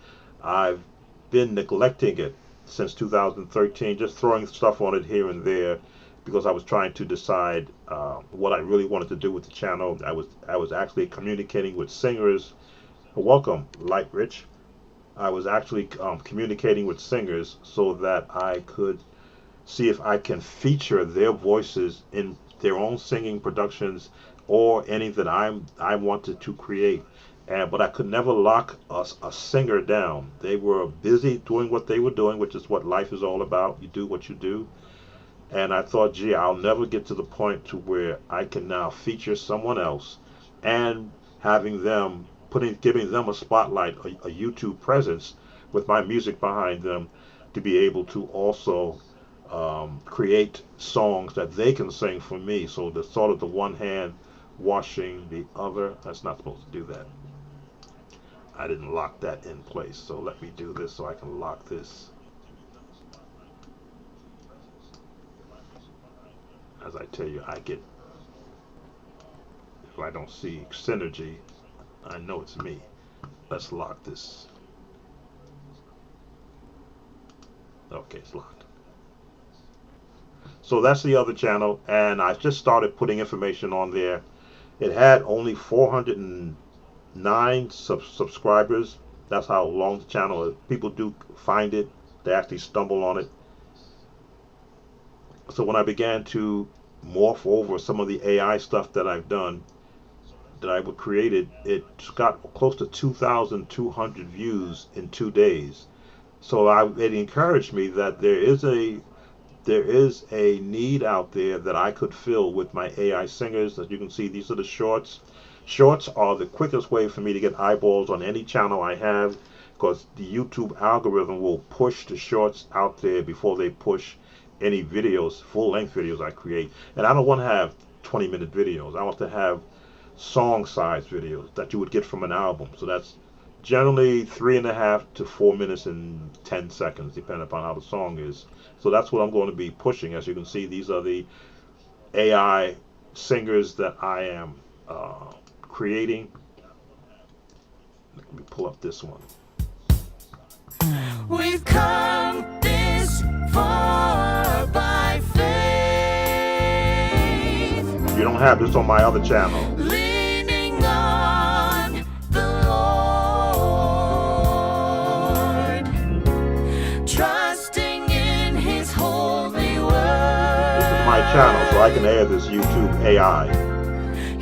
I've been neglecting it since 2013, just throwing stuff on it here and there because I was trying to decide what I really wanted to do with the channel. I was actually communicating with singers. Welcome, Light Rich. I was actually communicating with singers so that I could see if I can feature their voices in their own singing productions or any that I wanted to create. But I could never lock a singer down. They were busy doing what they were doing, which is what life is all about. You do what you do. And I thought, gee, I'll never get to the point to where I can now feature someone else and giving them a spotlight, a YouTube presence with my music behind them to be able to also create songs that they can sing for me. So the sort of the one hand washing the other. That's not supposed to do that. I didn't lock that in place. So let me do this so I can lock this. As I tell you, if I don't see synergy, I know it's me. Let's lock this. Okay, it's locked. So that's the other channel, and I just started putting information on there. It had only 409 subscribers. That's how long the channel is. People do find it. They actually stumble on it. So when I began to morph over some of the AI stuff that I've done, that I created, it got close to 2,200 views in 2 days. So it encouraged me that there is a need out there that I could fill with my AI singers. As you can see, these are the shorts. Shorts are the quickest way for me to get eyeballs on any channel I have, because the YouTube algorithm will push the shorts out there before they push any videos, full-length videos I create. And I don't want to have 20-minute videos. I want to have song-sized videos that you would get from an album. So that's generally 3.5 to 4 minutes and 10 seconds, depending upon how the song is. So that's what I'm going to be pushing. As you can see, these are the AI singers that I am creating. Let me pull up this one. We've come this far by faith. You don't have this on my other channel. Leaning on the Lord, trusting in His holy word. This is my channel, so I can air this YouTube AI.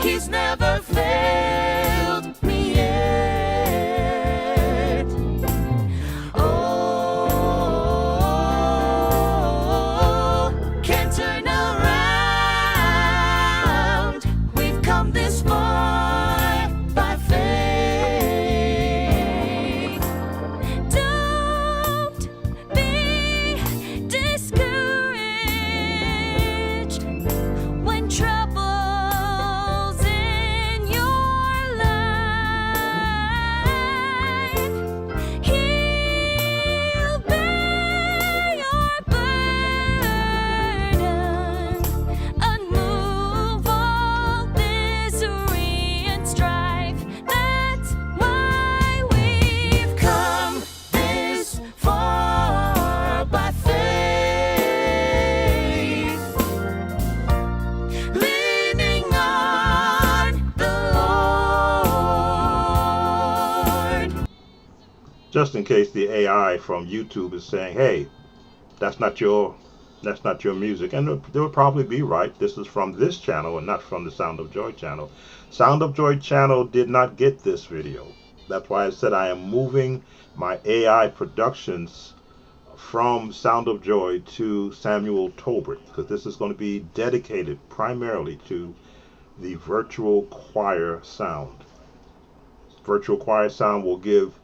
He's never failed me yet. Oh, just in case the AI from YouTube is saying, "Hey, that's not your music," and they would probably be right. This is from this channel and not from the Sound of Joy channel. Sound of Joy channel did not get this video. That's why I said I am moving my AI productions from Sound of Joy to Samuel Tolbert, because this is going to be dedicated primarily to the virtual choir sound. Virtual choir sound will give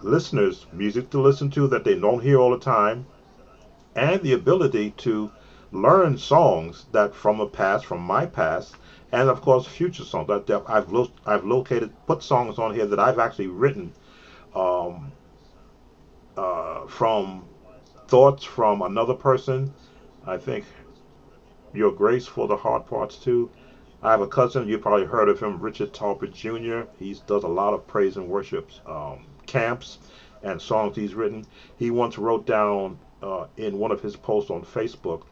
listeners music to listen to that they don't hear all the time, and the ability to learn songs that from my past, and of course future songs that I've put songs on here that I've actually written from thoughts from another person. I think Your Grace for the Hard Parts too. I have a cousin, you probably heard of him, Richard Talbot Jr. He does a lot of praise and worship camps and songs he's written. He once wrote down in one of his posts on Facebook,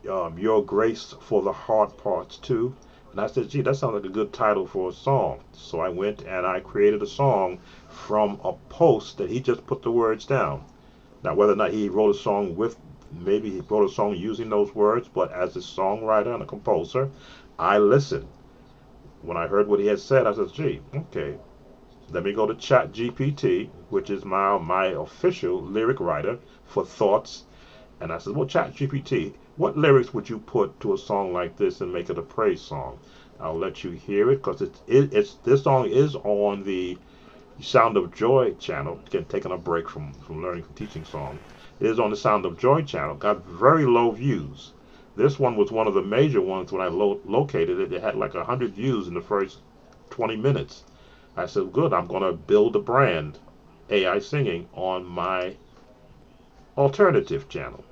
Your Grace for the Hard Parts too. And I said, gee, that sounds like a good title for a song. So I went and I created a song from a post that he just put the words down. Now, whether or not he wrote a song maybe he wrote a song using those words, but as a songwriter and a composer, I listened. When I heard what he had said, I said, gee, okay, let me go to ChatGPT, which is my official lyric writer for thoughts. And I said, well, ChatGPT, what lyrics would you put to a song like this and make it a praise song? I'll let you hear it, because this song is on the Sound of Joy channel. Again, taking a break from learning from teaching songs. It is on the Sound of Joy channel. Got very low views. This one was one of the major ones when I located it. It had like 100 views in the first 20 minutes. I said, good, I'm going to build a brand, AI singing, on my alternative channel.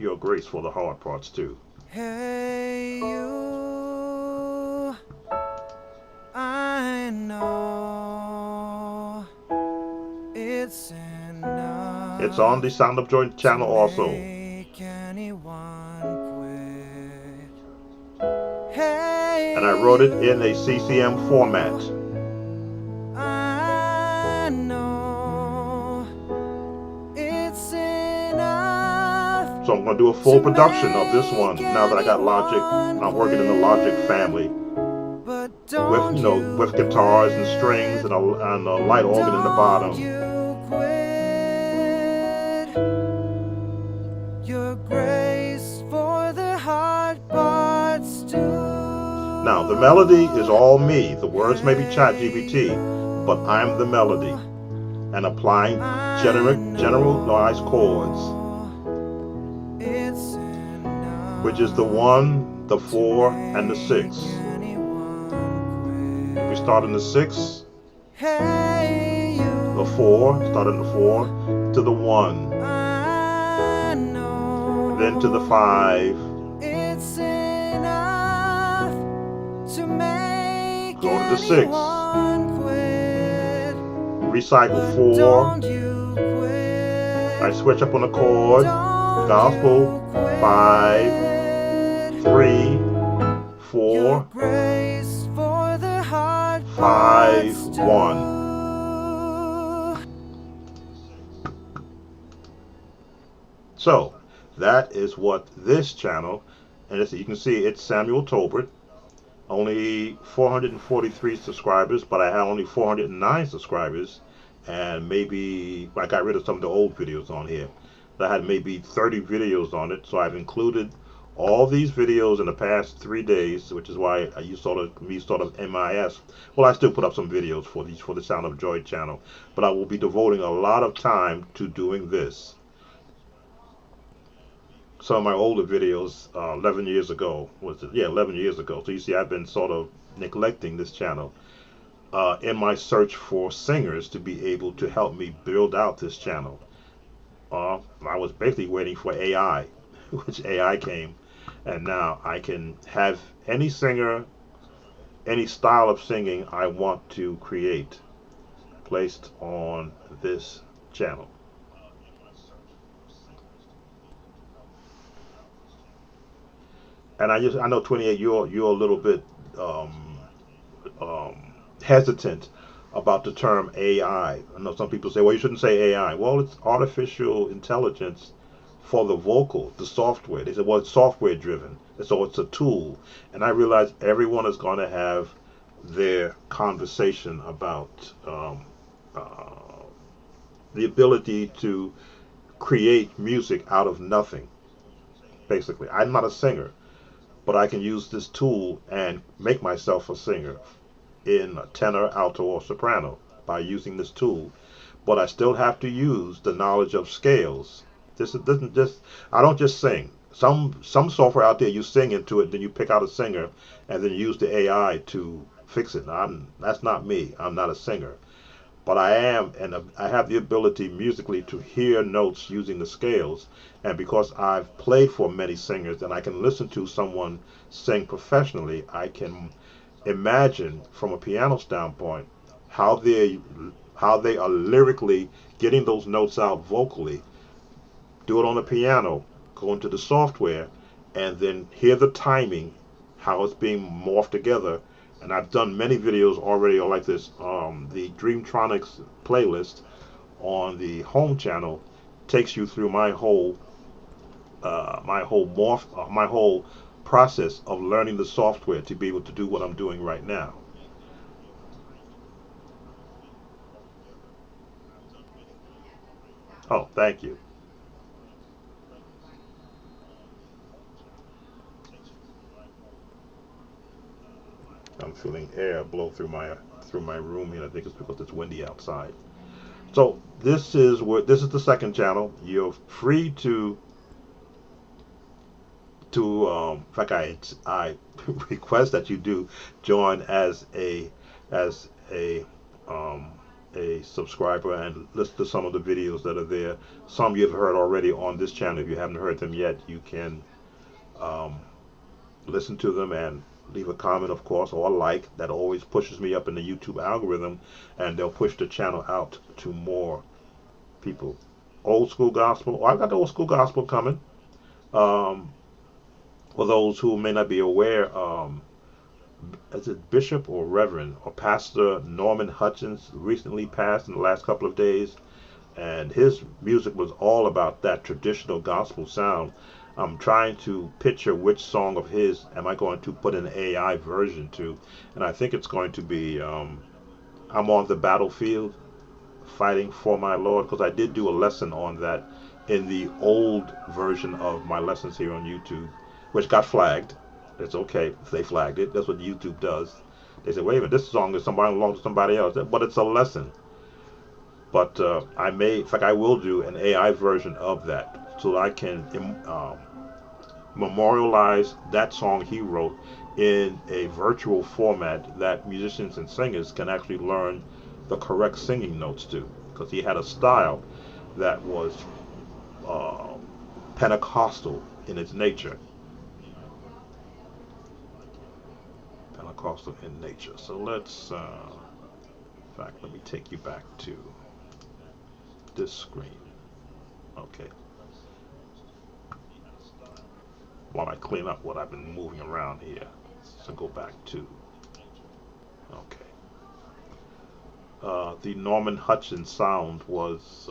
Your Grace for the Hard Parts too. Hey, you, I know it's enough. It's on the Sound of Joy channel also. Make anyone quit. Hey, And I wrote it in a CCM format. I know it's enough. So I'm going to do a full production of this one now that I got Logic. I'm working in the Logic family But with, don't you know, with guitars and strings and a light organ in the bottom. you quit. Your grace for the hard parts too. Now, the melody is all me. The words may be ChatGPT, but I'm the melody. And applying generalized chords, It's enough. which is the 1, the 4, and the 6. We start in the 6, Hey, you, the 4, start in the 4, to the 1, I know then to the 5, it's enough to make go to the 6, anyone quit. recycle 4, Don't you quit. I switch up on the chord, gospel, 5, 3, 4, Grace for the hard 5, parts 1. too. So that is what this channel, and as you can see, it's Samuel Tolbert. Only 443 subscribers, but I had only 409 subscribers, and maybe I got rid of some of the old videos on here. I had maybe 30 videos on it, so I've included all these videos in the past 3 days, which is why you sort of MIS. Well, I still put up some videos for the Sound of Joy channel, but I will be devoting a lot of time to doing this. Some of my older videos, 11 years ago, 11 years ago. So you see, I've been sort of neglecting this channel in my search for singers to be able to help me build out this channel. I was basically waiting for AI, which AI came, and now I can have any singer, any style of singing I want to create placed on this channel. And I know 28, you're a little bit hesitant about the term AI. I know some people say, well, you shouldn't say AI. Well, it's artificial intelligence for the vocal, the software. They said, well, it's software driven, so it's a tool. And I realize everyone is going to have their conversation about the ability to create music out of nothing. Basically, I'm not a singer, but I can use this tool and make myself a singer in tenor, alto, or soprano by using this tool. But I still have to use the knowledge of scales. This doesn't just, I don't just sing. Some software out there, you sing into it, then you pick out a singer, and then use the AI to fix it. That's not me. I'm not a singer. But I am, and I have the ability musically to hear notes using the scales. And because I've played for many singers and I can listen to someone sing professionally, I can imagine from a piano standpoint how they are lyrically getting those notes out vocally, do it on the piano, go into the software, and then hear the timing, how it's being morphed together. And I've done many videos already like this. The Dreamtronics playlist on the home channel takes you through my whole process of learning the software to be able to do what I'm doing right now. Oh, thank you. I'm feeling air blow through my room here. I think it's because it's windy outside. So this is the second channel. You're free to in fact, I request that you do join as a subscriber and listen to some of the videos that are there. Some you've heard already on this channel. If you haven't heard them yet, you can listen to them and leave a comment, of course, or a like. That always pushes me up in the YouTube algorithm, and they'll push the channel out to more people. Old school gospel. Oh, I got the old school gospel coming. For those who may not be aware, is it Bishop or Reverend or Pastor Norman Hutchins recently passed in the last couple of days, and his music was all about that traditional gospel sound. I'm trying to picture which song of his am I going to put an AI version to, and I think it's going to be I'm on the battlefield fighting for my Lord, because I did do a lesson on that in the old version of my lessons here on YouTube, which got flagged. It's okay if they flagged it. That's what YouTube does. They say, wait a minute, this song is somebody belongs to somebody else, but it's a lesson. But in fact, I will do an AI version of that so that I can memorialize that song he wrote in a virtual format that musicians and singers can actually learn the correct singing notes to, because he had a style that was Pentecostal in its nature. Pentecostal in nature. So let's, in fact, let me take you back to this screen. Okay. While I clean up what I've been moving around here. So go back to, okay. The Norman Hutchins sound was,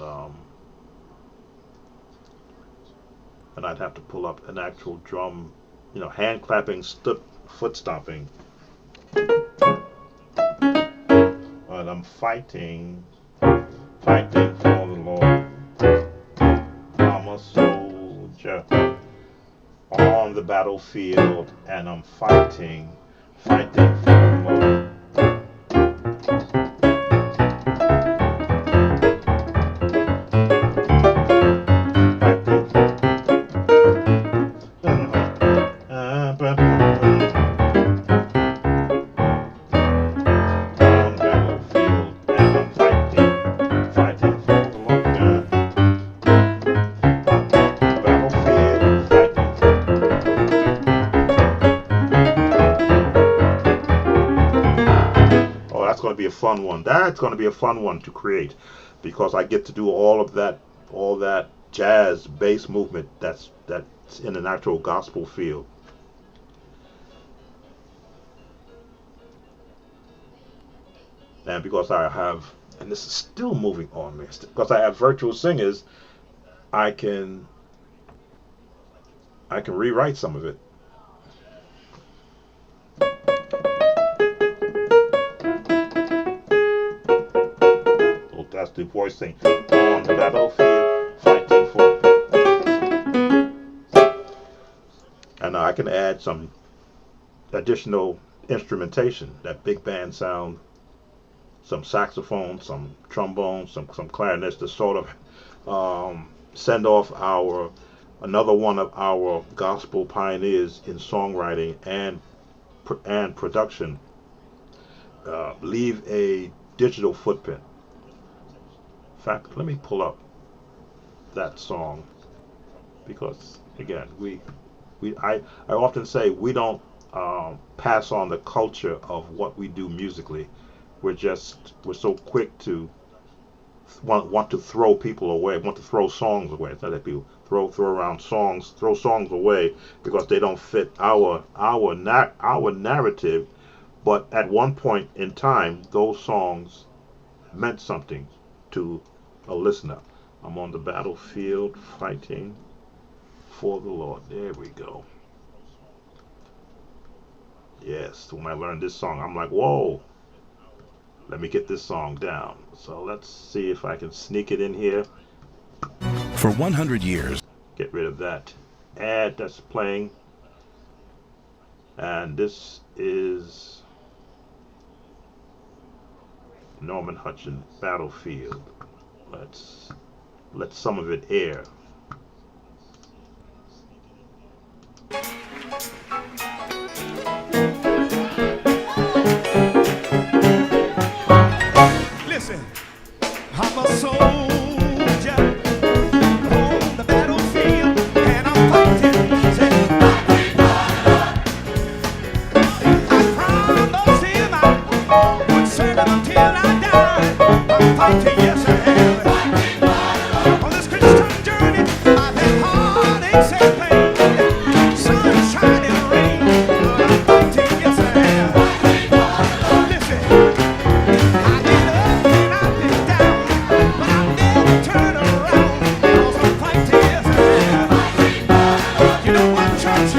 and I'd have to pull up an actual drum, hand clapping, foot stomping. But I'm fighting for the Lord. I'm a soldier on the battlefield, and I'm fighting for the Lord. Fun one. That's going to be a fun one to create, because I get to do all that jazz bass movement that's in an actual gospel feel. And because I have, and this is still moving on me, because I have virtual singers, I can rewrite some of it. So that's the voice thing. On the battlefield, fighting for. And I can add some additional instrumentation, that big band sound, some saxophone, some trombone, some clarinets to sort of send off another one of our gospel pioneers in songwriting and production. Leave a digital footprint. In fact, let me pull up that song, because again, I often say we don't pass on the culture of what we do musically. We're so quick to want to throw people away, want to throw songs away. It's not that people throw songs away because they don't fit our narrative. But at one point in time, those songs meant something to a listener. I'm on the battlefield fighting for the Lord. There we go. Yes, when I learned this song, I'm like, whoa, let me get this song down. So let's see if I can sneak it in here. For 100 years. Get rid of that ad that's playing. And this is Norman Hutchins, Battlefield. Let's let some of it air. Listen, I'm a soldier on the battlefield, and I'm fighting. I promised him I would serve him until I died. I'm fighting, yes I am. On this Christian journey, I've had heartaches and pain, sunshine and rain, but I'm fighting, yes I am. Listen, I get up and I've been down, but I never turn around, because I'm fighting, yes I am. You know what, church?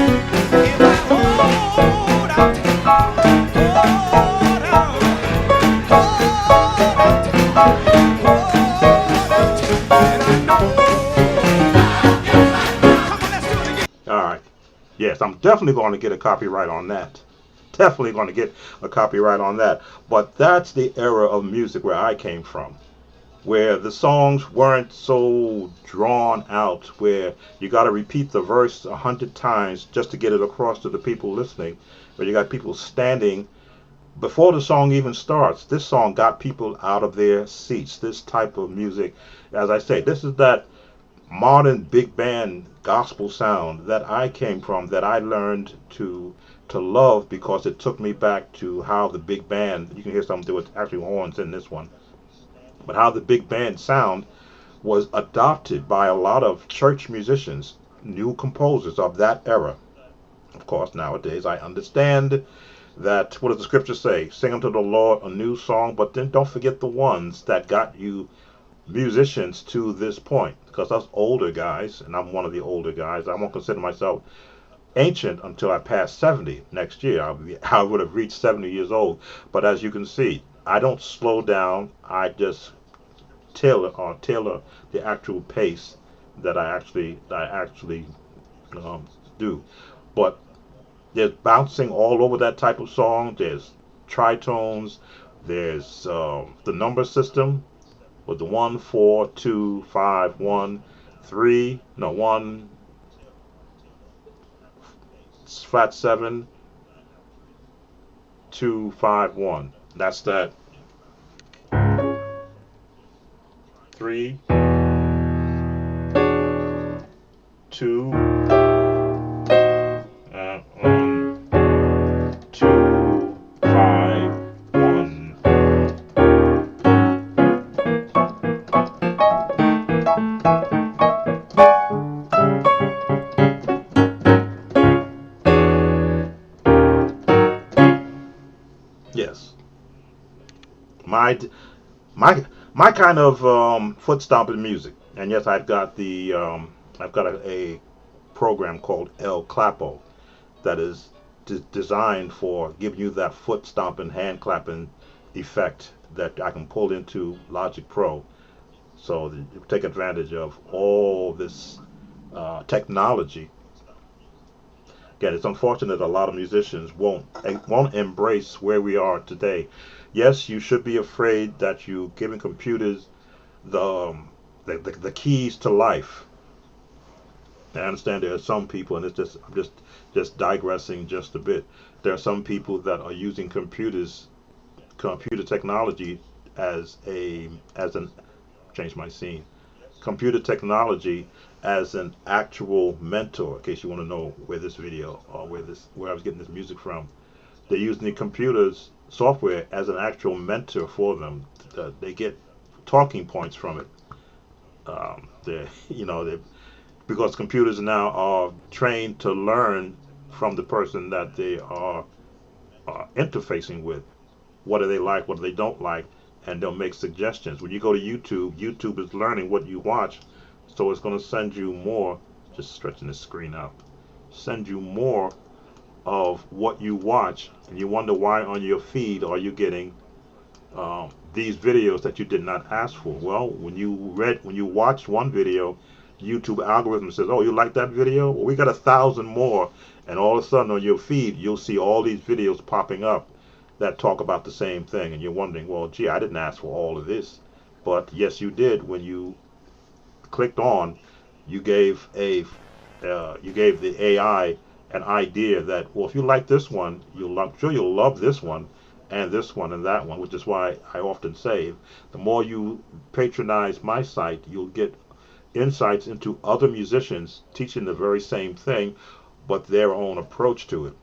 If I hold out, and I know. Come on, let's do it again. All right. Yes, I'm definitely going to get a copyright on that. Definitely going to get a copyright on that. But that's the era of music where I came from, where the songs weren't so drawn out, where you got to repeat the verse 100 times just to get it across to the people listening, where you got people standing before the song even starts. This song got people out of their seats. This type of music, as I say, this is that modern big band gospel sound that I came from, that I learned to love, because it took me back to how the big band, you can hear something with actually horns in this one, but how the big band sound was adopted by a lot of church musicians, new composers of that era. Of course, nowadays I understand that, what does the scripture say? Sing unto the Lord a new song, but then don't forget the ones that got you musicians to this point. Because us older guys, and I'm one of the older guys, I won't consider myself ancient until I pass 70 next year. I would have reached 70 years old. But as you can see, I don't slow down. I just tailor the actual pace that I actually do. But there's bouncing all over that type of song. There's tritones. There's the number system with the 1, 4, 2, 5, 1, 3, no 1, flat 7, 2, 5, 1. That's that. 3, 2, 1, 2, 5, 1. Yes. My my my kind of foot stomping music. And yes, I've got a program called El Clapo that is designed for giving you that foot stomping, hand clapping effect that I can pull into Logic Pro. So that you take advantage of all this technology. Again, it's unfortunate that a lot of musicians won't embrace where we are today. Yes, you should be afraid that you giving computers the keys to life. I understand there are some people, and it's just I'm just digressing just a bit. There are some people that are using computer technology as an change my scene, computer technology as an actual mentor. In case you want to know where this video or where I was getting this music from, they're using the computer's software as an actual mentor for them. They get talking points from it. They because computers now are trained to learn from the person that they are interfacing with. What do they like? What do they don't like? And they'll make suggestions. When you go to YouTube, YouTube is learning what you watch, so it's going to send you more. Just stretching the screen out. Send you more of what you watch, and you wonder why on your feed are you getting these videos that you did not ask for. Well, when you watch one video, YouTube algorithm says, "Oh, you like that video? Well, we got 1,000 more," and all of a sudden on your feed, you'll see all these videos popping up that talk about the same thing, and you're wondering, well, gee, I didn't ask for all of this, but yes, you did. When you clicked on, you gave the AI an idea that, well, if you like this one, you'll love this one, and this one, and that one, which is why I often say, the more you patronize my site, you'll get insights into other musicians teaching the very same thing, but their own approach to it.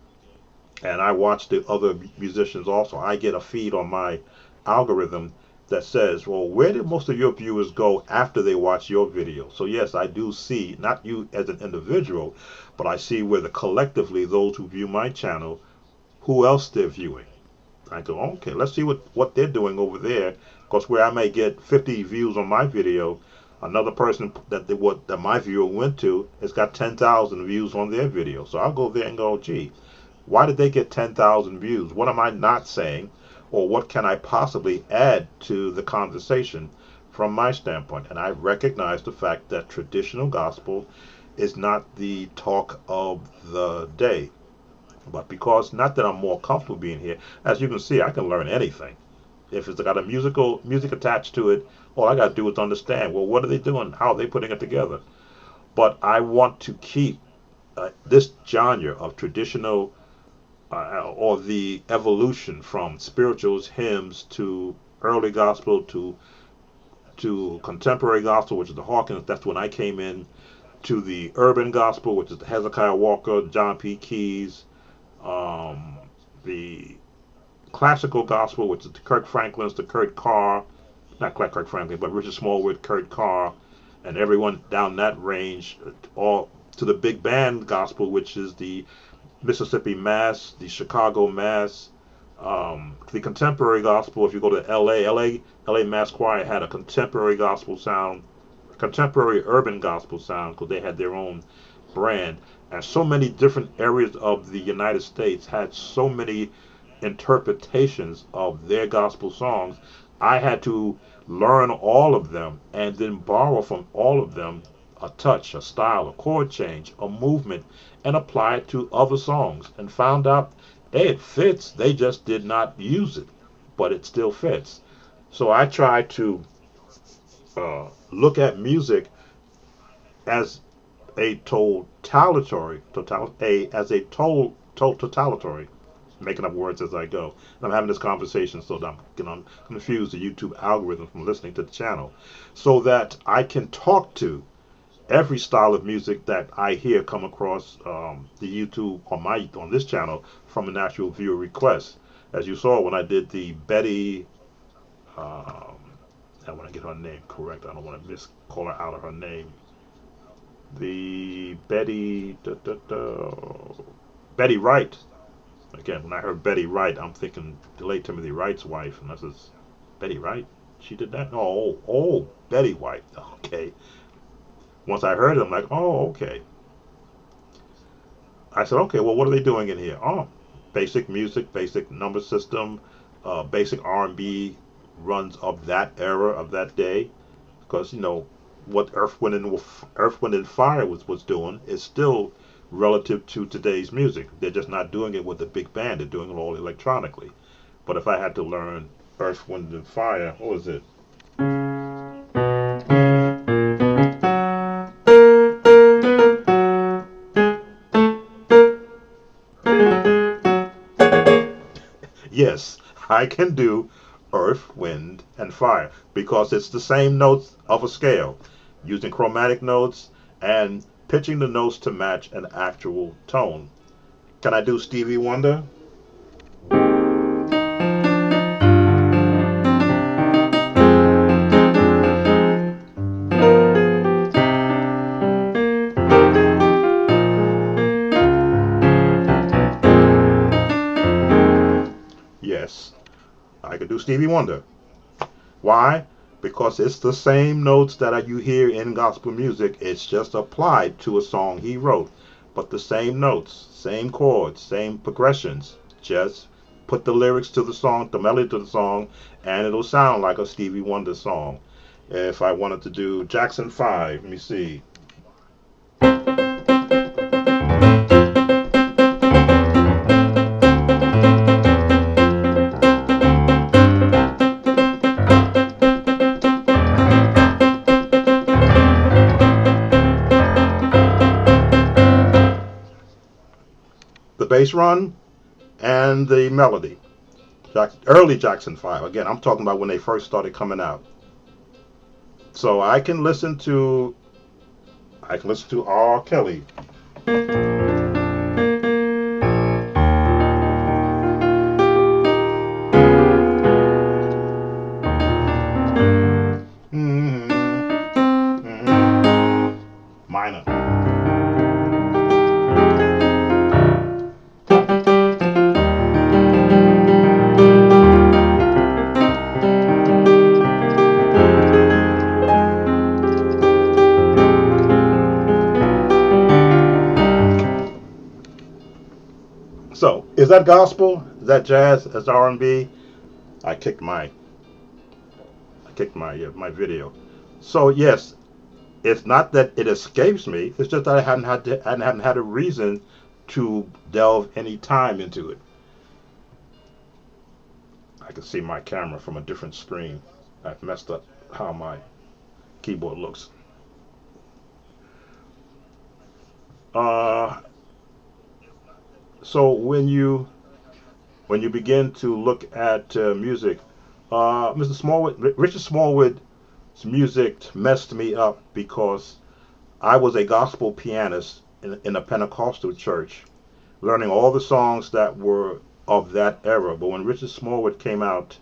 And I watch the other musicians also. I get a feed on my algorithm that says, well, where did most of your viewers go after they watch your video? So yes, I do see, not you as an individual, but I see where collectively those who view my channel, who else they're viewing. I go, okay, let's see what they're doing over there, because where I may get 50 views on my video, another person that my viewer went to has got 10,000 views on their video. So I'll go there and go, gee, why did they get 10,000 views? What am I not saying? Or what can I possibly add to the conversation from my standpoint? And I recognize the fact that traditional gospel is not the talk of the day. But because, not that I'm more comfortable being here, as you can see, I can learn anything. If it's got a music attached to it, all I got to do is understand, well, what are they doing? How are they putting it together? But I want to keep this genre of traditional or the evolution from spirituals, hymns, to early gospel, to contemporary gospel, which is the Hawkins. That's when I came in, to the urban gospel, which is the Hezekiah Walker, John P. Keys, the classical gospel, which is the Kirk Franklin's, the Kurt Carr, not quite Kirk Franklin, but Richard Smallwood, Kurt Carr, and everyone down that range, all to the big band gospel, which is the Mississippi Mass, the Chicago Mass, the contemporary gospel. If you go to LA Mass Choir had a contemporary gospel sound, contemporary urban gospel sound, because they had their own brand. And so many different areas of the United States had so many interpretations of their gospel songs. I had to learn all of them and then borrow from all of them a touch, a style, a chord change, a movement, and apply it to other songs, and found out, hey, it fits. They just did not use it, but it still fits. So I try to look at music as a totalitarian, making up words as I go. And I'm having this conversation, so that I'm confused the YouTube algorithm from listening to the channel, so that I can talk to every style of music that I hear come across the YouTube on this channel from an actual viewer request. As you saw when I did the Betty, I want to get her name correct. I don't want to call her out of her name. The Betty Wright. Again, when I heard Betty Wright, I'm thinking the late Timothy Wright's wife, and this is Betty Wright, she did that? Oh, Betty White. Okay. Once I heard it, I'm like, oh, okay. I said, okay, well, what are they doing in here? Oh, basic music, basic number system, basic R&B runs of that era, of that day. Because, you know, what Earth, Wind, and Fire was doing is still relative to today's music. They're just not doing it with a big band. They're doing it all electronically. But if I had to learn Earth, Wind, and Fire, what was it? Yes, I can do Earth, Wind, and Fire because it's the same notes of a scale, using chromatic notes and pitching the notes to match an actual tone. Can I do Stevie Wonder? Yes, I can do Stevie Wonder. Why? Because it's the same notes that you hear in gospel music. It's just applied to a song he wrote. But the same notes, same chords, same progressions. Just put the lyrics to the song, the melody to the song, and it'll sound like a Stevie Wonder song. If I wanted to do Jackson 5, let me see. The bass run and the melody. Early Jackson 5. Again, I'm talking about when they first started coming out. So I can listen to R. Kelly. Minor. So, is that gospel? Is that jazz? Is that R&B? I kicked my my video. So yes, it's not that it escapes me. It's just that I hadn't had a reason to delve any time into it. I can see my camera from a different screen. I've messed up how my keyboard looks. So when you begin to look at music, Mr. Smallwood, Richard Smallwood's music messed me up because I was a gospel pianist in a Pentecostal church, learning all the songs that were of that era. But when Richard Smallwood came out,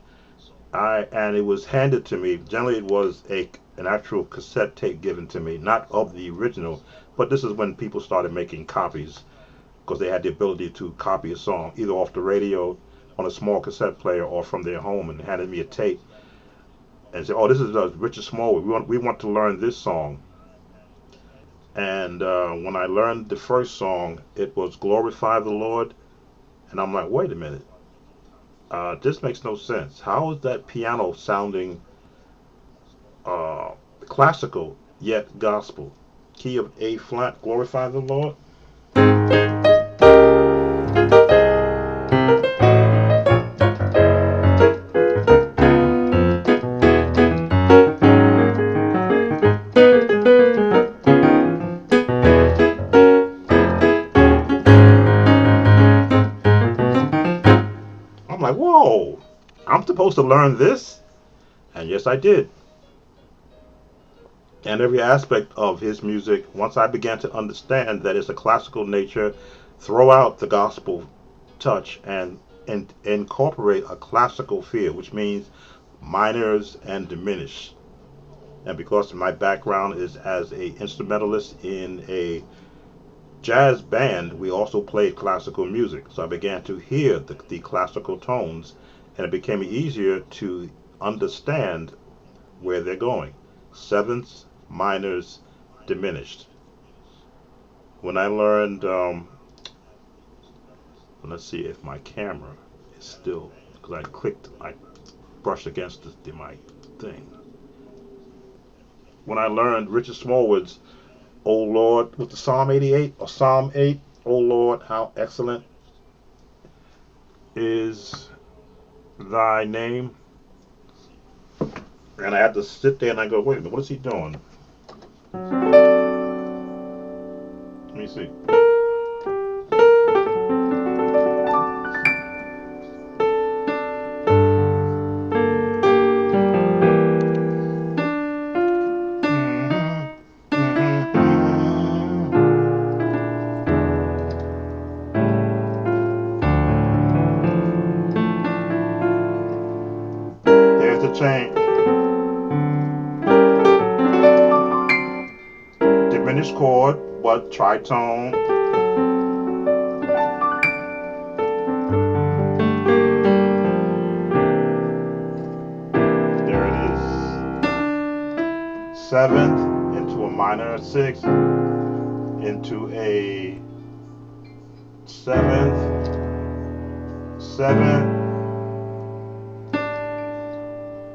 and it was handed to me. Generally, it was an actual cassette tape given to me, not of the original. But this is when people started making copies, because they had the ability to copy a song either off the radio on a small cassette player or from their home, and handed me a tape and said, "Oh, this is Richard Smallwood. We want to learn this song." And when I learned the first song, it was "Glorify the Lord," and I'm like, "Wait a minute, this makes no sense. How is that piano sounding classical yet gospel? Key of A flat, glorify the Lord." I'm like, whoa, I'm supposed to learn this? And yes, I did. And every aspect of his music, once I began to understand that it's a classical nature, throw out the gospel touch and incorporate a classical feel, which means minors and diminished. And because my background is as a instrumentalist in a jazz band, we also played classical music. So I began to hear the classical tones, and it became easier to understand where they're going. Sevenths, minors, diminished. When I learned, let's see if my camera is still, because I brushed against my thing. When I learned Richard Smallwood's "O Lord," with the Psalm 88 or Psalm 8, "O Lord, how excellent is thy name," and I had to sit there and I go, wait a minute, what is he doing? Let me see. There's the change. Diminished chord, but tritone. There it is. Seventh into a minor sixth, into a seventh, seventh,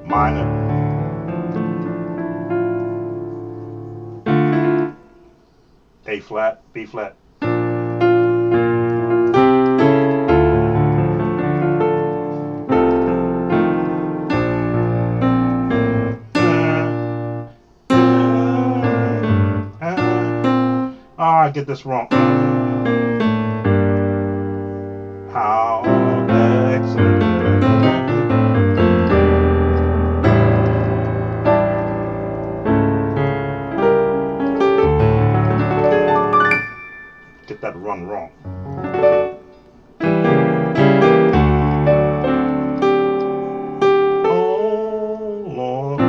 minor, A flat, B flat. I get this wrong. How excellent. Get that run wrong. Oh Lord,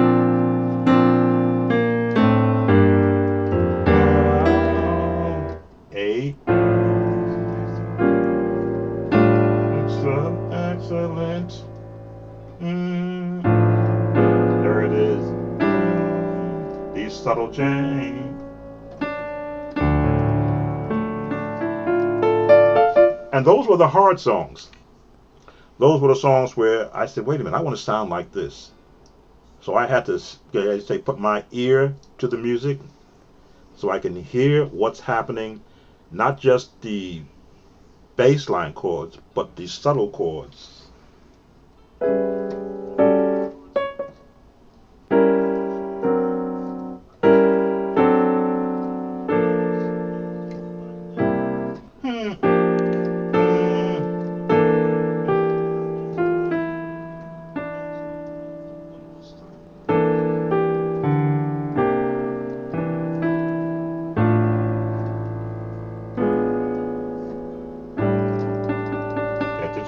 A, excellent, excellent. There it is. These subtle changes. And those were the hard songs. Those were the songs where I said, wait a minute, I want to sound like this. So I had to, say, put my ear to the music so I can hear what's happening, not just the bass line chords, but the subtle chords.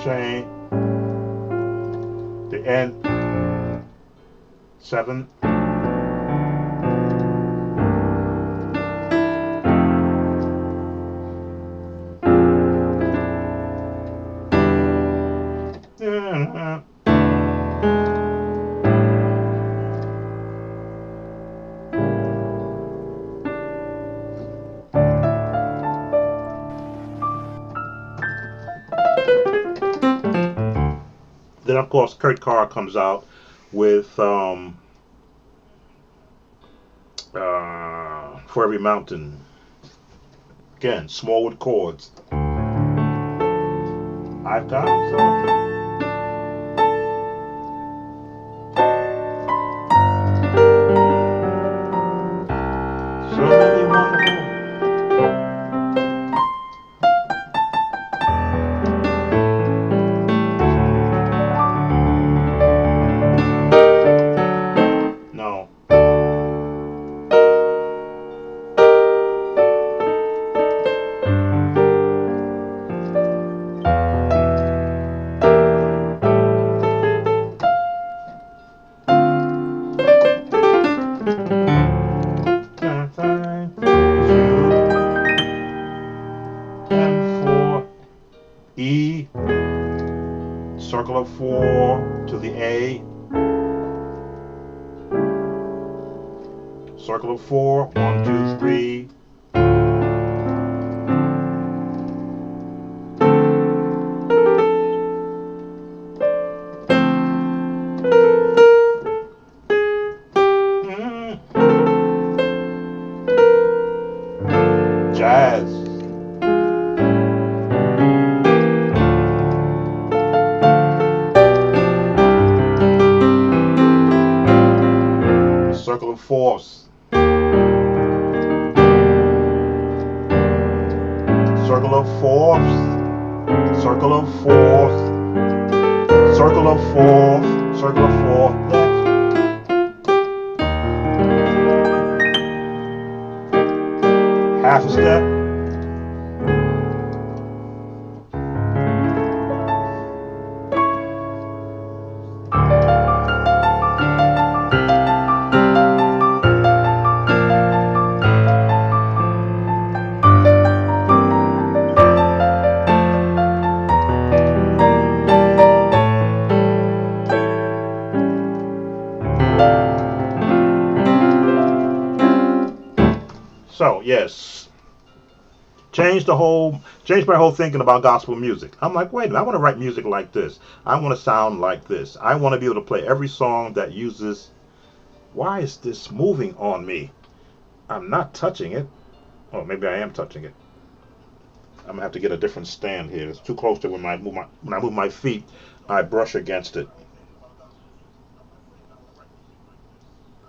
Chain, the end, 7, then of course Kurt Carr comes out with For Every Mountain. Again, Smallwood chords. I've got something. So many wonderful. No. E, circle of 4 to the A, Circle of 4. 1, 2, 3. Jazz. Circle of 4s. Circle of 4s. Circle of 4s. Circle of 4s. Circle of 4s. Half a step. So yes, changed my whole thinking about gospel music. I'm like, wait a minute, I want to write music like this. I want to sound like this. I want to be able to play every song that uses. Why is this moving on me? I'm not touching it. Oh, maybe I am touching it. I'm gonna have to get a different stand here. It's too close to when I move my feet, I brush against it.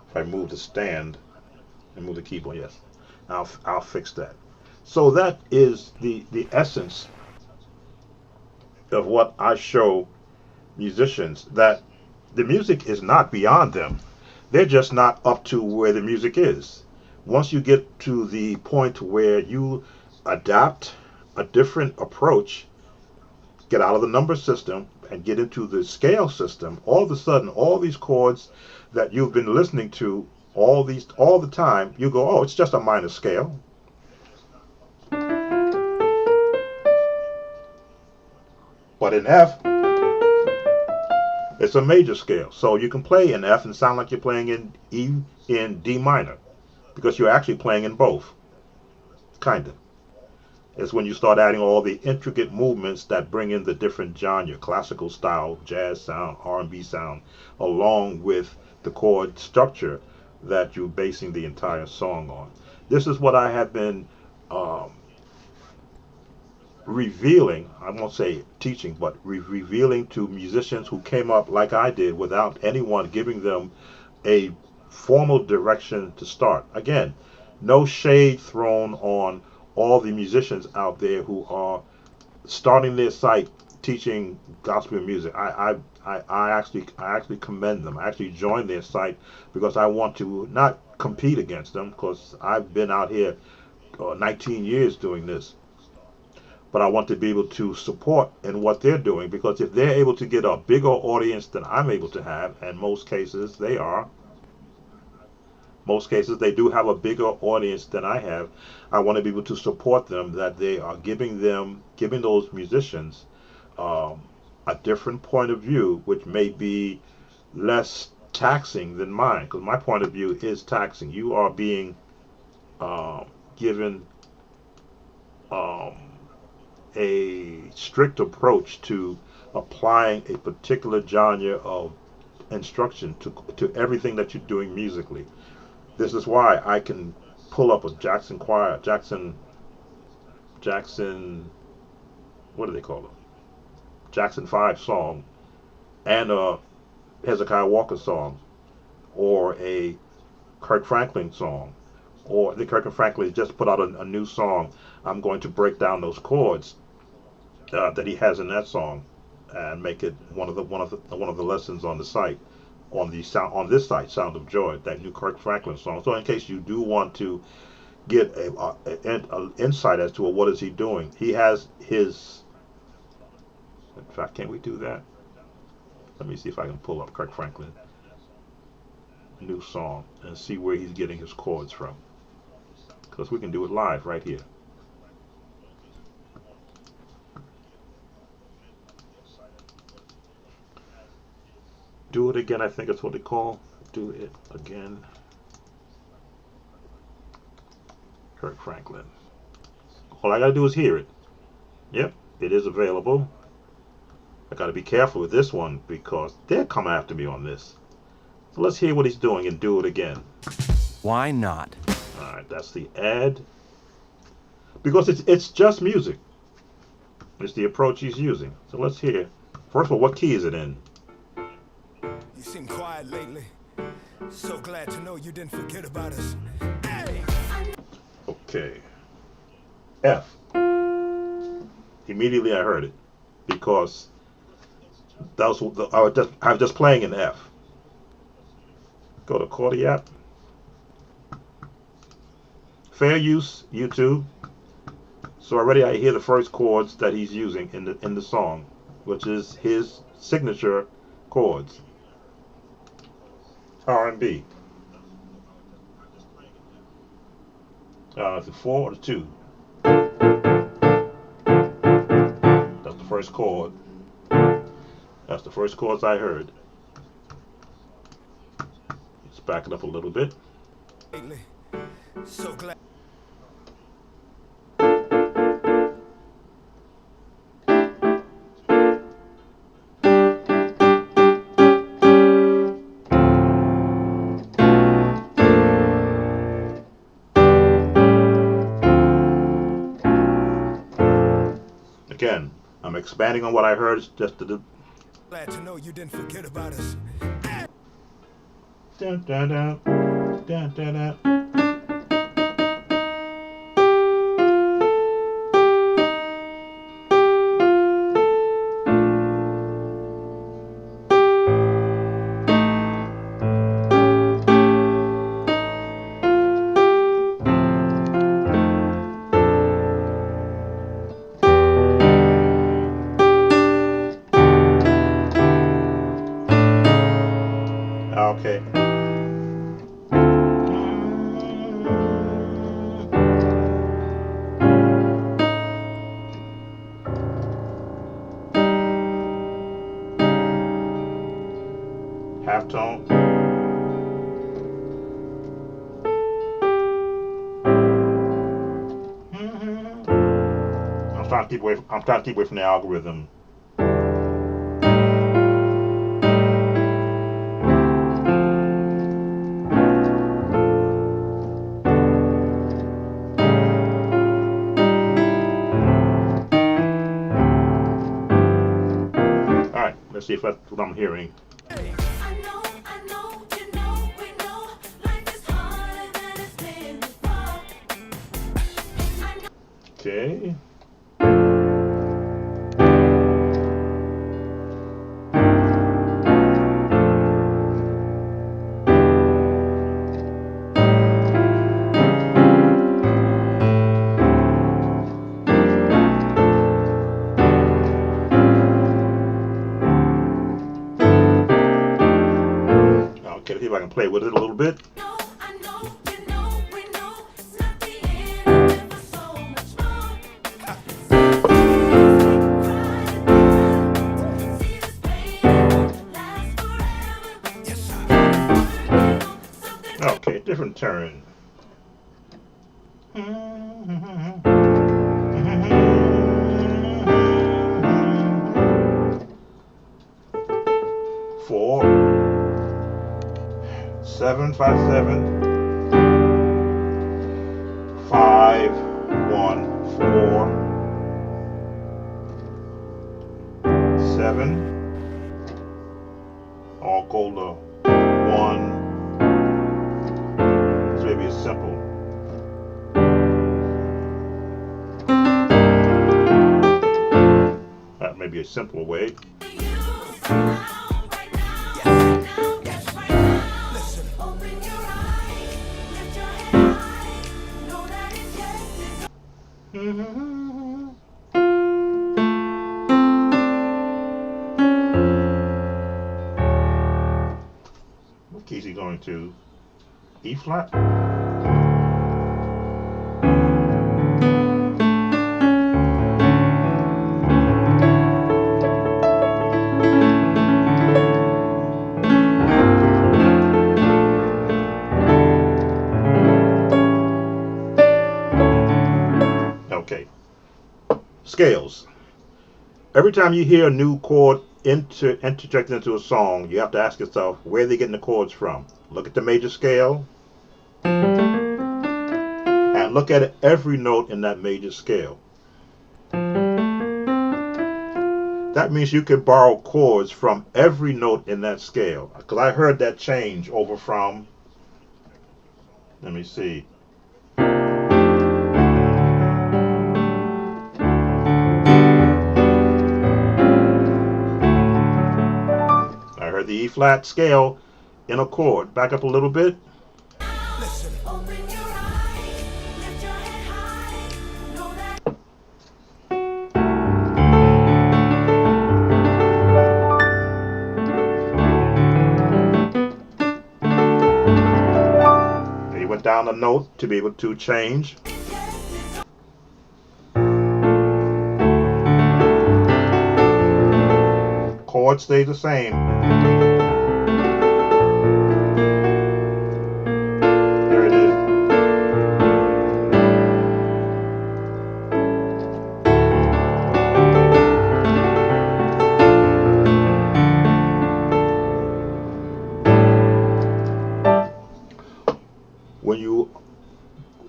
If I move the stand and move the keyboard, yes, I'll fix that. So that is the essence of what I show musicians, that the music is not beyond them. They're just not up to where the music is. Once you get to the point where you adapt a different approach, get out of the number system and get into the scale system, all of a sudden all these chords that you've been listening to all the time, you go, oh, it's just a minor scale. But in F, it's a major scale. So you can play in F and sound like you're playing in E, in D minor, because you're actually playing in both. Kind of. It's when you start adding all the intricate movements that bring in the different genre, classical style, jazz sound, R&B sound, along with the chord structure that you're basing the entire song on. This is what I have been revealing, I won't say teaching, but revealing to musicians who came up like I did without anyone giving them a formal direction to start. Again, no shade thrown on all the musicians out there who are starting their site teaching gospel music. I actually commend them. I actually joined their site because I want to not compete against them, because I've been out here 19 years doing this. But I want to be able to support in what they're doing, because if they're able to get a bigger audience than I'm able to have, and most cases they do have a bigger audience than I have, I want to be able to support them, that they are giving those musicians a different point of view, which may be less taxing than mine, because my point of view is taxing. You are being given a strict approach to applying a particular genre of instruction to everything that you're doing musically. This is why I can pull up a Jackson, what do they call it? Jackson 5 song, and a Hezekiah Walker song, or a Kirk Franklin song, or the Kirk and Franklin just put out a new song. I'm going to break down those chords that he has in that song and make it one of the lessons on the site, on this site, Sound of Joy, that new Kirk Franklin song. So in case you do want to get an insight as to what is he doing, he has his. In fact, can't we do that? Let me see if I can pull up Kirk Franklin new song and see where he's getting his chords from, because we can do it live right here. Do it again, I think that's what they call. Do it again. Kirk Franklin. All I gotta do is hear it. Yep, it is available. I gotta be careful with this one because they'll come after me on this. So let's hear what he's doing and do it again. Why not? Alright, that's the ad. Because it's just music. It's the approach he's using. So let's hear. First of all, what key is it in? You seem quiet lately. So glad to know you didn't forget about us. Okay. F. Immediately I heard it because I was just playing in F. Go to Chord app. Fair use, YouTube. So already I hear the first chords that he's using in the song, which is his signature chords. R&B. It's a 4 or a 2. That's the first chord. That's the first chords I heard. Let's back it up a little bit. So glad. Again, I'm expanding on what I heard just to do. Glad to know you didn't forget about us. Dun, dun, dun, dun, dun, dun. Okay. Half tone. I'm trying to keep away from the algorithm. Let's see if that's what I'm hearing. Okay. Okay, see if I can play with it a little bit. Okay, different turn. Four, 7, 5, 7, 5, 1, 4, 7. All go to 1. This may be simple. That may be a simpler way. What key is he going to? E flat? Scales. Every time you hear a new chord interjected into a song, you have to ask yourself, where are they getting the chords from? Look at the major scale, and look at every note in that major scale. That means you can borrow chords from every note in that scale. Because I heard that change over from, let me see. I heard the E flat scale in a chord. Back up a little bit. He went down a note to be able to change. Chord stays the same. There it is.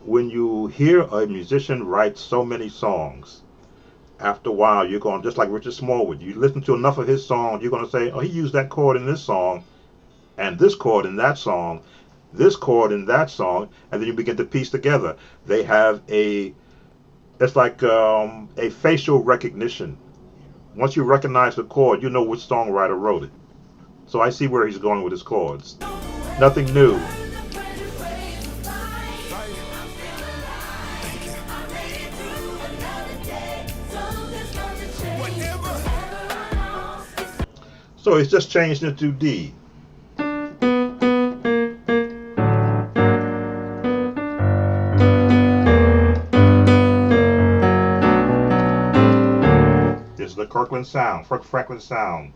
When you hear a musician write so many songs, after a while you're going, just like Richard Smallwood, you listen to enough of his songs, you're going to say, oh, he used that chord in this song, and this chord in that song, this chord in that song, and then you begin to piece together. They have it's like a facial recognition. Once you recognize the chord, you know which songwriter wrote it. So I see where he's going with his chords. Nothing new. So it's just changed into D. This is the Kirkland sound, Franklin sound.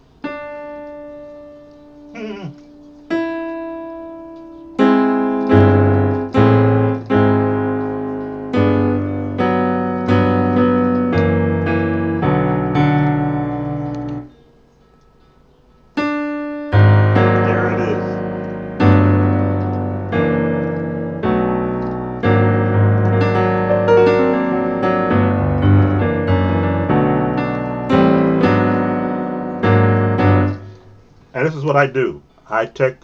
And this is what I do. I tear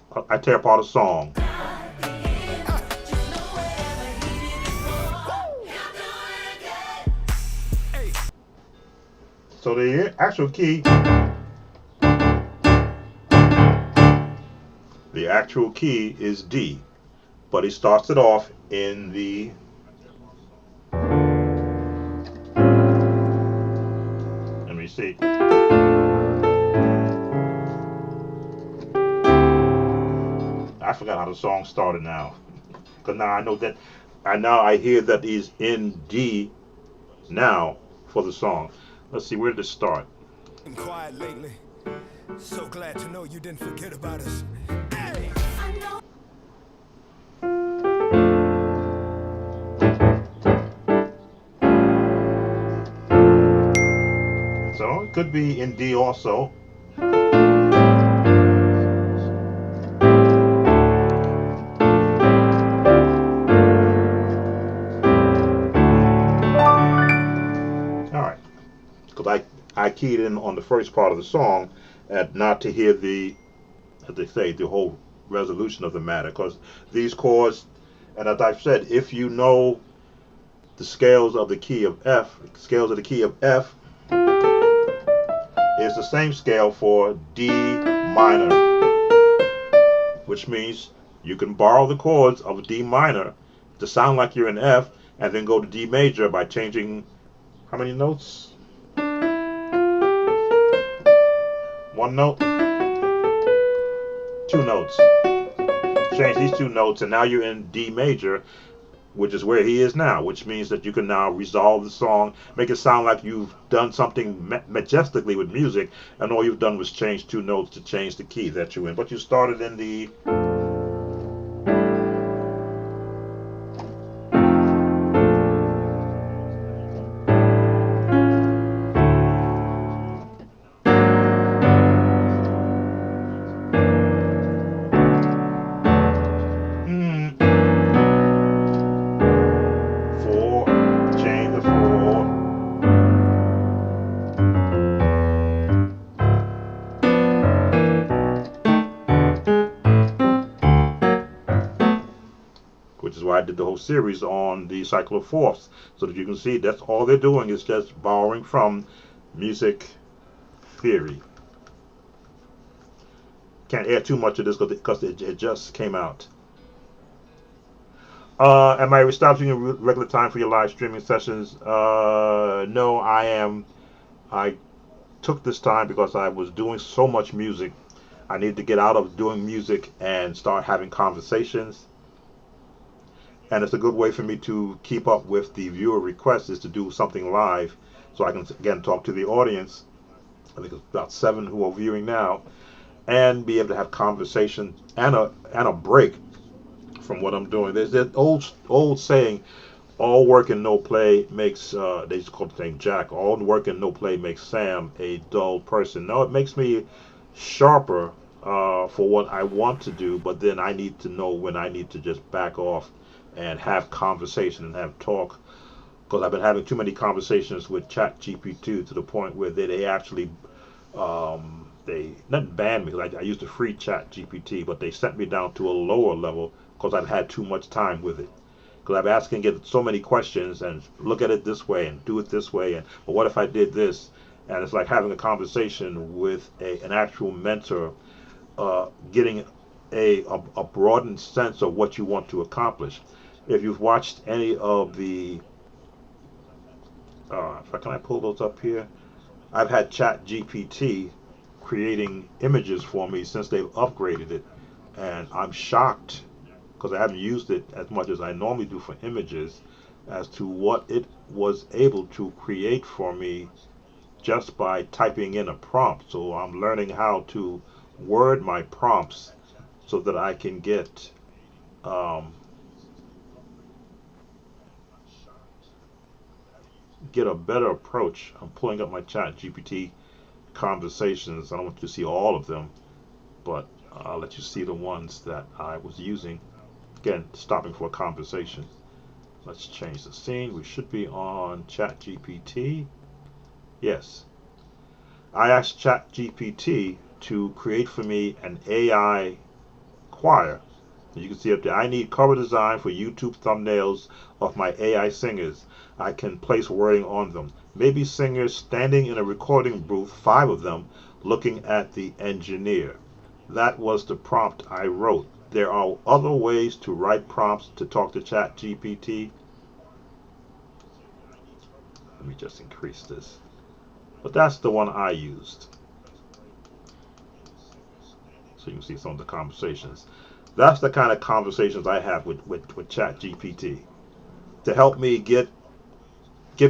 apart a song. So the actual key is D, but he starts it off in the let me see. I forgot how the song started now. Because now I know that, I hear that he's in D now for the song. Let's see, where did it start? Been quiet lately. So glad to know you didn't forget about us. Hey. So it could be in D also. I keyed in on the first part of the song, not to hear the, as they say, the whole resolution of the matter. Because these chords, and as I've said, if you know the scales of the key of F, is the same scale for D minor, which means you can borrow the chords of D minor to sound like you're in F, and then go to D major by changing how many notes? One note, two notes. Change these two notes, and now you're in D major, which is where he is now, which means that you can now resolve the song, make it sound like you've done something majestically with music, and all you've done was change two notes to change the key that you're in. But you started in the which is why I did the whole series on the cycle of fourths, so that you can see that's all they're doing is just borrowing from music theory. Can't add too much of this because it just came out. Am I establishing a regular time for your live streaming sessions? No, I took this time because I was doing so much music. I needed to get out of doing music and start having conversations. And it's a good way for me to keep up with the viewer requests is to do something live, so I can again talk to the audience. I think it's about 7 who are viewing now, and be able to have conversation and a break from what I'm doing. There's that old saying, all work and no play makes, they just call the thing Jack, all work and no play makes Sam a dull person. No, it makes me sharper for what I want to do, but then I need to know when I need to just back off and have conversation and have talk, because I've been having too many conversations with ChatGPT to the point where they actually they not banned me, because I used the free ChatGPT, but they sent me down to a lower level because I've had too much time with it. Because I've asked and get so many questions and look at it this way and do it this way, and but what if I did this? And it's like having a conversation with an actual mentor, getting a broadened sense of what you want to accomplish. If you've watched any of the, can I pull those up here? I've had ChatGPT creating images for me since they've upgraded it, and I'm shocked because I haven't used it as much as I normally do for images as to what it was able to create for me just by typing in a prompt. So I'm learning how to word my prompts so that I can get a better approach. I'm pulling up my ChatGPT conversations. I don't want you to see all of them, but I'll let you see the ones that I was using. Again, stopping for a conversation. Let's change the scene. We should be on ChatGPT. Yes. I asked ChatGPT to create for me an AI choir. You can see up there, I need cover design for YouTube thumbnails of my AI singers. I can place wording on them. Maybe singers standing in a recording booth, 5 of them, looking at the engineer. That was the prompt I wrote. There are other ways to write prompts to talk to ChatGPT. Let me just increase this. But that's the one I used. So you can see some of the conversations. That's the kind of conversations I have with ChatGPT to help me get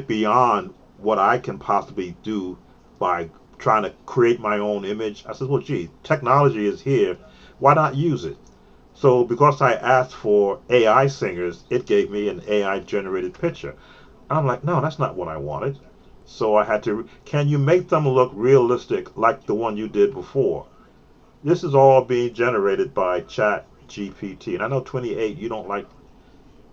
beyond what I can possibly do by trying to create my own image. I said, well, gee, technology is here. Why not use it? So because I asked for AI singers, it gave me an AI generated picture. I'm like, no, that's not what I wanted. So I had to, can you make them look realistic like the one you did before? This is all being generated by ChatGPT. And I know 28, you don't like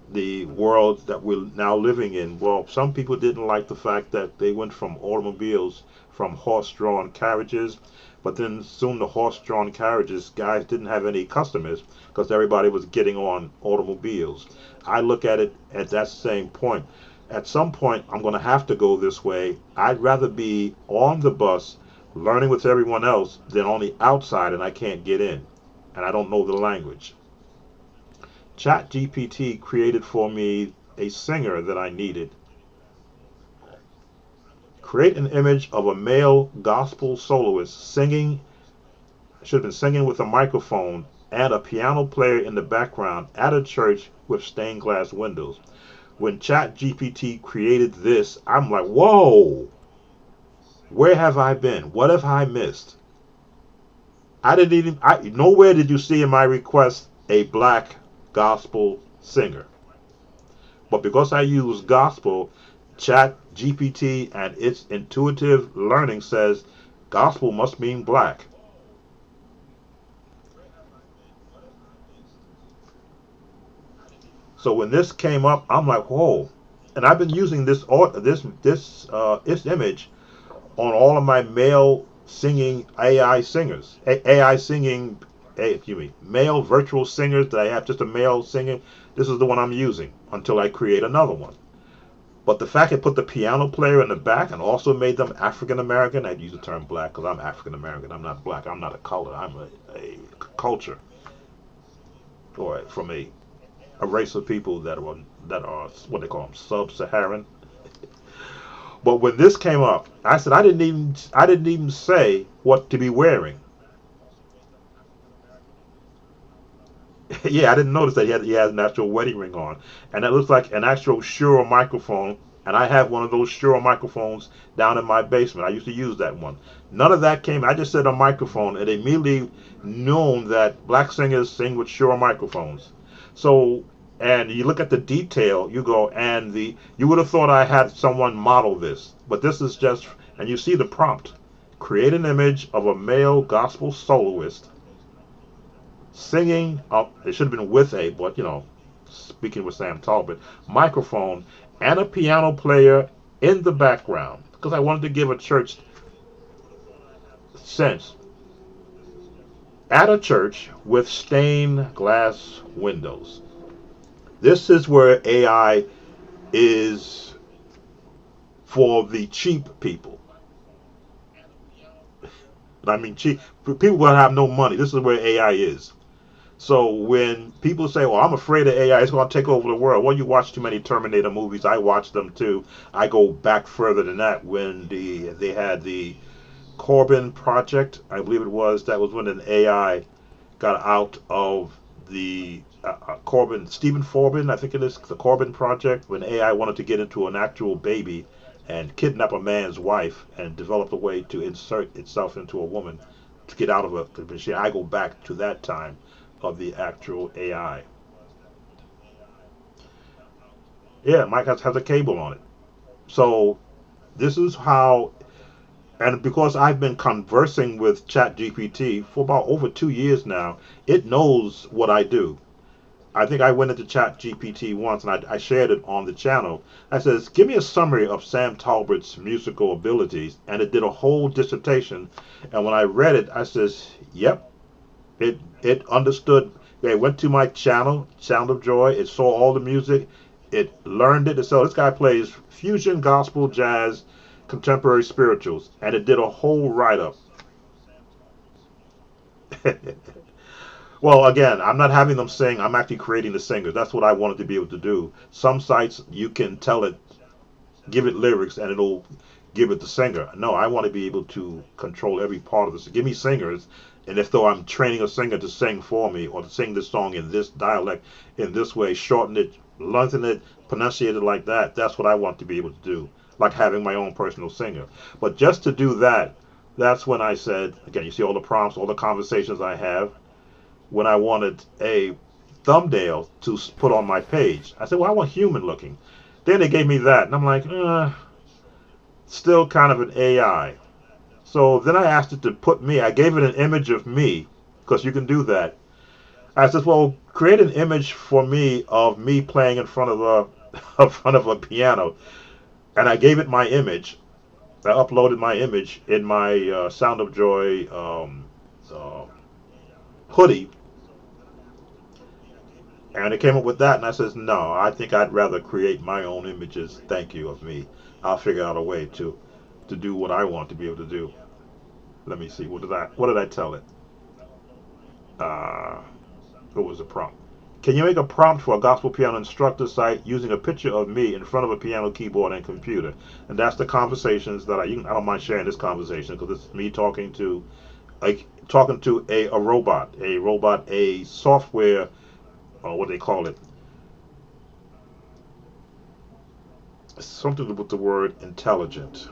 the world that we're now living in. Well, some people didn't like the fact that they went from automobiles, from horse-drawn carriages, but then soon the horse-drawn carriages guys didn't have any customers because everybody was getting on automobiles. I look at it at that same point. At some point, I'm going to have to go this way. I'd rather be on the bus learning with everyone else than on the outside and I can't get in and I don't know the language. ChatGPT created for me a singer that I needed. Create an image of a male gospel soloist singing, should have been singing with a microphone and a piano player in the background at a church with stained glass windows. When ChatGPT created this, I'm like, whoa, where have I been? What have I missed? Nowhere did you see in my request a black gospel singer. But because I use gospel, ChatGPT and its intuitive learning says gospel must mean black. So when this came up, I'm like, whoa. And I've been using this image on all of my male singing AI singers, AI singing male virtual singers that I have just a male singing. This is the one I'm using until I create another one. But the fact it put the piano player in the back and also made them African American, I'd use the term black because I'm African American. I'm not black. I'm not a color. I'm a culture, or from a race of people that are what they call them, sub-Saharan. But when this came up, I said I didn't even say what to be wearing. Yeah, I didn't notice that he has an actual wedding ring on, and that looks like an actual Shure microphone. And I have one of those Shure microphones down in my basement. I used to use that one. None of that came. I just said a microphone, and immediately known that black singers sing with Shure microphones. So, and you look at the detail, you go, and you would have thought I had someone model this, but this is just, and you see the prompt: create an image of a male gospel soloist singing. It should have been with a, but speaking with Sam Talbot, microphone and a piano player in the background, because I wanted to give a church sense. At a church with stained glass windows. This is where AI is for the cheap people. I mean, cheap people will have no money. This is where AI is. So when people say, well, I'm afraid of AI, it's going to take over the world. Well, you watch too many Terminator movies. I watch them too. I go back further than that when they had the Corbin project, I believe it was. That was when an AI got out of the Corbin, Stephen Forbin, I think it is, the Corbin project, when AI wanted to get into an actual baby and kidnap a man's wife and develop a way to insert itself into a woman to get out of a machine. I go back to that time of the actual AI. Yeah, Mike has a cable on it. So this is how, and because I've been conversing with ChatGPT for about over 2 years now, it knows what I do. I think I went into ChatGPT once and I shared it on the channel. I says, give me a summary of Sam Talbot's musical abilities, and it did a whole dissertation. And when I read it, I says, yep. It understood. It went to my channel, Sound of Joy. It saw all the music. It learned it. So this guy plays fusion, gospel, jazz, contemporary spirituals, and it did a whole write-up. Well, again, I'm not having them sing. I'm actually creating the singers. That's what I wanted to be able to do. Some sites you can tell it, give it lyrics, and it'll give it the singer. No, I want to be able to control every part of this. Give me singers. And if though I'm training a singer to sing for me or to sing this song in this dialect, in this way, shorten it, lengthen it, pronunciate it like that, that's what I want to be able to do, like having my own personal singer. But just to do that, that's when I said, again, you see all the prompts, all the conversations I have, when I wanted a thumbnail to put on my page. I said, well, I want human looking. Then they gave me that, and I'm like, still kind of an AI. So then I asked it to put me, I gave it an image of me, because you can do that. I said, well, create an image for me of me playing in front of a piano. And I gave it my image. I uploaded my image in my Sound of Joy hoodie. And it came up with that, and I says, no, I think I'd rather create my own images, thank you, of me. I'll figure out a way to do what I want to be able to do. Let me see. What did I tell it? What was the prompt? Can you make a prompt for a gospel piano instructor site using a picture of me in front of a piano, keyboard, and computer? And that's the conversations that I don't mind sharing this conversation, because it's me talking to a robot, a software, what do they call it? Something with the word intelligent.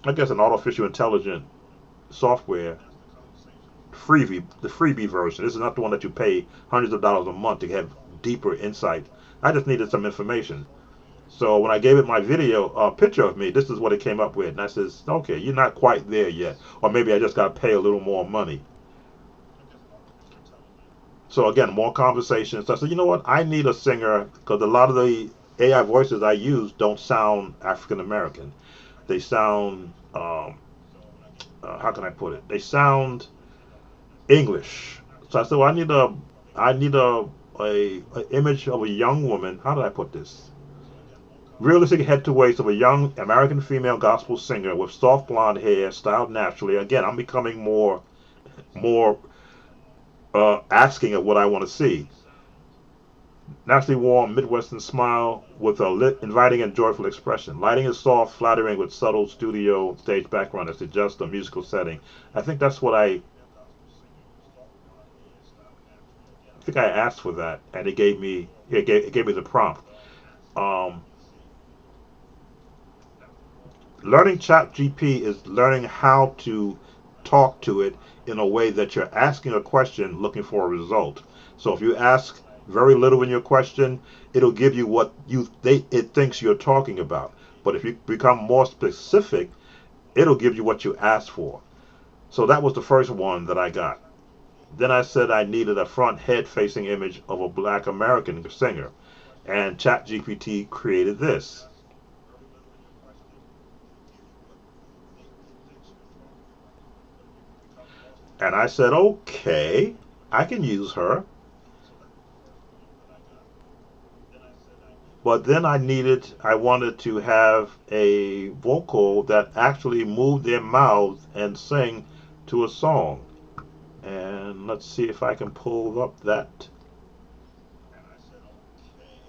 I guess an artificial intelligent software, the freebie version. This is not the one that you pay hundreds of dollars a month to have deeper insight. I just needed some information. So when I gave it my video, picture of me, this is what it came up with. And I says, okay, you're not quite there yet. Or maybe I just got to pay a little more money. So again, more conversations. So I said, you know what? I need a singer, because a lot of the AI voices I use don't sound African American. They sound, how can I put it? They sound English. So I said, well, I need a image of a young woman. How did I put this? Realistic head to waist of a young American female gospel singer with soft blonde hair, styled naturally. Again, I'm becoming more asking of what I want to see. Naturally warm, Midwestern smile with a lit, inviting and joyful expression. Lighting is soft, flattering with subtle studio stage background that suggests a musical setting. I think that's what I think I asked for that, and it gave me the prompt. Um, Learning ChatGPT is learning how to talk to it in a way that you're asking a question looking for a result. So if you ask very little in your question, it'll give you what it thinks you're talking about. But if you become more specific, it'll give you what you asked for. So that was the first one that I got. Then I said I needed a front head-facing image of a black American singer, and ChatGPT created this. And I said, okay, I can use her. But then I wanted to have a vocal that actually moved their mouths and sing to a song. And let's see if I can pull up that.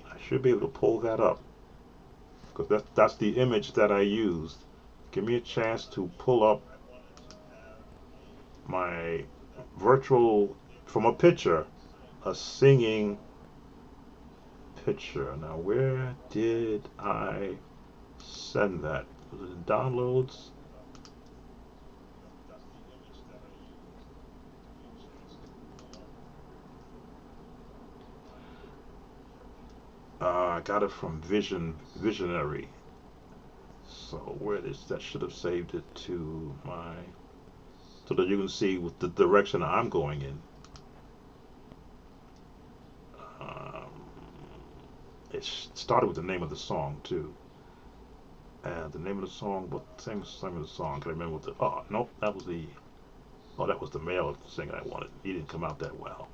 I should be able to pull that up, because that's the image that I used. Give me a chance to pull up my virtual, from a picture, a singing picture. Now, where did I send that? Was it in downloads? I got it from Visionary. So that should have saved it to my, so that you can see what the direction I'm going in. It started with the name of the song too. And the name of the song, what the same of the song? Can I remember what the? Oh nope, that was the male singer I wanted. He didn't come out that well.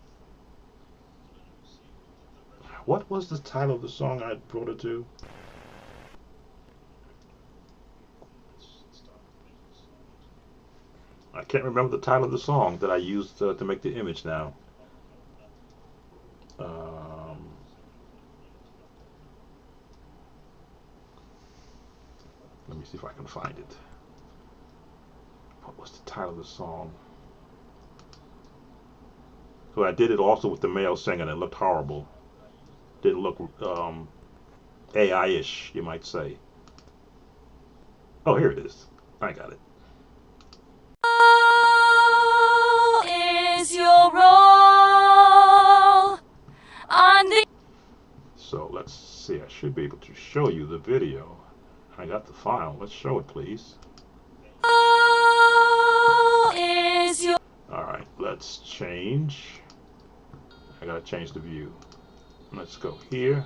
What was the title of the song I brought it to? I can't remember the title of the song that I used to make the image now. Let me see if I can find it. What was the title of the song? So I did it also with the male singer, and it looked horrible. Didn't look AI-ish, you might say. Oh, here it is. I got it. Is your role on the... So let's see. I should be able to show you the video. I got the file. Let's show it, please. Is your... All right, let's change. I gotta change the view. Let's go here.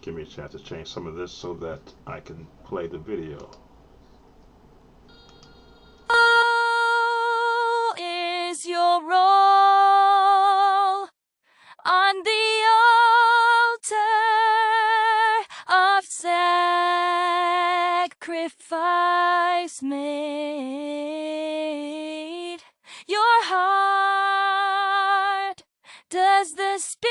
Give me a chance to change some of this so that I can play the video. Is your role on the altar of sacrifice made? Your heart, does the Spirit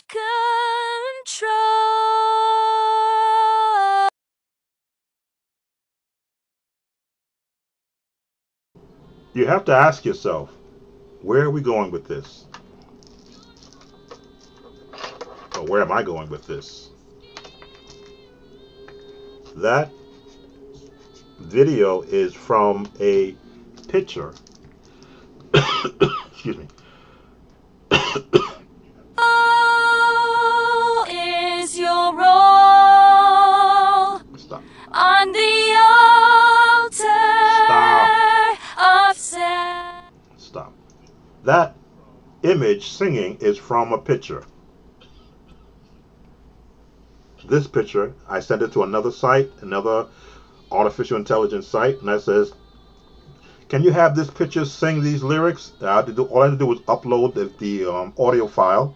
control? You have to ask yourself, where are we going with this? Or where am I going with this? That video is from a picture. Excuse me. Is your role Stop. on the altar of Stop. That image singing is from a picture. This picture, I sent it to another site, another artificial intelligence site, and that says, can you have this picture sing these lyrics? All I had to do was upload the audio file.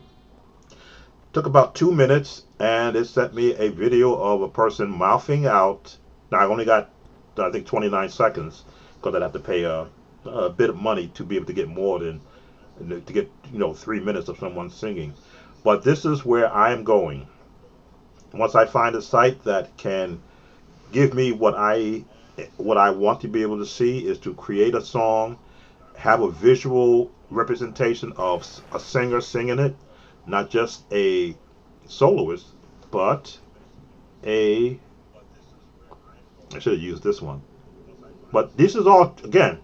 Took about 2 minutes, and it sent me a video of a person mouthing out. Now I only got, I think, 29 seconds, because I'd have to pay a bit of money to be able to get more than, to get 3 minutes of someone singing. But this is where I am going. Once I find a site that can give me what I want to be able to see, is to create a song, have a visual representation of a singer singing it, not just a soloist, but I should have used this one. But this is all, again,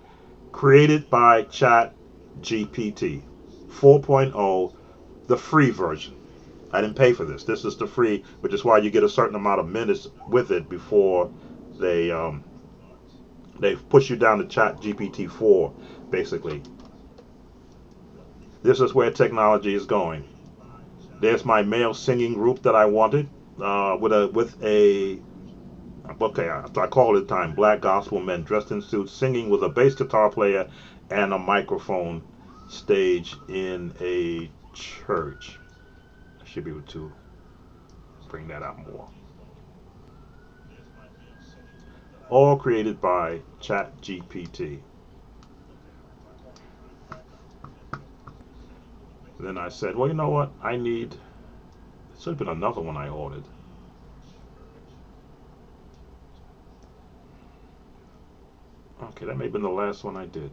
created by Chat GPT 4.0, the free version. I didn't pay for this. This is the free, which is why you get a certain amount of minutes with it before they push you down to Chat GPT 4, basically. This is where technology is going. There's my male singing group that I wanted, with a I call it at the time, black gospel men dressed in suits singing with a bass guitar player and a microphone stage in a church. I should be able to bring that out more. All created by ChatGPT. Then I said, well, you know what? There should have been another one I ordered. Okay, that may have been the last one I did.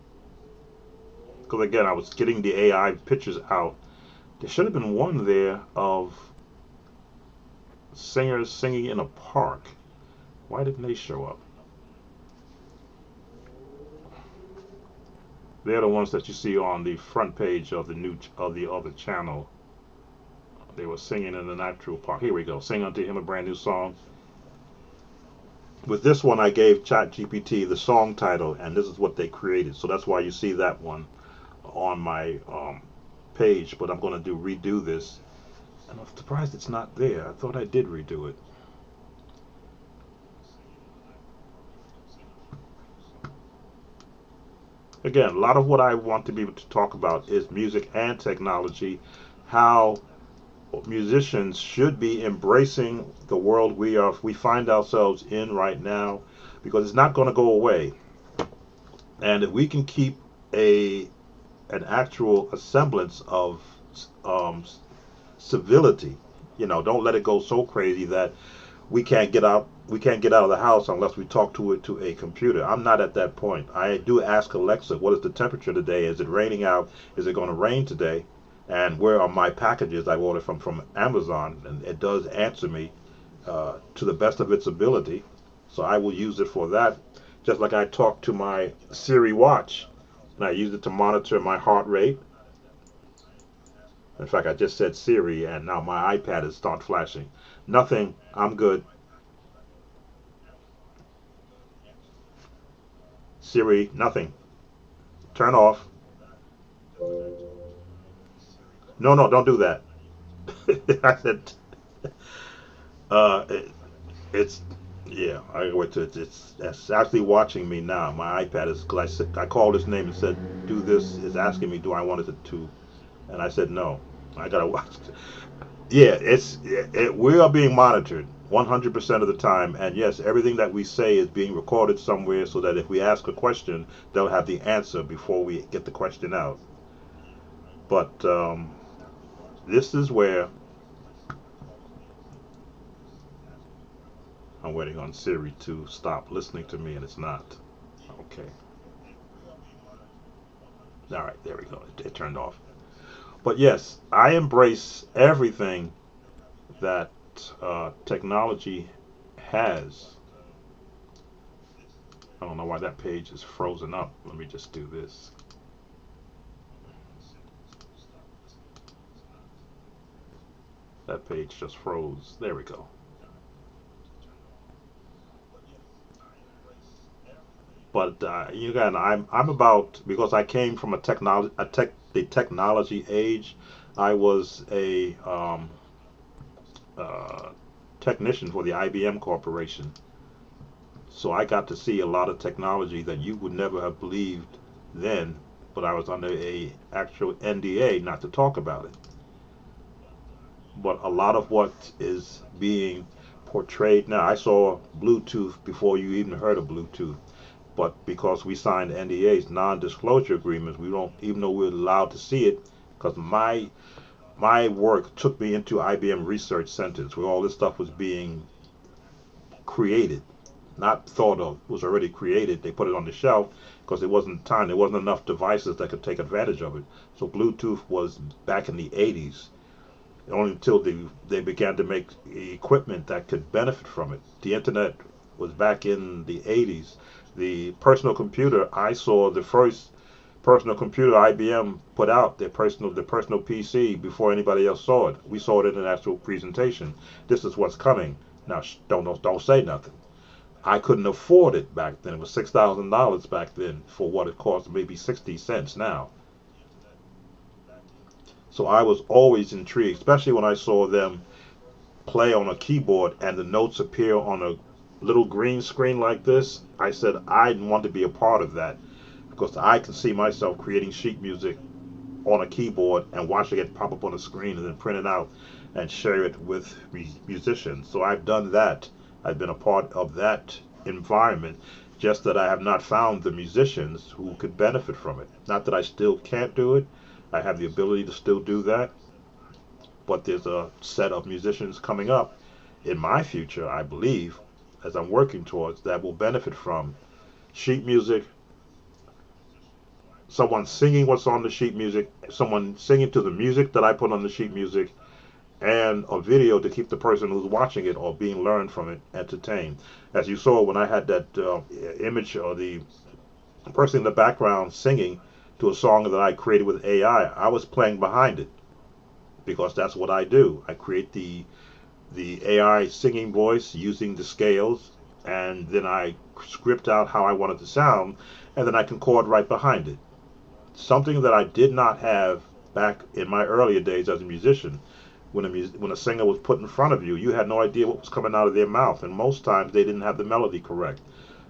Because again, I was getting the AI pictures out. There should have been one there of singers singing in a park. Why didn't they show up? They're the ones that you see on the front page of the other channel. They were singing in an actual park. Here we go. Sing unto him a brand new song. With this one, I gave ChatGPT the song title, and this is what they created. So that's why you see that one on my page. But I'm going to redo this. And I'm surprised it's not there. I thought I did redo it. Again, a lot of what I want to be able to talk about is music and technology, how musicians should be embracing the world we find ourselves in right now, because it's not going to go away. And if we can keep an actual semblance of civility, don't let it go so crazy that we can't get out of the house unless we talk to a computer. I'm not at that point. I do ask Alexa, what is the temperature today? Is it raining out? Is it going to rain today? And where are my packages I've ordered from Amazon? And it does answer me to the best of its ability. So I will use it for that. Just like I talk to my Siri watch, and I use it to monitor my heart rate. In fact, I just said Siri, and now my iPad is start flashing. Nothing. I'm good. Siri, nothing. Turn off. No, don't do that. I said, I went to it. It's actually watching me now. My iPad is, because I called its name and said, do this. It's asking me, do I want it to, and I said no. I gotta watch. Yeah, we are being monitored 100% of the time, and yes, everything that we say is being recorded somewhere, so that if we ask a question, they'll have the answer before we get the question out. But this is where I'm waiting on Siri to stop listening to me, and it's not. Okay. All right, there we go. It turned off. But yes, I embrace everything that technology has. I don't know why that page is frozen up. Let me just do this. That page just froze. There we go. But again, I'm about, because I came from the technology age. I was a technician for the IBM Corporation. So I got to see a lot of technology that you would never have believed then, but I was under a actual NDA not to talk about it. But a lot of what is being portrayed now, I saw Bluetooth before you even heard of Bluetooth. But because we signed NDAs, non-disclosure agreements, we don't, even though we're allowed to see it, because my work took me into IBM research centers where all this stuff was being created, not thought of, was already created. They put it on the shelf because there wasn't time, there wasn't enough devices that could take advantage of it. So Bluetooth was back in the 80s, only until they began to make equipment that could benefit from it. The internet was back in the 80s. The personal computer, I saw the first personal computer IBM put out, the personal PC, before anybody else saw it. We saw it in an actual presentation. This is what's coming. Now, don't say nothing. I couldn't afford it back then. It was $6,000 back then for what it cost, maybe 60 cents now. So I was always intrigued, especially when I saw them play on a keyboard and the notes appear on a little green screen like this. I said I want to be a part of that, because I can see myself creating sheet music on a keyboard and watching it pop up on the screen and then print it out and share it with musicians. So I've done that. I've been a part of that environment, just that I have not found the musicians who could benefit from it. Not that I still can't do it. I have the ability to still do that. But there's a set of musicians coming up in my future, I believe, as I'm working towards, that will benefit from sheet music, someone singing what's on the sheet music, someone singing to the music that I put on the sheet music, and a video to keep the person who's watching it or being learned from it entertained. As you saw when I had that image of the person in the background singing to a song that I created with AI, I was playing behind it, because that's what I do. I create the AI singing voice using the scales, and then I script out how I want it to sound, and then I can chord right behind it. Something that I did not have back in my earlier days as a musician. When a singer was put in front of you, you had no idea what was coming out of their mouth, and most times they didn't have the melody correct.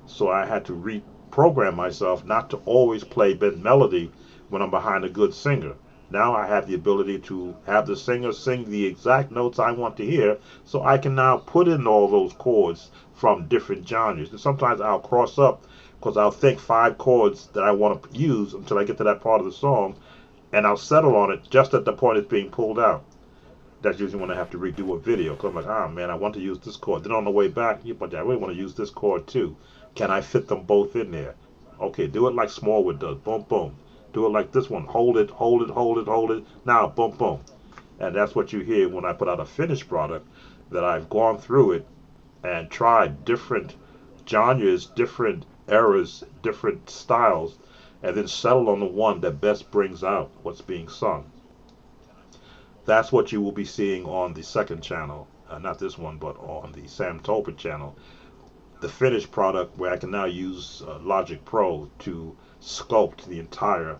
So I had to reprogram myself not to always play melody when I'm behind a good singer. Now I have the ability to have the singer sing the exact notes I want to hear, so I can now put in all those chords from different genres. And sometimes I'll cross up, because I'll think 5 chords that I want to use until I get to that part of the song, and I'll settle on it just at the point it's being pulled out. That's usually when I have to redo a video, because I'm like, ah, man, I want to use this chord. Then on the way back, but I really want to use this chord too. Can I fit them both in there? Okay, do it like Smallwood does. Boom, boom. Do it like this one. Hold it, hold it, hold it, hold it. Now, boom, boom. And that's what you hear when I put out a finished product, that I've gone through it and tried different genres, different eras, different styles, and then settled on the one that best brings out what's being sung. That's what you will be seeing on the second channel. Not this one, but on the Sam Tolbert channel. The finished product, where I can now use Logic Pro to sculpt the entire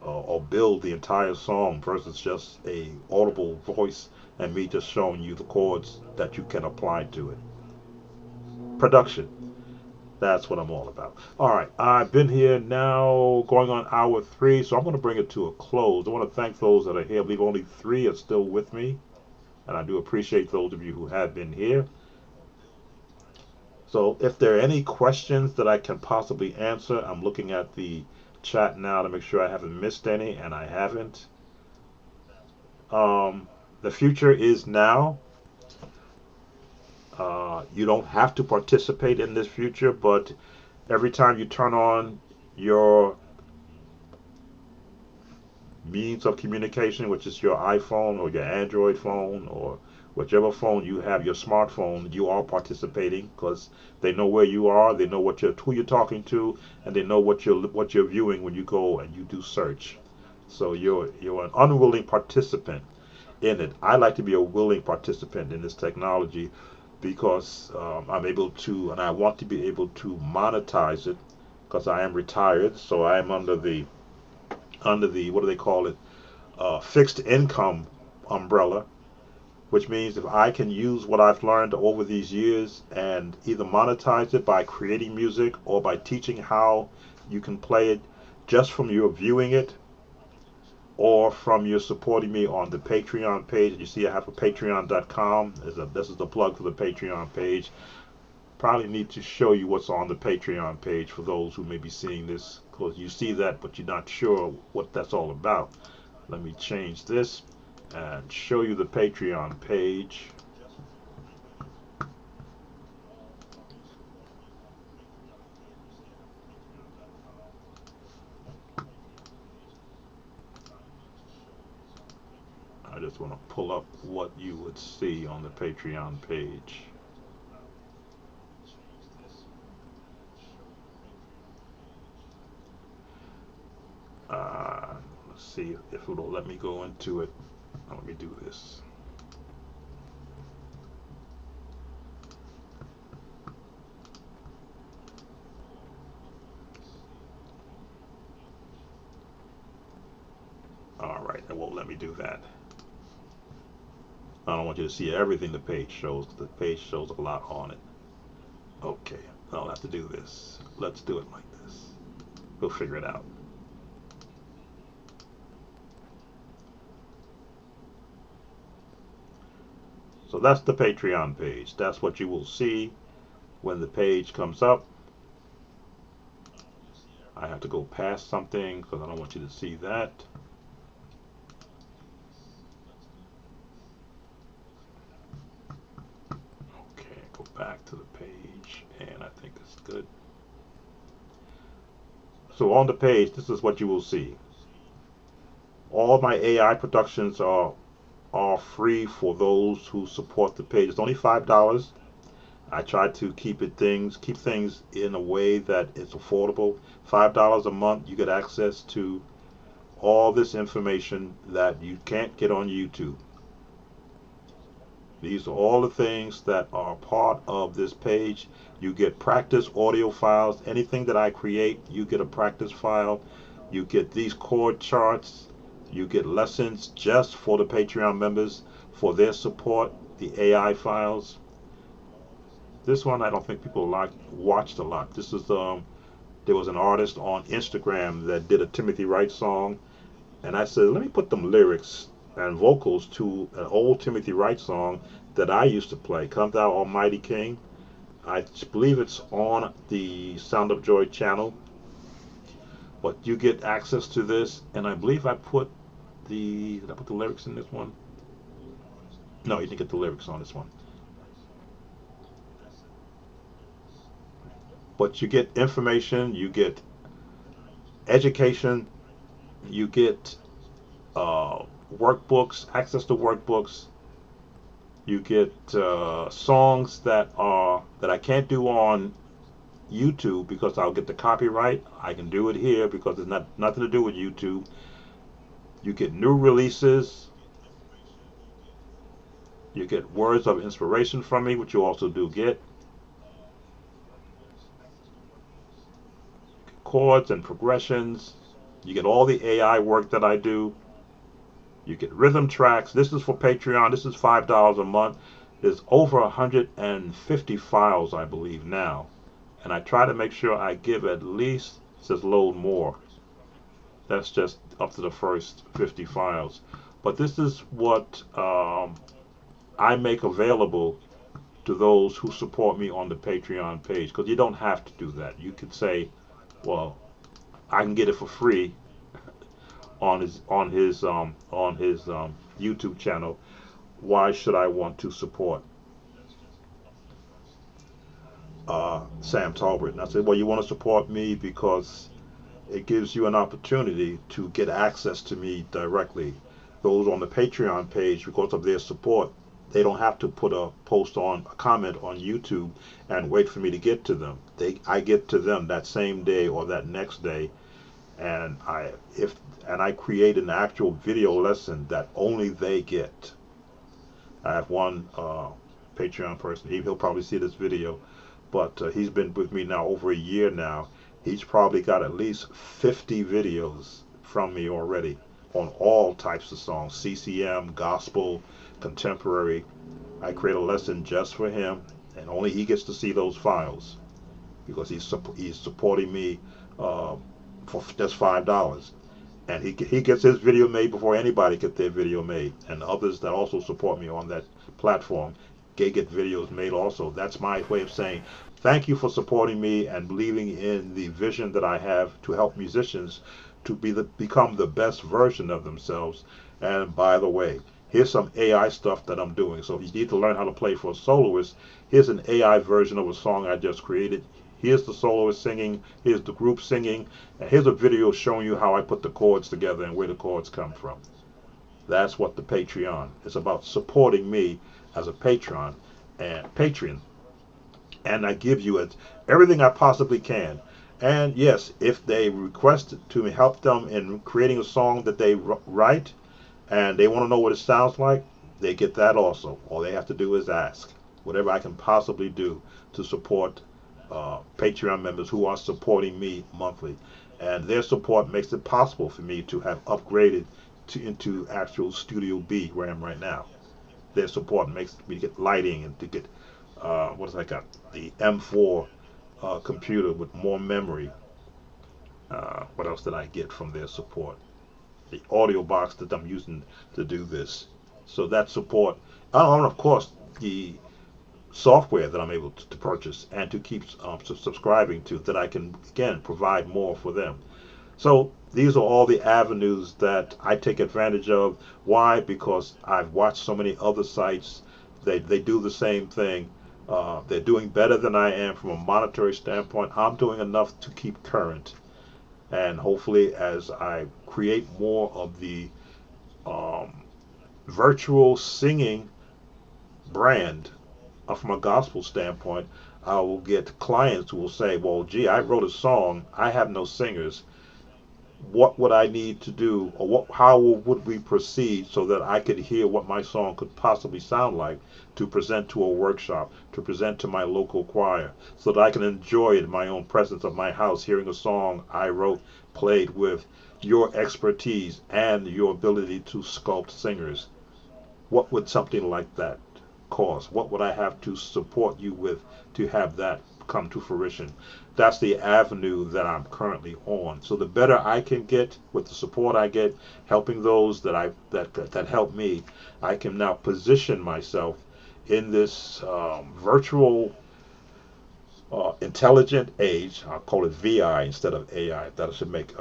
or build the entire song, versus just a audible voice and me just showing you the chords that you can apply to it. Production. That's what I'm all about. Alright, I've been here now going on hour 3, so I'm going to bring it to a close. I want to thank those that are here. I believe only 3 are still with me, and I do appreciate those of you who have been here. So if there are any questions that I can possibly answer, I'm looking at the chat now to make sure I haven't missed any, and I haven't. The future is now. You don't have to participate in this future, but every time you turn on your means of communication, which is your iPhone or your Android phone or whichever phone you have, your smartphone, you are participating, because they know where you are, they know who you're talking to, and they know what you're viewing when you go and you do search. So you're an unwilling participant in it. I like to be a willing participant in this technology, because I'm able to, and I want to be able to monetize it, because I am retired, so I am under the what do they call it, fixed income umbrella, which means if I can use what I've learned over these years and either monetize it by creating music or by teaching how you can play it just from your viewing it or from your supporting me on the Patreon page. You see I have a patreon.com. This is the plug for the Patreon page. Probably need to show you what's on the Patreon page for those who may be seeing this, because you see that but you're not sure what that's all about. Let me change this and show you the Patreon page. I just want to pull up what you would see on the Patreon page. Let's see if it'll let me go into it. Let me do this. Alright, it won't let me do that. I don't want you to see everything the page shows. The page shows a lot on it. Okay, I'll have to do this. Let's do it like this. We'll figure it out. So that's the Patreon page. That's what you will see when the page comes up. I have to go past something because I don't want you to see that. Okay, go back to the page, and I think it's good. So on the page, this is what you will see. All my AI productions are free for those who support the page. It's only $5. I try to keep things in a way that it's affordable. $5 a month, you get access to all this information that you can't get on YouTube. These are all the things that are part of this page. You get practice audio files. Anything that I create, you get a practice file. You get these chord charts. You get lessons just for the Patreon members for their support, the AI files. This one I don't think people watched a lot. This is there was an artist on Instagram that did a Timothy Wright song, and I said, let me put them lyrics and vocals to an old Timothy Wright song that I used to play, Come Thou Almighty King. I believe it's on the Sound of Joy channel. But you get access to this, and I believe I put did I put the lyrics in this one? No, you didn't get the lyrics on this one. But you get information, you get education, you get workbooks, access to workbooks. You get songs that I can't do on YouTube because I'll get the copyright. I can do it here because it's nothing to do with YouTube. You get new releases. You get words of inspiration from me, which you also do get. Chords and progressions. You get all the AI work that I do. You get rhythm tracks. This is for Patreon. This is $5 a month. There's over 150 files, I believe, now. And I try to make sure I give at least, it says load more. That's just up to the first 50 files. But this is what I make available to those who support me on the Patreon page. Because you don't have to do that. You could say, well, I can get it for free on his YouTube channel. Why should I want to support Sam Talbert? And I said, well, you want to support me because it gives you an opportunity to get access to me directly. Those on the Patreon page, because of their support, they don't have to put a comment on YouTube and wait for me to get to them. I get to them that same day or that next day, and I create an actual video lesson that only they get. I have one Patreon person. He'll probably see this video, but he's been with me now over a year now. He's probably got at least 50 videos from me already. on all types of songs, CCM, gospel, contemporary. I create a lesson just for him, and only he gets to see those files because he's supporting me for just $5. And he gets his video made before anybody gets their video made. And others that also support me on that platform, they get videos made also. That's my way of saying thank you for supporting me and believing in the vision that I have to help musicians to become the best version of themselves. And by the way, here's some AI stuff that I'm doing. So if you need to learn how to play for a soloist, here's an AI version of a song I just created. Here's the soloist singing, here's the group singing, and here's a video showing you how I put the chords together and where the chords come from. That's what the Patreon is about, supporting me as a patron and Patreon. And I give you everything I possibly can. And yes, if they request to help them in creating a song that they write and they want to know what it sounds like, they get that also. All they have to do is ask. Whatever I can possibly do to support Patreon members who are supporting me monthly. And their support makes it possible for me to have upgraded into actual Studio B where I am right now. Their support makes me get lighting and to get, what else I got? The M4 computer with more memory. What else did I get from their support? The audio box that I'm using to do this. So that support, and of course, the software that I'm able to purchase and to keep subscribing to, that I can again provide more for them. So these are all the avenues that I take advantage of. Why? Because I've watched so many other sites. They do the same thing. They're doing better than I am from a monetary standpoint. I'm doing enough to keep current, and hopefully as I create more of the virtual singing brand, from a gospel standpoint, I will get clients who will say, well, gee, I wrote a song, I have no singers. What would I need to do, or how would we proceed so that I could hear what my song could possibly sound like to present to a workshop, to present to my local choir, so that I can enjoy it in my own presence of my house, hearing a song I wrote, played with your expertise and your ability to sculpt singers. What would something like that cost? What would I have to support you with to have that come to fruition? That's the avenue that I'm currently on. So the better I can get with the support I get, helping those that help me, I can now position myself in this virtual intelligent age. I'll call it VI instead of AI. That should make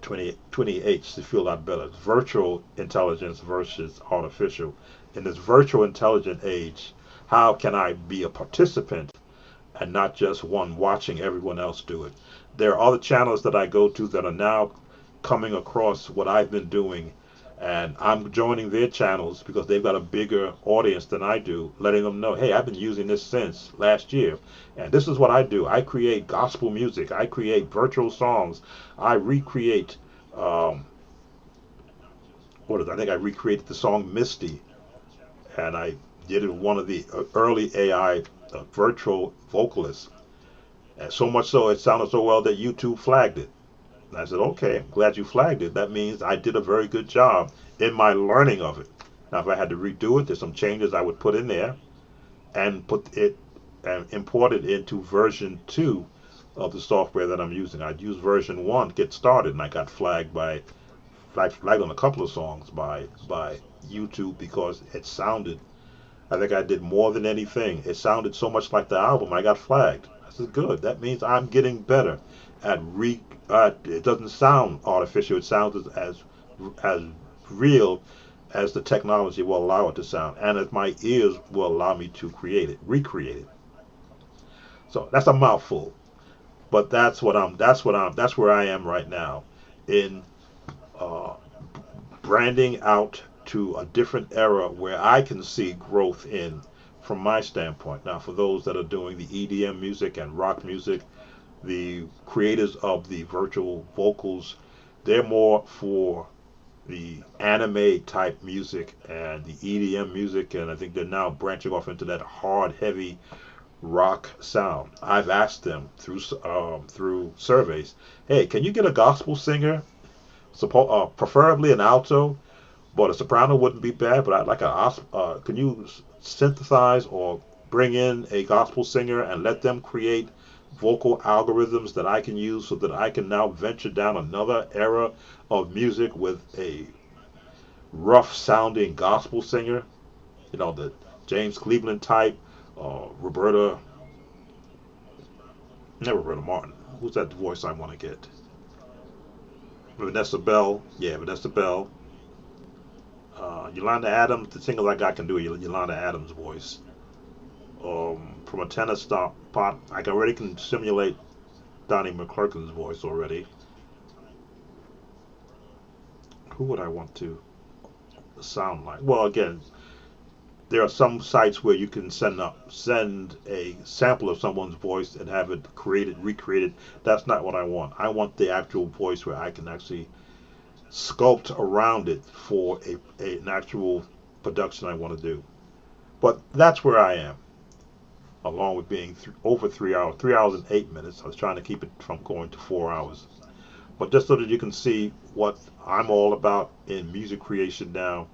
20H to feel a lot better. Virtual intelligence versus artificial. In this virtual intelligent age, how can I be a participant and not just one watching everyone else do it? There are other channels that I go to that are now coming across what I've been doing, and I'm joining their channels because they've got a bigger audience than I do, letting them know, hey, I've been using this since last year, and this is what I do. I create gospel music. I create virtual songs. I recreate, I think I recreated the song Misty, and I did it with one of the early AI virtual vocalists. And so much so, it sounded so well that YouTube flagged it. And I said, okay, I'm glad you flagged it. That means I did a very good job in my learning of it. Now, if I had to redo it, there's some changes I would put in there and put it and import it into version 2 of the software that I'm using. I'd use version 1 to get started, and I got flagged on a couple of songs by YouTube because it sounded, I think I did more than anything. It sounded so much like the album, I got flagged. I said, good, that means I'm getting better at it doesn't sound artificial. It sounds as real as the technology will allow it to sound, and as my ears will allow me to recreate it. So that's a mouthful, but that's where I am right now in branding out to a different era where I can see growth in from my standpoint. Now, for those that are doing the EDM music and rock music, the creators of the virtual vocals, they're more for the anime type music and the EDM music, and I think they're now branching off into that hard, heavy rock sound. I've asked them through surveys, hey, can you get a gospel singer preferably an alto, but a soprano wouldn't be bad. But I'd like can you synthesize or bring in a gospel singer and let them create vocal algorithms that I can use so that I can now venture down another era of music with a rough sounding gospel singer, the James Cleveland type, never Roberta Martin. Who's that voice I want to get? Vanessa Bell. Yeah, Vanessa Bell. Yolanda Adams. The singles I got can do a Yolanda Adams voice. From a tenor pot, I already can simulate Donnie McClurkin's voice already. Who would I want to sound like? Well, again, there are some sites where you can send a sample of someone's voice and have it recreated. That's not what I want. I want the actual voice where I can actually sculpt around it for an actual production I want to do. But that's where I am, along with being over 3 hours, 3 hours and 8 minutes. I was trying to keep it from going to 4 hours. But just so that you can see what I'm all about in music creation now.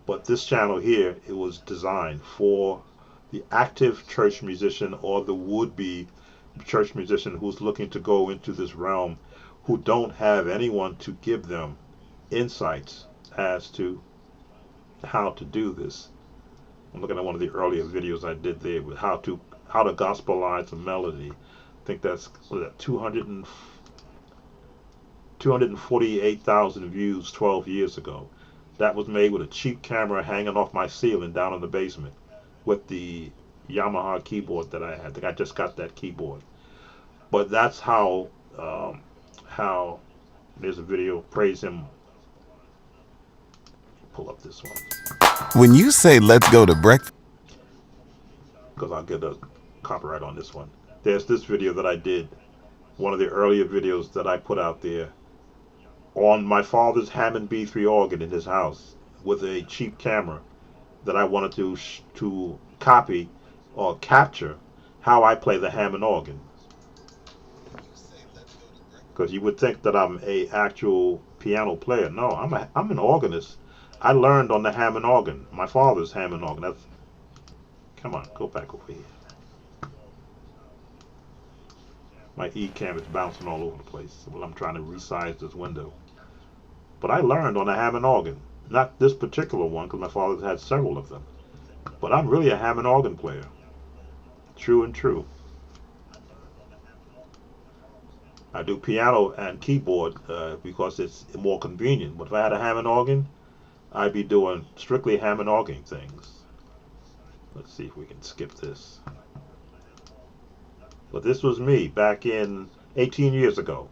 But this channel here, it was designed for the active church musician or the would-be church musician who's looking to go into this realm, who don't have anyone to give them insights as to how to do this. I'm looking at one of the earlier videos I did there with how to gospelize a melody. I think that's 248,000 views 12 years ago. That was made with a cheap camera hanging off my ceiling down in the basement with the Yamaha keyboard that I had. I think I just got that keyboard. But that's how there's a video, praise him. Pull up this one. When you say let's go to breakfast, because I'll get a copyright on this one. There's this video that I did, one of the earlier videos that I put out there, on my father's Hammond B3 organ in his house with a cheap camera that I wanted to copy or capture how I play the Hammond organ. Because you would think that I'm a actual piano player. No, I'm an organist. I learned on the Hammond organ, my father's Hammond organ. Come on, go back over here. My E-cam is bouncing all over the place while I'm trying to resize this window. But I learned on a Hammond organ. Not this particular one, because my father's had several of them. But I'm really a Hammond organ player. True and true. I do piano and keyboard because it's more convenient. But if I had a Hammond organ, I'd be doing strictly Hammond organ things. Let's see if we can skip this. But this was me back in 18 years ago.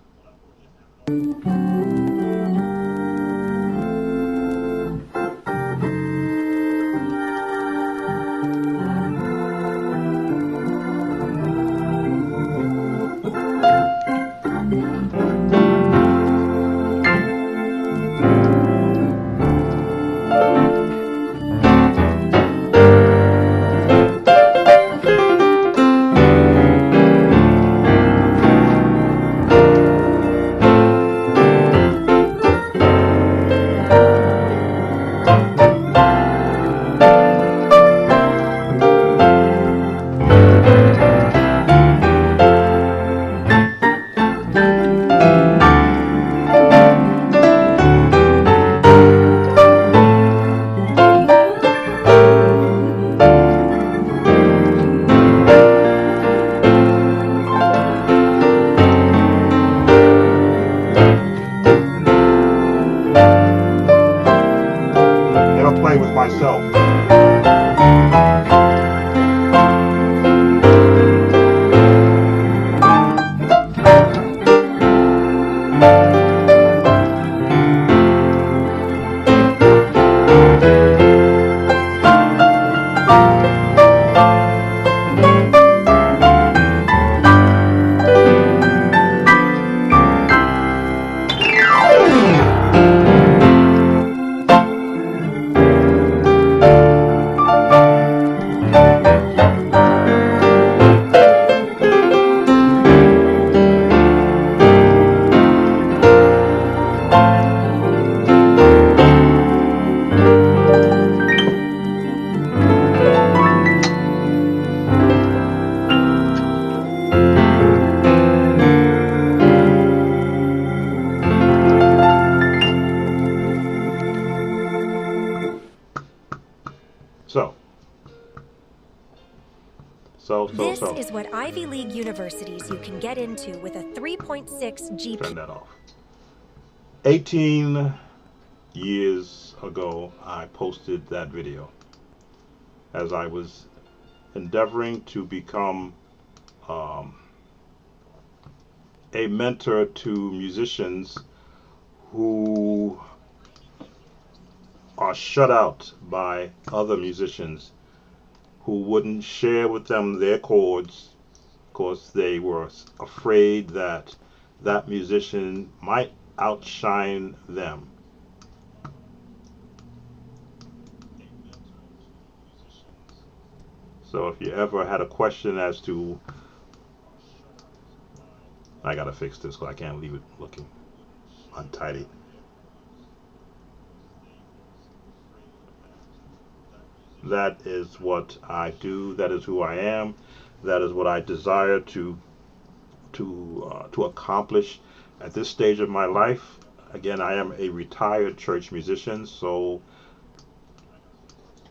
So. This is what Ivy League universities you can get into with a 3.6 GPA. Turn that off. 18 years ago, I posted that video as I was endeavoring to become a mentor to musicians who are shut out by other musicians who wouldn't share with them their chords because they were afraid that that musician might outshine them. So if you ever had a question as to, I gotta fix this because I can't leave it looking untidy. That is what I do. That is who I am. That is what I desire to accomplish at this stage of my life. Again, I am a retired church musician, so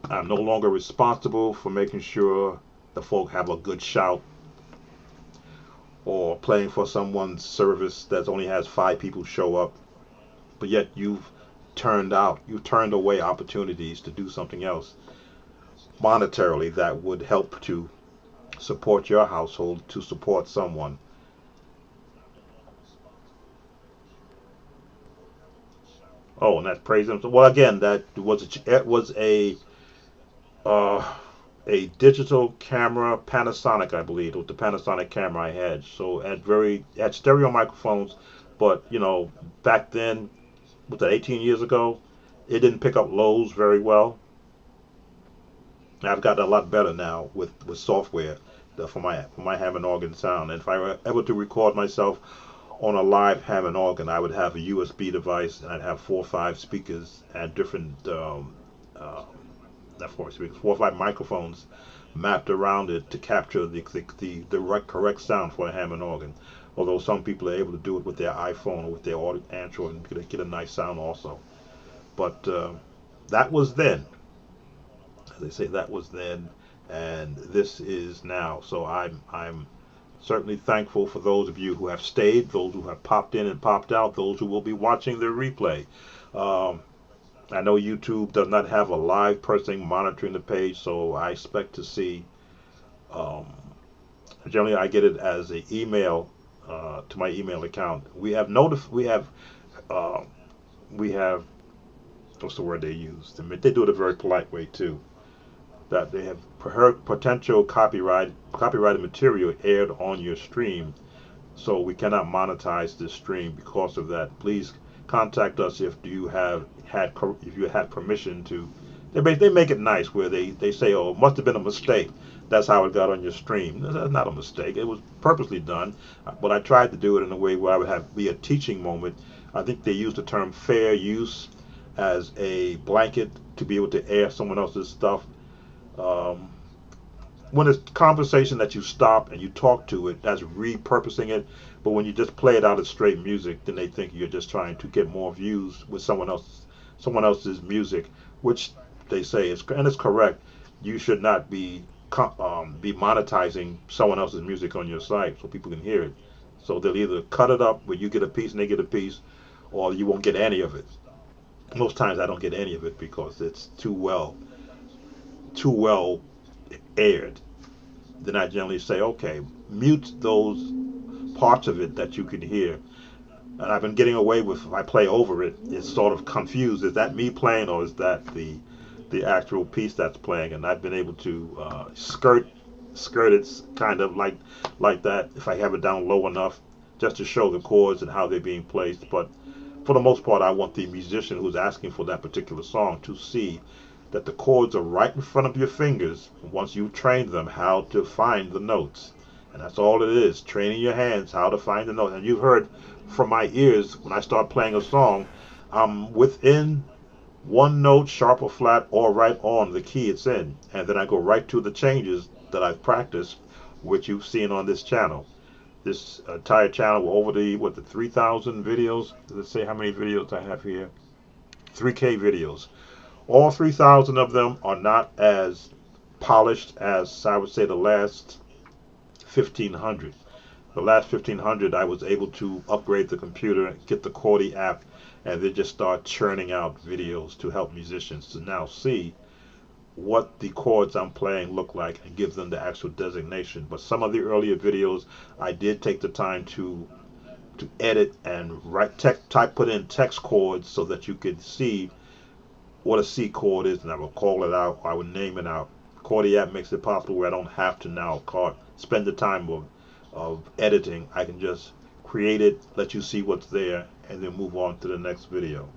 I'm no longer responsible for making sure the folk have a good shout or playing for someone's service that only has 5 people show up, but yet you've turned away opportunities to do something else monetarily that would help to support your household, to support someone. Oh, and that's praise him. Well, again, that was a digital camera, Panasonic, I believe. It was the Panasonic camera I had. So had stereo microphones, but you know, back then, was that 18 years ago, it didn't pick up lows very well. I've gotten a lot better now with software for my Hammond organ sound. And if I were ever to record myself on a live Hammond organ, I would have a USB device, and I'd have 4 or 5 speakers and different not 4 speakers, 4 or 5 microphones mapped around it to capture the correct sound for a Hammond organ. Although some people are able to do it with their iPhone or with their Android and get a nice sound also. But that was then. As they say, that was then, and this is now. So I'm certainly thankful for those of you who have stayed, those who have popped in and popped out, those who will be watching the replay. I know YouTube does not have a live person monitoring the page, so I expect to see. Generally, I get it as an email to my email account. We have what's the word they use? They do it a very polite way too. That they have potential copyrighted material aired on your stream, so we cannot monetize this stream because of that. Please contact us if you had permission to. They make it nice where they say, oh, it must have been a mistake. That's how it got on your stream. That's not a mistake. It was purposely done, but I tried to do it in a way where I would be a teaching moment. I think they use the term fair use as a blanket to be able to air someone else's stuff. When it's conversation that you stop and you talk to it, that's repurposing it. But when you just play it out as straight music, then they think you're just trying to get more views with someone else's music, which they say is, and it's correct. You should not be monetizing someone else's music on your site so people can hear it. So they'll either cut it up where you get a piece and they get a piece, or you won't get any of it. Most times I don't get any of it because it's too well aired. Then I generally say, okay, mute those parts of it that you can hear. And I've been getting away with, if I play over it, it's sort of confused. Is that me playing, or is that the actual piece that's playing? And I've been able to skirt it kind of like that if I have it down low enough, just to show the chords and how they're being placed. But for the most part, I want the musician who's asking for that particular song to see that the chords are right in front of your fingers once you've trained them how to find the notes. And that's all it is, training your hands how to find the notes. And you've heard from my ears, when I start playing a song, I'm within one note, sharp or flat, or right on the key it's in. And then I go right to the changes that I've practiced, which you've seen on this channel. This entire channel, over the 3,000 videos. Let's say how many videos I have here. 3K videos. All 3,000 of them are not as polished as I would say the last 1,500. The last 1,500, I was able to upgrade the computer, get the Chord app, and then just start churning out videos to help musicians to now see what the chords I'm playing look like and give them the actual designation. But some of the earlier videos, I did take the time to edit and put in text chords so that you could see what a C chord is, and I will call it out. I would name it out. Chord app makes it possible where I don't have to now spend the time of editing. I can just create it, let you see what's there, and then move on to the next video.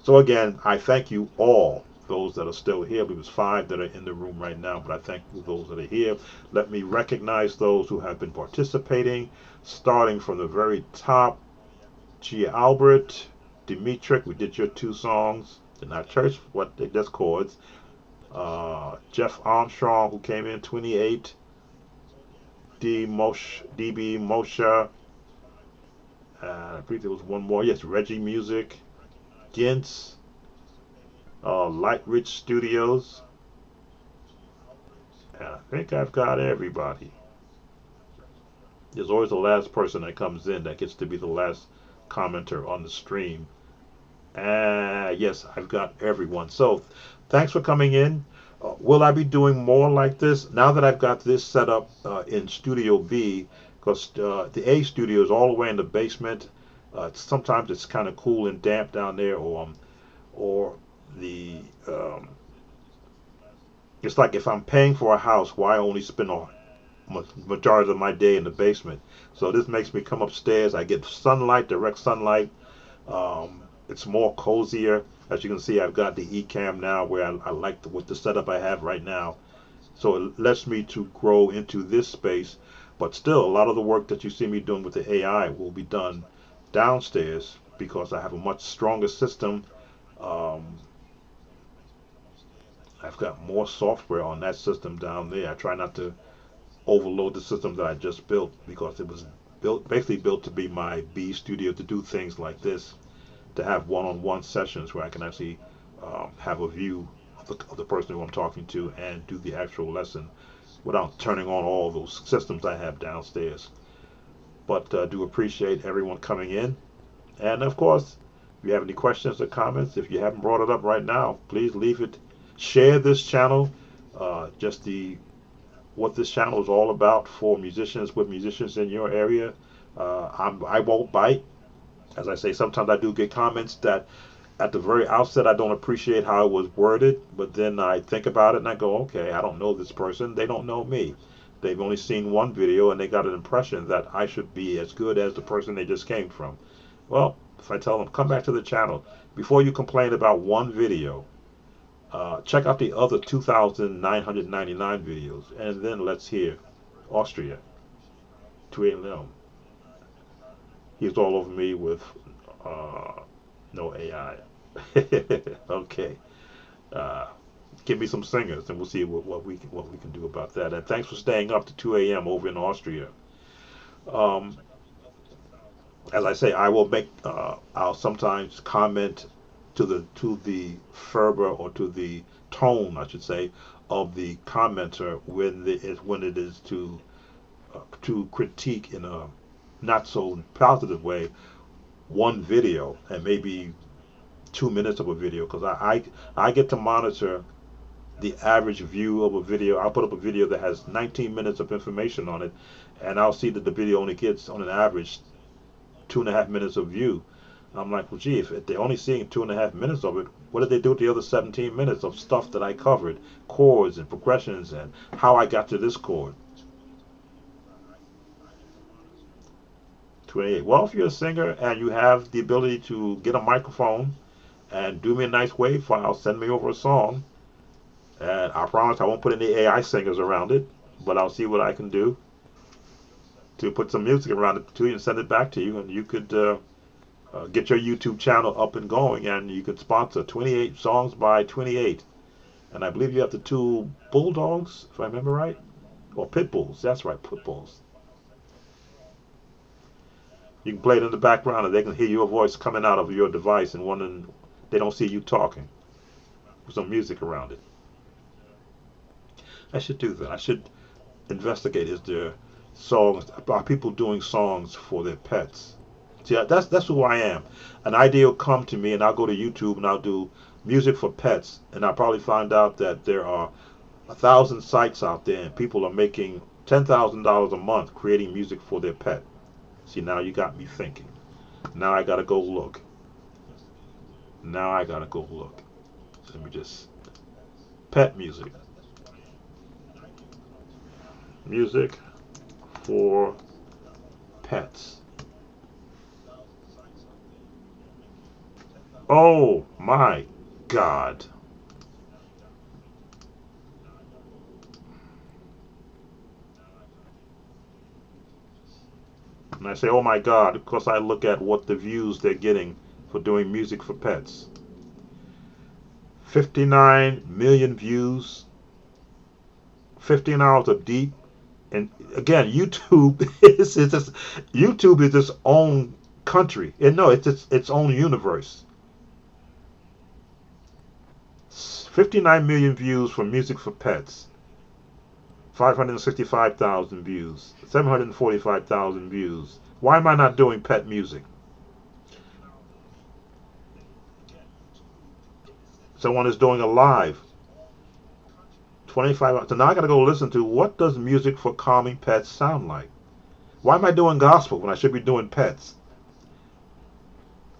So again, I thank you all, those that are still here. There was 5 that are in the room right now, but I thank you those that are here. Let me recognize those who have been participating, starting from the very top. Gia Albert, Dimitri, we did your 2 songs. They're not church, what they just chords. Jeff Armstrong, who came in 28. DB Moshe. I believe there was one more. Yes, Reggie Music. Gintz. Light Rich Studios. And I think I've got everybody. There's always the last person that comes in that gets to be the last commenter on the stream. Yes, I've got everyone. So thanks for coming in. Will I be doing more like this? Now that I've got this set up in Studio B, because the A studio is all the way in the basement. Sometimes it's kind of cool and damp down there, or the it's like if I'm paying for a house, why only spend a majority of my day in the basement? So this makes me come upstairs. I get sunlight, direct sunlight. It's more cozier. As you can see, I've got the eCam now, where I like with the setup I have right now. So it lets me to grow into this space. But still, a lot of the work that you see me doing with the AI will be done downstairs, because I have a much stronger system. I've got more software on that system down there. I try not to overload the system that I just built, because it was basically built to be my B studio, to do things like this, to have one-on-one sessions where I can actually have a view of the person who I'm talking to and do the actual lesson without turning on all those systems I have downstairs. But do appreciate everyone coming in. And of course, if you have any questions or comments, if you haven't brought it up right now, please leave it. Share this channel, what this channel is all about for musicians, with musicians in your area. I won't bite. As I say, sometimes I do get comments that at the very outset I don't appreciate how it was worded, but then I think about it and I go, okay, I don't know this person, they don't know me. They've only seen one video and they got an impression that I should be as good as the person they just came from. Well, if I tell them, come back to the channel, before you complain about one video, check out the other 2,999 videos, and then let's hear Austria, 2 He's all over me with no AI. Okay. Give me some singers, and we'll see what we can do about that. And thanks for staying up to 2 a.m. over in Austria. As I say, I will make. I'll sometimes comment to the fervor, or to the tone, I should say, of the commenter when it is to critique in a not so positive way one video, and maybe 2 minutes of a video, because I get to monitor the average view of a video. I'll put up a video that has 19 minutes of information on it, and I'll see that the video only gets on an average 2.5 minutes of view. I'm like, well, gee, if they're only seeing 2.5 minutes of it, what did they do with the other 17 minutes of stuff that I covered, chords and progressions and how I got to this chord? 28. Well, if you're a singer and you have the ability to get a microphone and do me a nice wave file, send me over a song, and I promise I won't put any AI singers around it, but I'll see what I can do to put some music around it to you and send it back to you, and you could get your YouTube channel up and going, and you could sponsor 28 songs by 28. And I believe you have the 2 bulldogs, if I remember right, or pit bulls. That's right, pit bulls. You can play it in the background, and they can hear your voice coming out of your device, and they don't see you talking. some music around it. I should do that. I should investigate. Is there songs? Are people doing songs for their pets? See, that's who I am. An idea will come to me, and I'll go to YouTube and I'll do music for pets, and I'll probably find out that there are 1,000 sites out there, and people are making $10,000 a month creating music for their pet. See, now you got me thinking. Now I gotta go look. Now I gotta go look. Let me just pet music. Music for pets. Oh my God. And I say, oh my God, because I look at what the views they're getting for doing music for pets. 59 million views, 15 hours of deep. And again, YouTube is its own country. And no, it's its own universe. 59 million views for music for pets. 565,000 views. 745,000 views. Why am I not doing pet music? Someone is doing a live. 25 hours. So now I gotta go listen to what does music for calming pets sound like. Why am I doing gospel when I should be doing pets?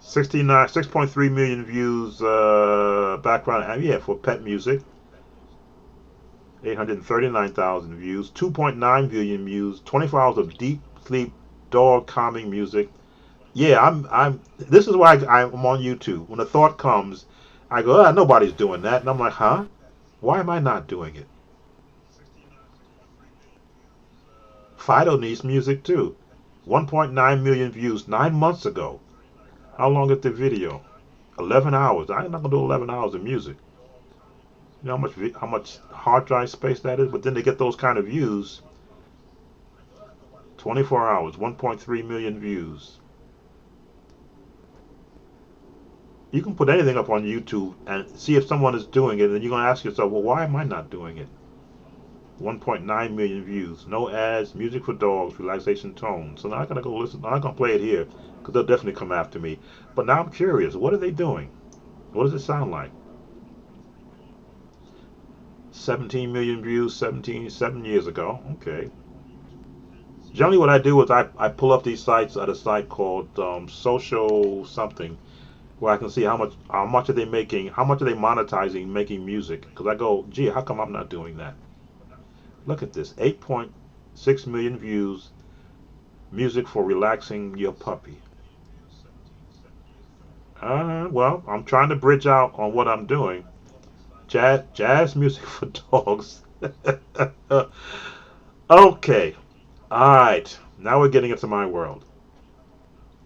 6.3 million views background, yeah, for pet music. 839,000 views, 2.9 billion views, 24 hours of deep sleep dog calming music. Yeah, this is why I'm on YouTube. When a thought comes, I go, nobody's doing that, and I'm like, huh? Why am I not doing it? Fido needs music too. 1.9 million views 9 months ago. How long is the video? 11 hours. I'm not gonna do 11 hours of music. You know how much hard drive space that is? But then to get those kind of views, 24 hours, 1.3 million views. You can put anything up on YouTube and see if someone is doing it, and you're gonna ask yourself, well, why am I not doing it? 1.9 million views, no ads, music for dogs, relaxation tones. So now I gotta go listen. I'm not gonna play it here because they'll definitely come after me. But now I'm curious, what are they doing? What does it sound like? 17 million views, 7 years ago. Okay. Generally, what I do is I pull up these sites at a site called Social something, where I can see how much are they making, how much are they monetizing making music. Because I go, gee, how come I'm not doing that? Look at this, 8.6 million views, music for relaxing your puppy. Well, I'm trying to bridge out on what I'm doing. Jazz music for dogs. Okay, all right. Now we're getting into my world.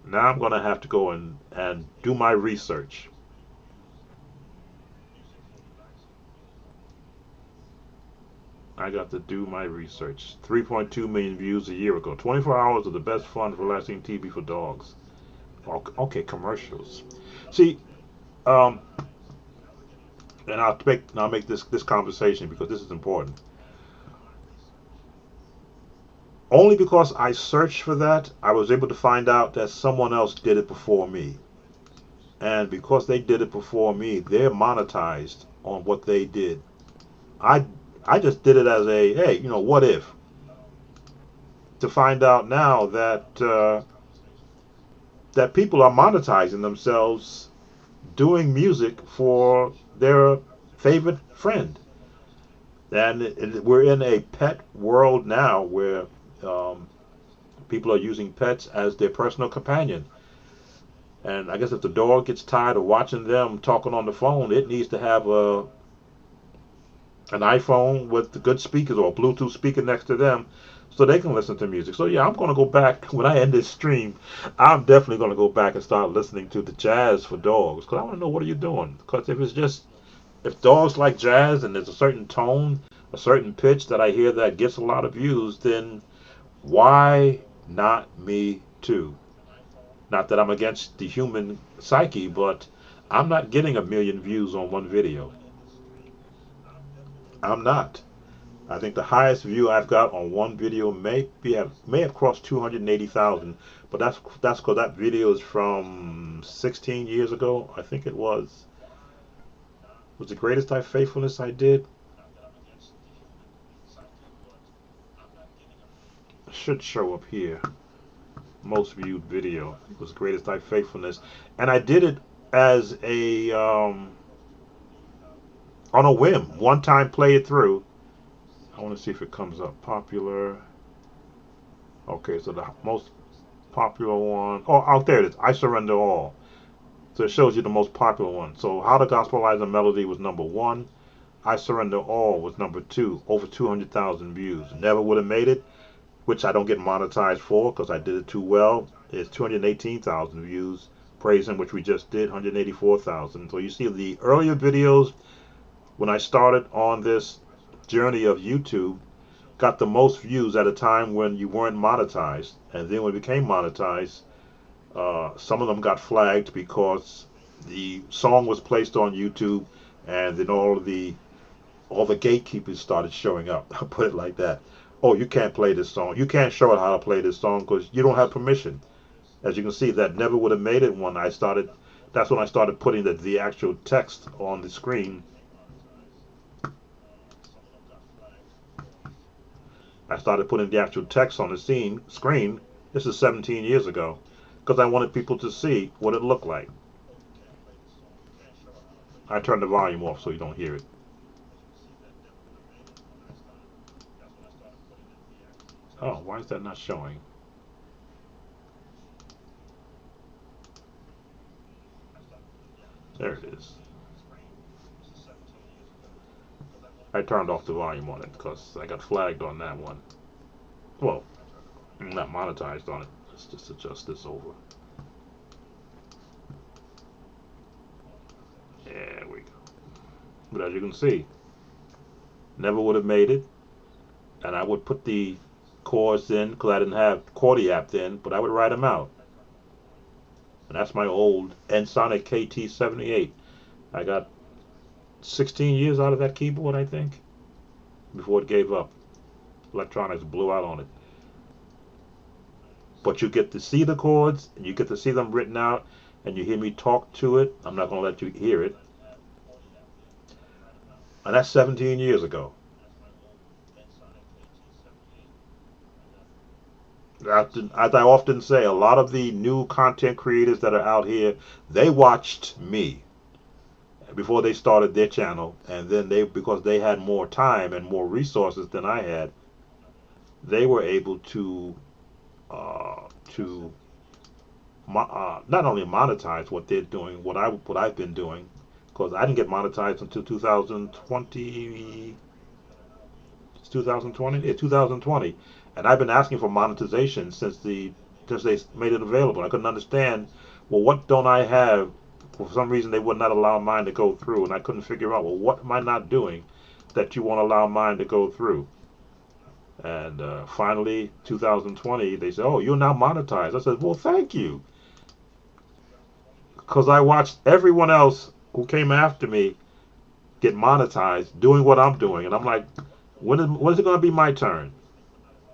Now I'm gonna have to go and do my research. I got to do my research. 3.2 million views a year ago. 24 hours of the best fun for relaxing TV for dogs. Okay, commercials. See, and I'll make this conversation because this is important. Only because I searched for that, I was able to find out that someone else did it before me. And because they did it before me, they're monetized on what they did. I just did it as a, hey, what if? To find out now that that people are monetizing themselves doing music for their favorite friend. And we're in a pet world now where people are using pets as their personal companion. And I guess if the dog gets tired of watching them talking on the phone, it needs to have an iPhone with the good speakers or a Bluetooth speaker next to them so they can listen to music. So yeah, I'm going to go back, when I end this stream, I'm definitely going to go back and start listening to the jazz for dogs, because I want to know, what are you doing? Because if dogs like jazz and there's a certain tone, a certain pitch that I hear that gets a lot of views, then why not me too? Not that I'm against the human psyche, but I'm not getting 1 million views on one video. I'm not. I think the highest view I've got on one video may have crossed 280,000, but that's because that video is from 16 years ago. I think it was the greatest I faithfulness I did. It should show up here. Most viewed video. It was greatest I faithfulness, and I did it as a on a whim. One time, play it through. I want to see if it comes up. Popular. Okay, so the most popular one. Oh, out there it is. I Surrender All. So it shows you the most popular one. So How to Gospelize a Melody was number 1. I Surrender All was number 2. Over 200,000 views. Never Would Have Made It, which I don't get monetized for because I did it too well. It's 218,000 views. Praise Him, which we just did, 184,000. So you see the earlier videos when I started on this journey of YouTube got the most views at a time when you weren't monetized, and then when it became monetized, some of them got flagged because the song was placed on YouTube, and then all the gatekeepers started showing up. I'll put it like that. Oh, you can't play this song. You can't show it how to play this song because you don't have permission. As you can see, that Never Would Have Made It one. That's when I started putting the actual text on the screen. I started putting the actual text on the screen. This is 17 years ago, because I wanted people to see what it looked like. I turned the volume off so you don't hear it. Oh, why is that not showing? There it is. I turned off the volume on it because I got flagged on that one. Well, I'm not monetized on it. Let's just adjust this over. There we go. But as you can see, Never Would Have Made It. And I would put the chords in because I didn't have Chordy app then, but I would write them out. And that's my old Ensoniq KT78. I got 16 years out of that keyboard, I think, before it gave up. Electronics blew out on it. But you get to see the chords, and you get to see them written out, and you hear me talk to it. I'm not going to let you hear it. And that's 17 years ago. As I often say, a lot of the new content creators that are out here, they watched me before they started their channel, and then because they had more time and more resources than I had, they were able to not only monetize what they're doing, what I've been doing, because I didn't get monetized until 2020. It's 2020, yeah, 2020, and I've been asking for monetization since they made it available. I couldn't understand, well, what don't I have? For some reason, they would not allow mine to go through, and I couldn't figure out, well, what am I not doing that you won't allow mine to go through? And finally, 2020, they said, oh, you're now monetized. I said, well, thank you. Because I watched everyone else who came after me get monetized doing what I'm doing. And I'm like, when is it going to be my turn?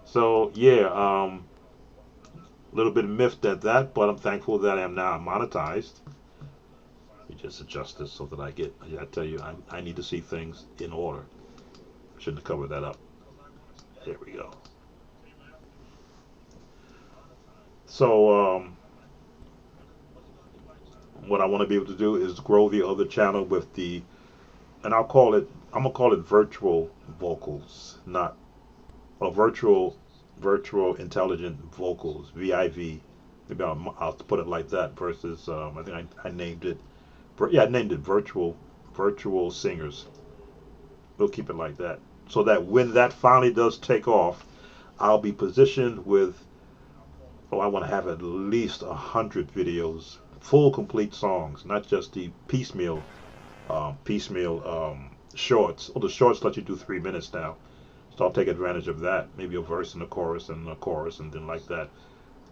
So, yeah, a little bit miffed at that, but I'm thankful that I am now monetized. Let me just adjust this so that I tell you, I need to see things in order. Shouldn't have covered that up. There we go. So, what I want to be able to do is grow the other channel with and I'm going to call it virtual vocals, not virtual intelligent vocals, VIV. Maybe I'll put it like that versus, I think I named it, I named it virtual singers. We'll keep it like that, so that when that finally does take off, I'll be positioned with, I want to have at least 100 videos, full complete songs, not just the piecemeal shorts. Well, the shorts let you do 3 minutes now, so I'll take advantage of that. Maybe a verse and a chorus and then like that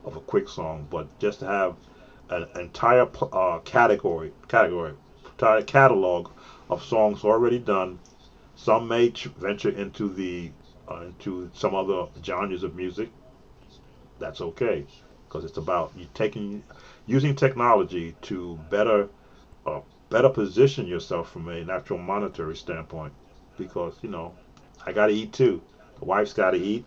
of a quick song. But just to have an entire catalog of songs already done, Some may venture into some other genres of music. That's okay, because it's about using technology to better position yourself from a natural monetary standpoint. Because I got to eat too. The wife's got to eat,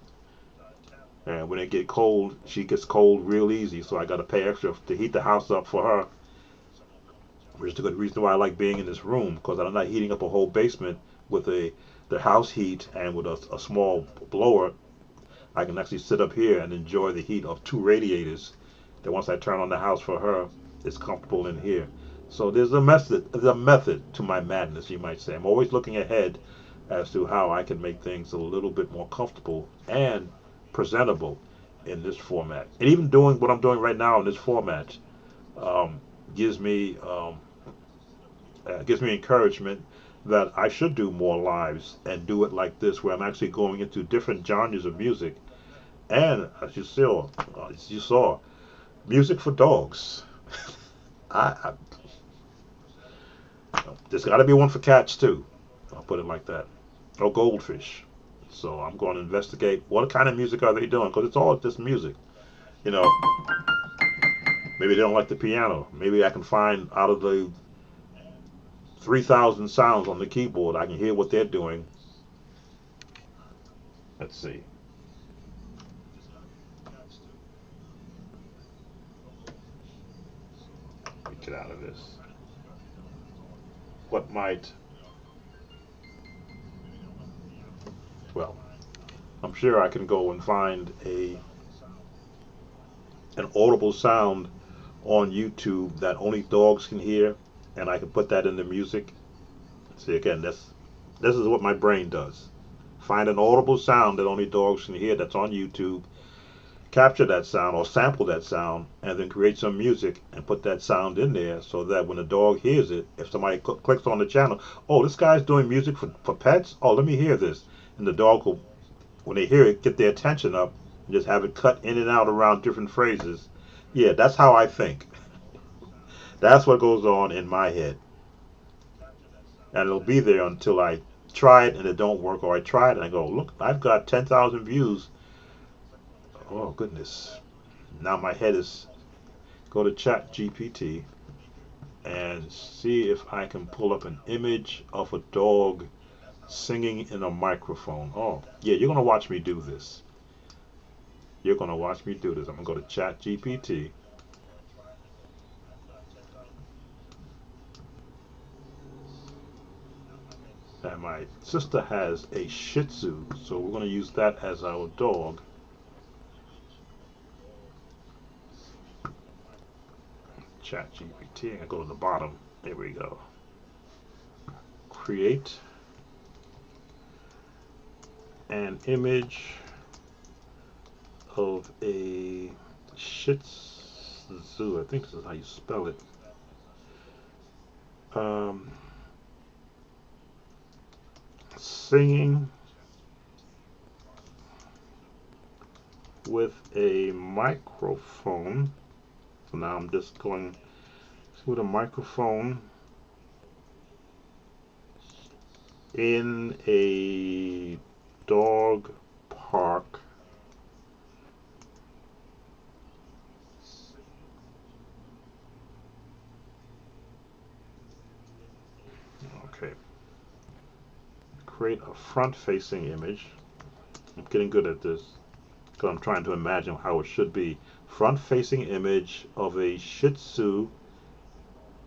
and when it get cold, she gets cold real easy. So I got to pay extra to heat the house up for her, which is a good reason why I like being in this room, because I'm not heating up a whole basement with the house heat, and with a small blower. I can actually sit up here and enjoy the heat of two radiators that once I turn on the house for her, it's comfortable in here. So there's a method to my madness, you might say. I'm always looking ahead as to how I can make things a little bit more comfortable and presentable in this format. And even doing what I'm doing right now in this format um, gives me encouragement that I should do more lives and do it like this, where I'm actually going into different genres of music. And as you saw, music for dogs. I there's got to be one for cats too. I'll put it like that. Or goldfish. So I'm going to investigate what kind of music are they doing, because it's all just music. Maybe they don't like the piano. Maybe I can find out of the 3,000 sounds on the keyboard, I can hear what they're doing. Let's see. Let me get out of this. What might... Well, I'm sure I can go and find an audible sound on YouTube that only dogs can hear, and I can put that in the music. See, again, this is what my brain does. Find an audible sound that only dogs can hear that's on YouTube, capture that sound or sample that sound, and then create some music and put that sound in there, so that when a dog hears it, if somebody clicks on the channel, oh, this guy's doing music for pets? Oh, let me hear this. And the dog will, when they hear it, get their attention up and just have it cut in and out around different phrases. Yeah, that's how I think. That's what goes on in my head. And it'll be there until I try it and it don't work, or I try it and I go, look, I've got 10,000 views. Oh, goodness. Now my head is... Go to Chat GPT and see if I can pull up an image of a dog singing in a microphone. Oh, yeah, you're going to watch me do this. You're going to watch me do this. I'm going to go to Chat GPT. And my sister has a Shih Tzu, so we're going to use that as our dog. Chat GPT. I go to the bottom. There we go. Create an image of a Shih Tzu. I think this is how you spell it. Singing with a microphone. So now I'm just going with a microphone in a dog park. Okay. Create a front-facing image. I'm getting good at this because I'm trying to imagine how it should be. Front-facing image of a Shih Tzu.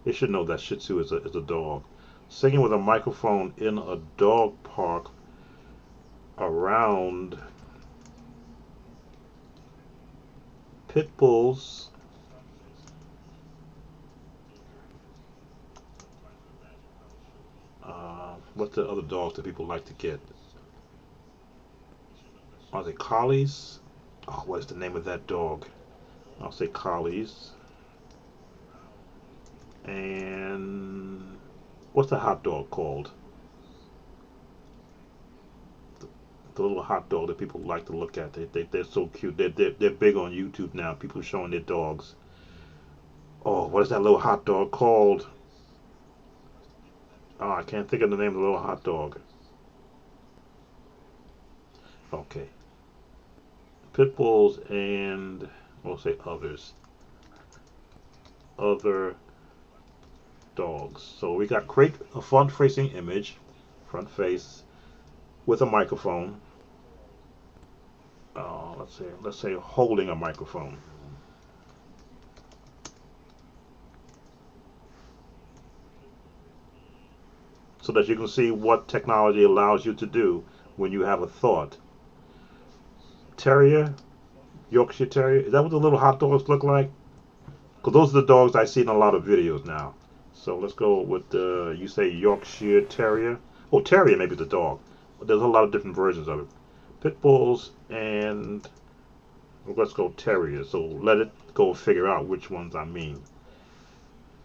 They should know that Shih Tzu is a dog. Singing with a microphone in a dog park around pit bulls, what's the other dogs that people like to get? Are they collies? Oh, what is the name of that dog? I'll say collies. And what's the hot dog called? The little hot dog that people like to look at. They're so cute. They're big on YouTube now. People showing their dogs. Oh, what is that little hot dog called? Oh, I can't think of the name of the little hot dog. Okay. Pit bulls and we'll say others. Other dogs. So we got create a front-facing image, front face with a microphone. Let's say holding a microphone. So that you can see what technology allows you to do when you have a thought. Terrier, Yorkshire Terrier, is that what the little hot dogs look like? Because those are the dogs I see in a lot of videos now. So let's go with the, you say Yorkshire Terrier. Oh, Terrier maybe the dog. But there's a lot of different versions of it. Pit bulls and let's go Terrier. So let it go figure out which ones I mean.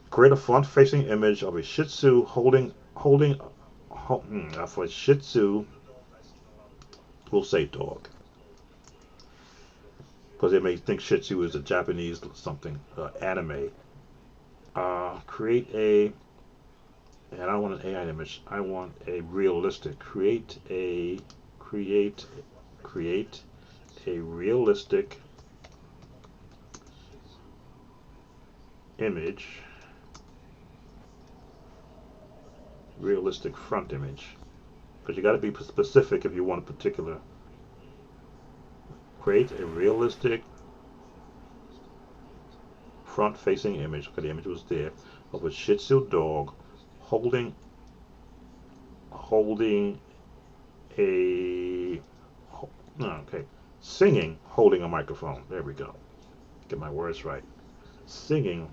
Create a front-facing image of a Shih Tzu holding for a Shih Tzu. We'll say dog. Because they may think Shih Tzu is a Japanese something, anime. Create a, and I don't want an AI image, I want a realistic. Create a realistic image, realistic front image. Because you got to be specific if you want a particular. Create a realistic front-facing image. Okay, the image was there of a Shih Tzu dog holding a singing, holding a microphone. There we go. Get my words right. Singing,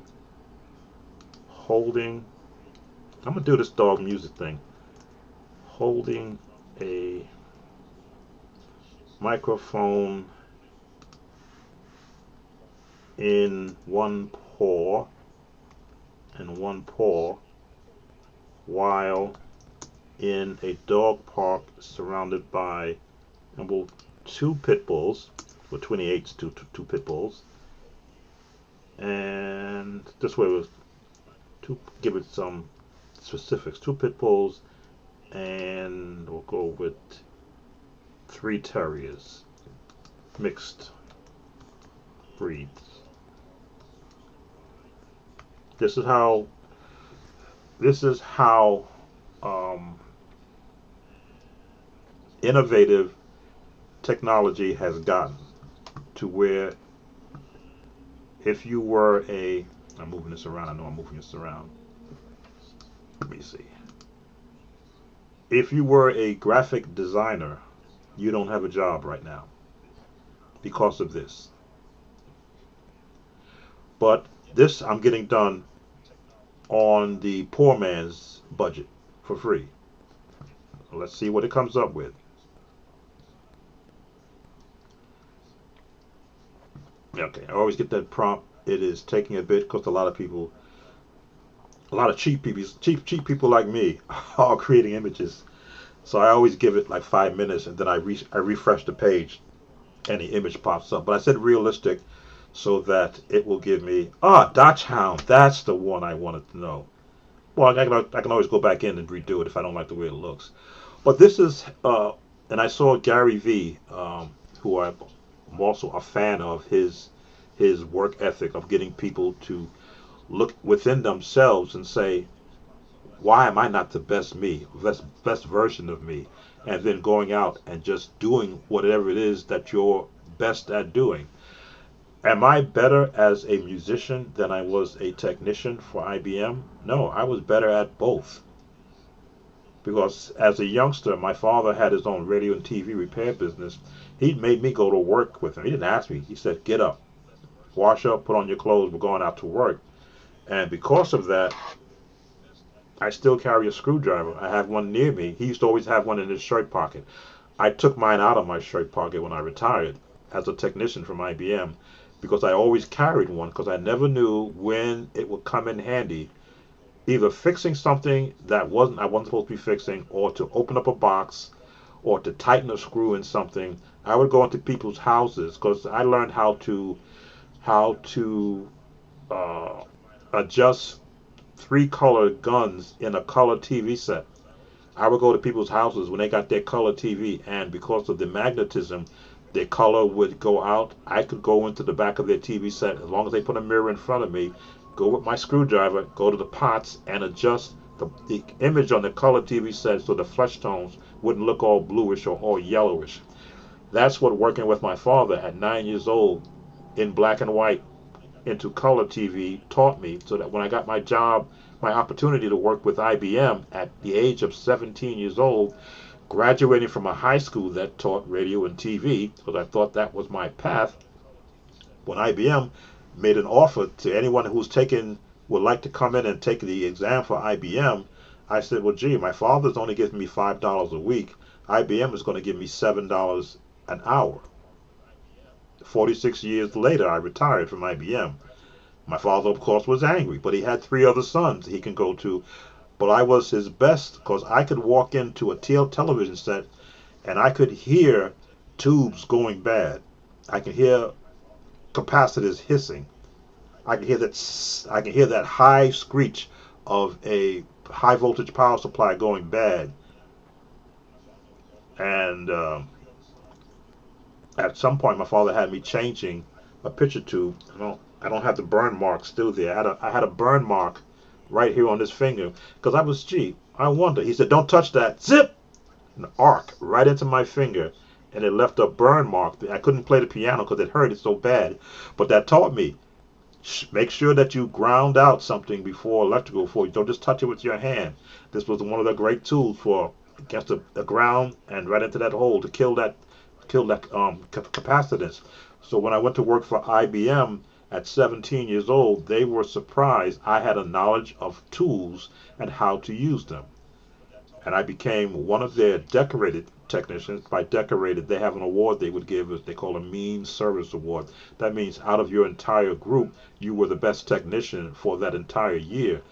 holding. I'm gonna do this dog music thing. Holding a microphone in one paw while in a dog park surrounded by two pit bulls, or 28s, two pit bulls, and this way was to give it some specifics. 2 pit bulls, and we'll go with 3 terriers, mixed breeds. This is how innovative technology has gotten to where if you were a, I'm moving this around, I know I'm moving this around. Let me see. If you were a graphic designer, you don't have a job right now because of this. But this I'm getting done on the poor man's budget for free. Let's see what it comes up with. Okay, I always get that prompt. It is taking a bit because a lot of cheap people like me are creating images. So I always give it like 5 minutes, and then I refresh the page and the image pops up. But I said realistic so that it will give me, Dachshund, that's the one I wanted to know. Well, I can always go back in and redo it if I don't like the way it looks. But this is, and I saw Gary V, who I'm also a fan of, his work ethic of getting people to look within themselves and say, why am I not the best me, best version of me? And then going out and just doing whatever it is that you're best at doing. Am I better as a musician than I was a technician for IBM? No, I was better at both. Because as a youngster, my father had his own radio and TV repair business. He made me go to work with him. He didn't ask me. He said, get up, wash up, put on your clothes, we're going out to work. And because of that, I still carry a screwdriver. I have one near me. He used to always have one in his shirt pocket. I took mine out of my shirt pocket when I retired as a technician from IBM because I always carried one because I never knew when it would come in handy, either fixing something that I wasn't supposed to be fixing, or to open up a box, or to tighten a screw in something. I would go into people's houses because I learned how to adjust 3-color guns in a color TV set. I would go to people's houses when they got their color TV, and because of the magnetism, their color would go out. I could go into the back of their TV set as long as they put a mirror in front of me, go with my screwdriver, go to the pots, and adjust the image on the color TV set so the flesh tones wouldn't look all bluish or all yellowish. That's what working with my father at 9 years old in black and white into color TV taught me, so that when I got my job, my opportunity to work with IBM at the age of 17 years old, graduating from a high school that taught radio and TV, because I thought that was my path. When IBM made an offer to anyone who's would like to come in and take the exam for IBM, I said, well, gee, my father's only giving me $5 a week. IBM is going to give me $7 an hour. 46 years later, I retired from IBM. My father, of course, was angry, but he had 3 other sons he can go to. But I was his best because I could walk into a television set and I could hear tubes going bad. I could hear capacitors hissing. I could hear that high screech of a high voltage power supply going bad. And at some point, my father had me changing a picture tube. I don't have the burn mark still there. I had a burn mark right here on this finger because I wonder. He said, don't touch that. Zip! An arc right into my finger, and it left a burn mark. I couldn't play the piano because it hurt so bad. But that taught me, make sure that you ground out something before electrical. Don't just touch it with your hand. This was one of the great tools for against the ground and right into that hole to kill that capacitance. So when I went to work for IBM at 17 years old, they were surprised I had a knowledge of tools and how to use them. And I became one of their decorated technicians. By decorated, they have an award they would give us. They call a mean service award. That means out of your entire group, you were the best technician for that entire year.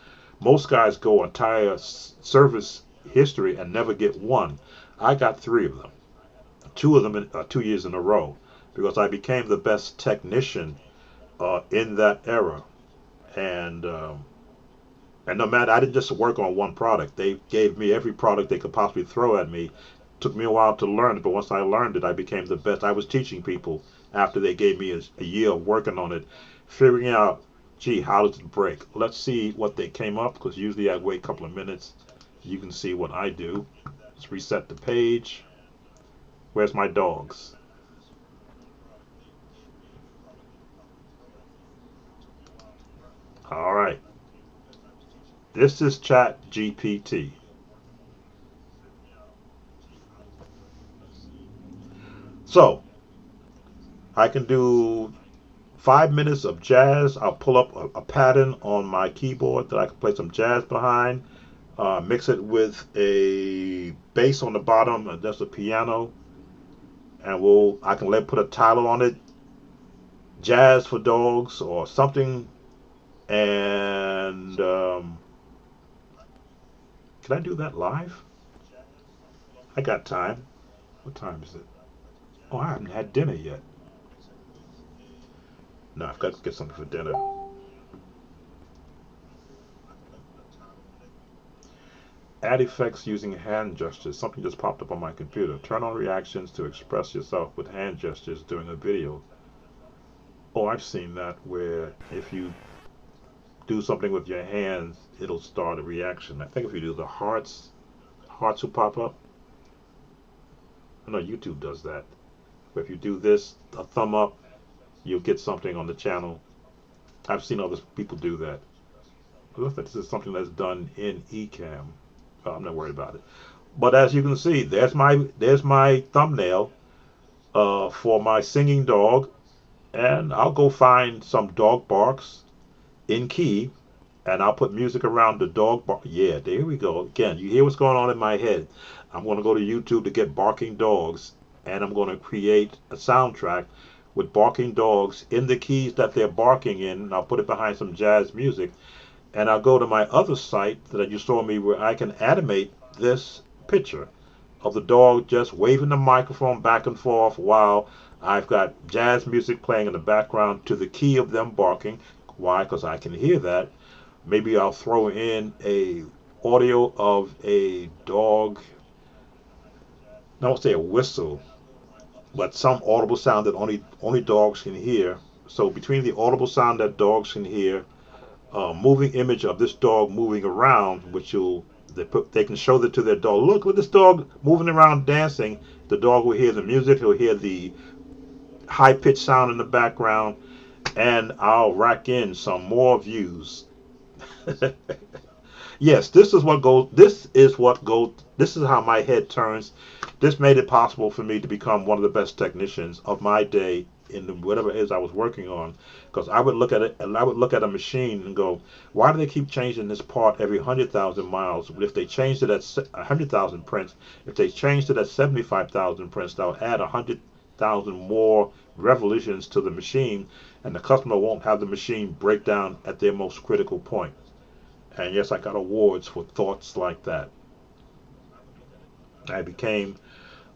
Most guys go entire service history and never get one. I got 3 of them. 2 of them in 2 years in a row, because I became the best technician in that era. And no matter, I didn't just work on one product. They gave me every product they could possibly throw at me. Took me a while to learn it, but once I learned it, I became the best. I was teaching people after they gave me a year of working on it, figuring out, gee, how does it break? Let's see what they came up, because usually I wait a couple of minutes. You can see what I do. Let's reset the page. Where's my dogs? All right. This is Chat GPT. So, I can do 5 minutes of jazz. I'll pull up a pattern on my keyboard that I can play some jazz behind. Mix it with a bass on the bottom, and that's a piano. And I can put a title on it, Jazz for Dogs or something. And can I do that live? I got time. What time is it? Oh, I haven't had dinner yet. No, I've got to get something for dinner. Add effects using hand gestures. Something just popped up on my computer. Turn on reactions to express yourself with hand gestures during a video. Oh, I've seen that, where if you do something with your hands, it'll start a reaction. I think if you do the hearts will pop up. I know YouTube does that. But if you do this, a thumb up, you'll get something on the channel. I've seen other people do that. I love that this is something that's done in Ecamm. Oh, I'm not worried about it. But as you can see, there's my thumbnail for my singing dog. And I'll go find some dog barks in key, and I'll put music around the dog bark. Yeah, there we go. Again, you hear what's going on in my head. I'm going to go to YouTube to get barking dogs, and I'm going to create a soundtrack with barking dogs in the keys that they're barking in, and I'll put it behind some jazz music. And I'll go to my other site that you saw me, where I can animate this picture of the dog just waving the microphone back and forth while I've got jazz music playing in the background to the key of them barking. Why? Because I can hear that. Maybe I'll throw in a audio of a dog, I won't say a whistle, but some audible sound that only dogs can hear. So between the audible sound that dogs can hear, moving image of this dog moving around, which they can show that to their dog. Look at this dog moving around dancing. The dog will hear the music. He'll hear the high pitched sound in the background, and I'll rack in some more views. Yes, this is what goes. This is what goes. This is how my head turns. This made it possible for me to become one of the best technicians of my day in whatever it is I was working on. Because I would look at it, and I would look at a machine and go, why do they keep changing this part every 100,000 miles? But if they changed it at 100,000 prints, if they changed it at 75,000 prints, they'll add 100,000 more revolutions to the machine, and the customer won't have the machine break down at their most critical point. And yes, I got awards for thoughts like that. I became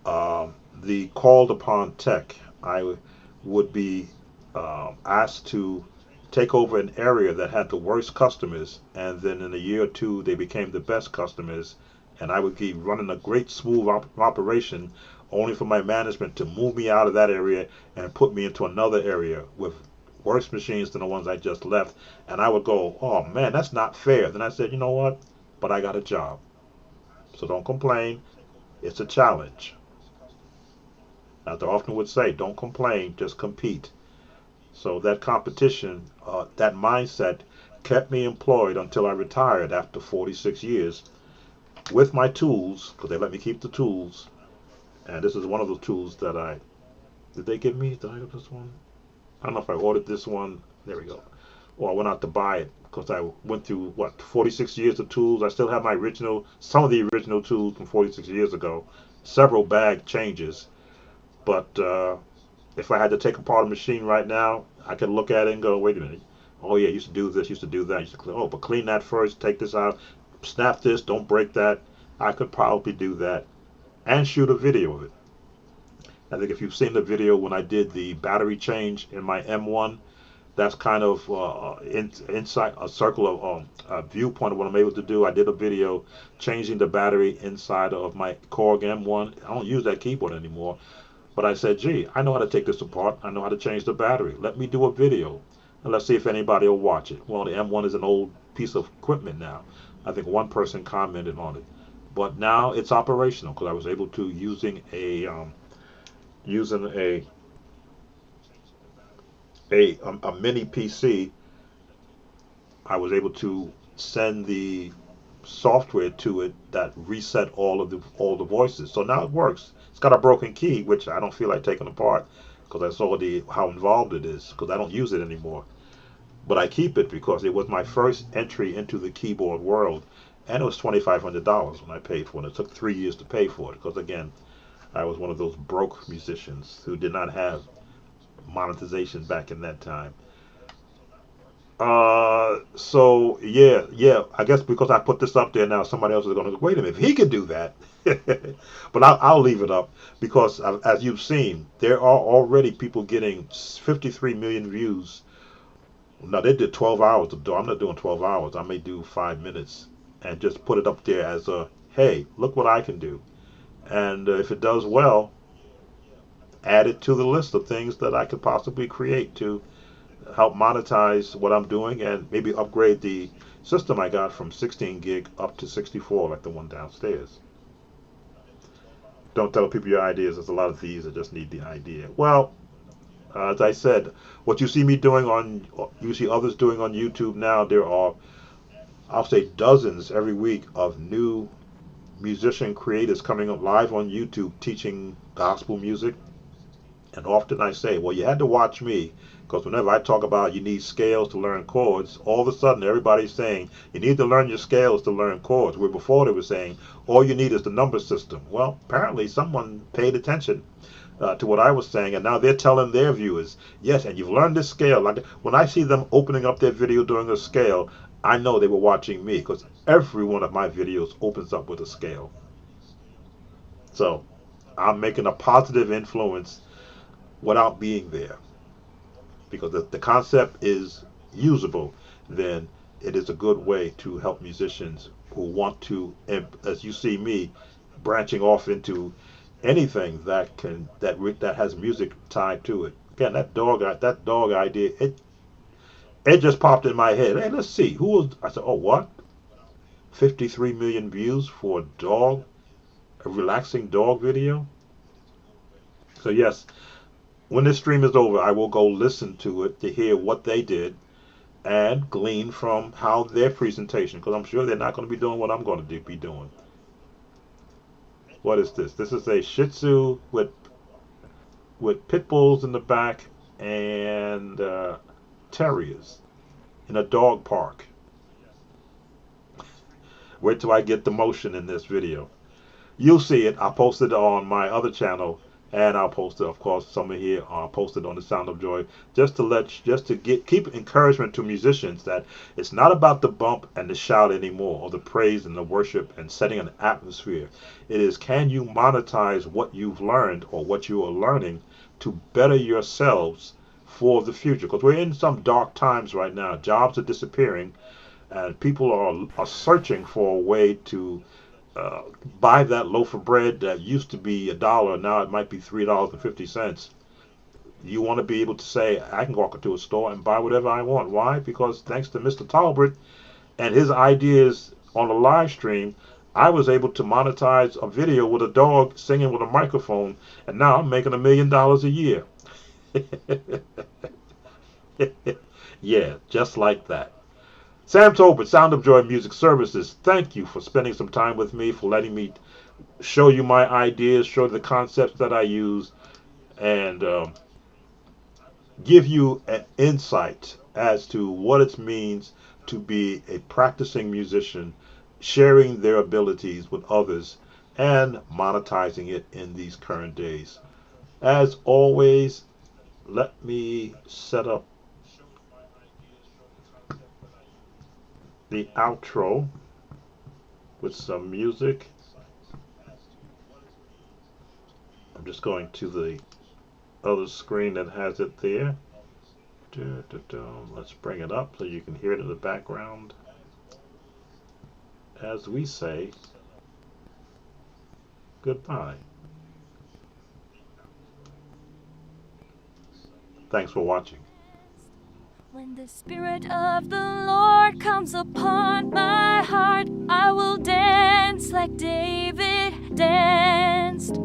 the called upon tech. I would be asked to take over an area that had the worst customers, and then in a year or two they became the best customers, and I would be running a great smooth operation, only for my management to move me out of that area and put me into another area with worse machines than the ones I just left. And I would go, oh man, that's not fair. Then I said, you know what, but I got a job, so don't complain. It's a challenge. As I often would say, don't complain, just compete. So that competition, that mindset kept me employed until I retired after 46 years with my tools, because they let me keep the tools. And this is one of the tools that did they give me? Did I get this one? I don't know if I ordered this one. There we go. Or I went out to buy it, because I went through, 46 years of tools. I still have some of the original tools from 46 years ago. Several bag changes. But if I had to take apart a machine right now, I could look at it and go, wait a minute. Oh yeah, used to do this, used to do that. But clean that first, take this out, snap this, don't break that. I could probably do that and shoot a video of it. I think if you've seen the video when I did the battery change in my M1, that's kind of inside a circle of a viewpoint of what I'm able to do. I did a video changing the battery inside of my Chord M1. I don't use that keyboard anymore. But I said, gee, I know how to take this apart. I know how to change the battery. Let me do a video, and let's see if anybody will watch it. Well, the M1 is an old piece of equipment now. I think one person commented on it. But now it's operational, because I was able to, using a mini PC, I was able to send the software to it that reset all the voices. So now it works. It's got a broken key, which I don't feel like taking apart, because I saw how involved it is, because I don't use it anymore. But I keep it because it was my first entry into the keyboard world, and it was $2,500 when I paid for it. It took 3 years to pay for it, because again, I was one of those broke musicians who did not have monetization back in that time. So yeah, I guess because I put this up there now, somebody else is going to go, wait a minute, if he can do that. But I'll leave it up, because as you've seen, there are already people getting 53 million views. Now they did 12 hours of I'm not doing 12 hours. I may do 5 minutes and just put it up there as a, hey, look what I can do. And if it does well, add it to the list of things that I could possibly create to help monetize what I'm doing, and maybe upgrade the system I got from 16 gig up to 64, like the one downstairs. Don't tell people your ideas. There's a lot of these that just need the idea. Well, as I said, what you see me doing you see others doing on YouTube now, there are, I'll say, dozens every week of new musician creators coming up live on YouTube teaching gospel music. And often I say, well, you had to watch me, because whenever I talk about you need scales to learn chords, all of a sudden everybody's saying you need to learn your scales to learn chords, where before they were saying all you need is the number system. Well, apparently someone paid attention to what I was saying, and now they're telling their viewers, yes, and you've learned this scale. Like when I see them opening up their video doing a scale, I know they were watching me, because every one of my videos opens up with a scale. So I'm making a positive influence without being there, because if the concept is usable, then it is a good way to help musicians who want to, as you see me, branching off into anything that has music tied to it. Again, that dog idea, it just popped in my head. Hey, let's see, who was? I said, oh, what? 53 million views for a relaxing dog video. So yes, when this stream is over, I will go listen to it to hear what they did and glean from how their presentation, because I'm sure they're not going to be doing what I'm going to be doing. What is this? This is a Shih Tzu with pit bulls in the back and terriers in a dog park. Wait till I get the motion in this video. You'll see it. I'll post it on my other channel, and I'll post it, of course, somewhere here. I'll post it on the Sound of Joy, just to keep encouragement to musicians that it's not about the bump and the shout anymore, or the praise and the worship and setting an atmosphere. It is, can you monetize what you've learned or what you are learning to better yourselves for the future? Because we're in some dark times right now. Jobs are disappearing, and people are searching for a way to buy that loaf of bread that used to be $1, now it might be $3.50. You want to be able to say, I can walk into a store and buy whatever I want. Why? Because thanks to Mr. Talbert and his ideas on a live stream, I was able to monetize a video with a dog singing with a microphone, and now I'm making $1 million a year. Yeah, just like that. Sam Tolbert, Sound of Joy Music Services, thank you for spending some time with me, for letting me show you my ideas, show the concepts that I use, and give you an insight as to what it means to be a practicing musician, sharing their abilities with others, and monetizing it in these current days. As always, let me set up the outro with some music. I'm just going to the other screen that has it there. Let's bring it up so you can hear it in the background as we say goodbye. Thanks for watching. When the Spirit of the Lord comes upon my heart, I will dance like David danced.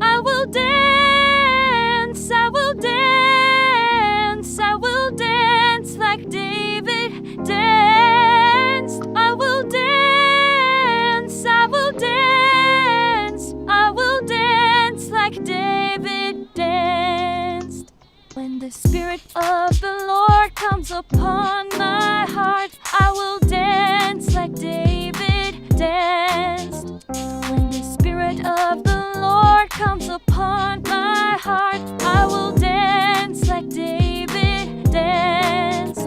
I will dance, I will dance, I will dance like David danced. I will dance, I will dance, I will dance like David danced. When the Spirit of the Lord comes upon my heart, I will dance like David danced. When the Spirit of the Lord comes upon my heart, I will dance like David danced.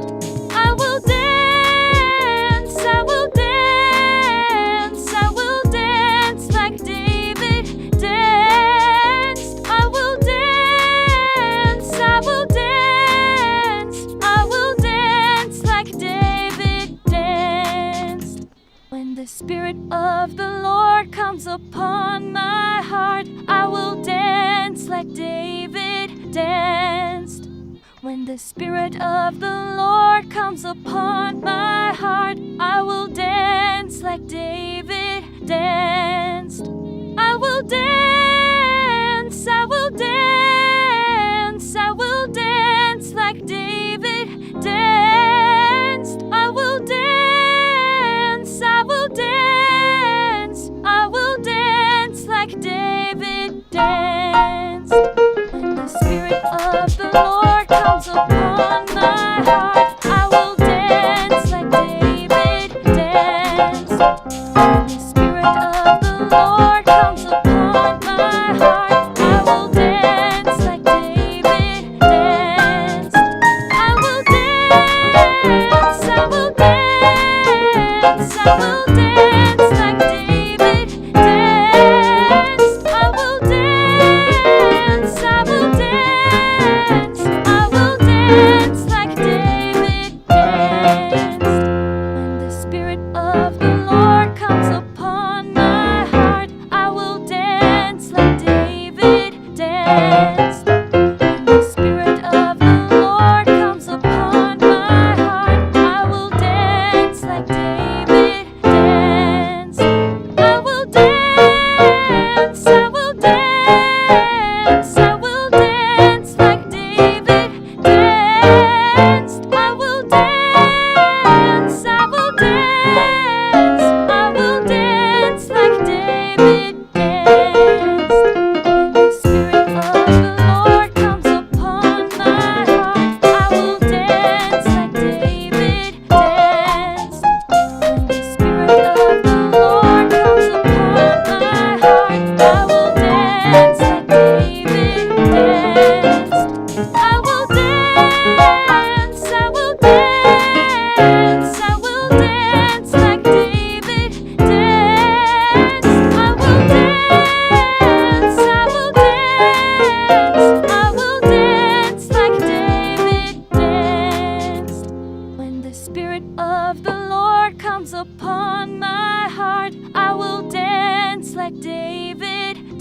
I will dance, I will dance, I will dance like David danced. I will dance, I will dance, I will dance like David danced. When the Spirit of the Lord comes upon my heart, I will dance like David danced. When the Spirit of the Lord comes upon my heart, I will dance like David danced. I will dance, I will dance, I will dance like David danced. I will dance, I will dance, I will dance like David danced. When the Spirit of the Lord comes upon my heart, I will dance like David danced. When the Spirit of the Lord comes upon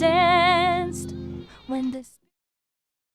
danced when the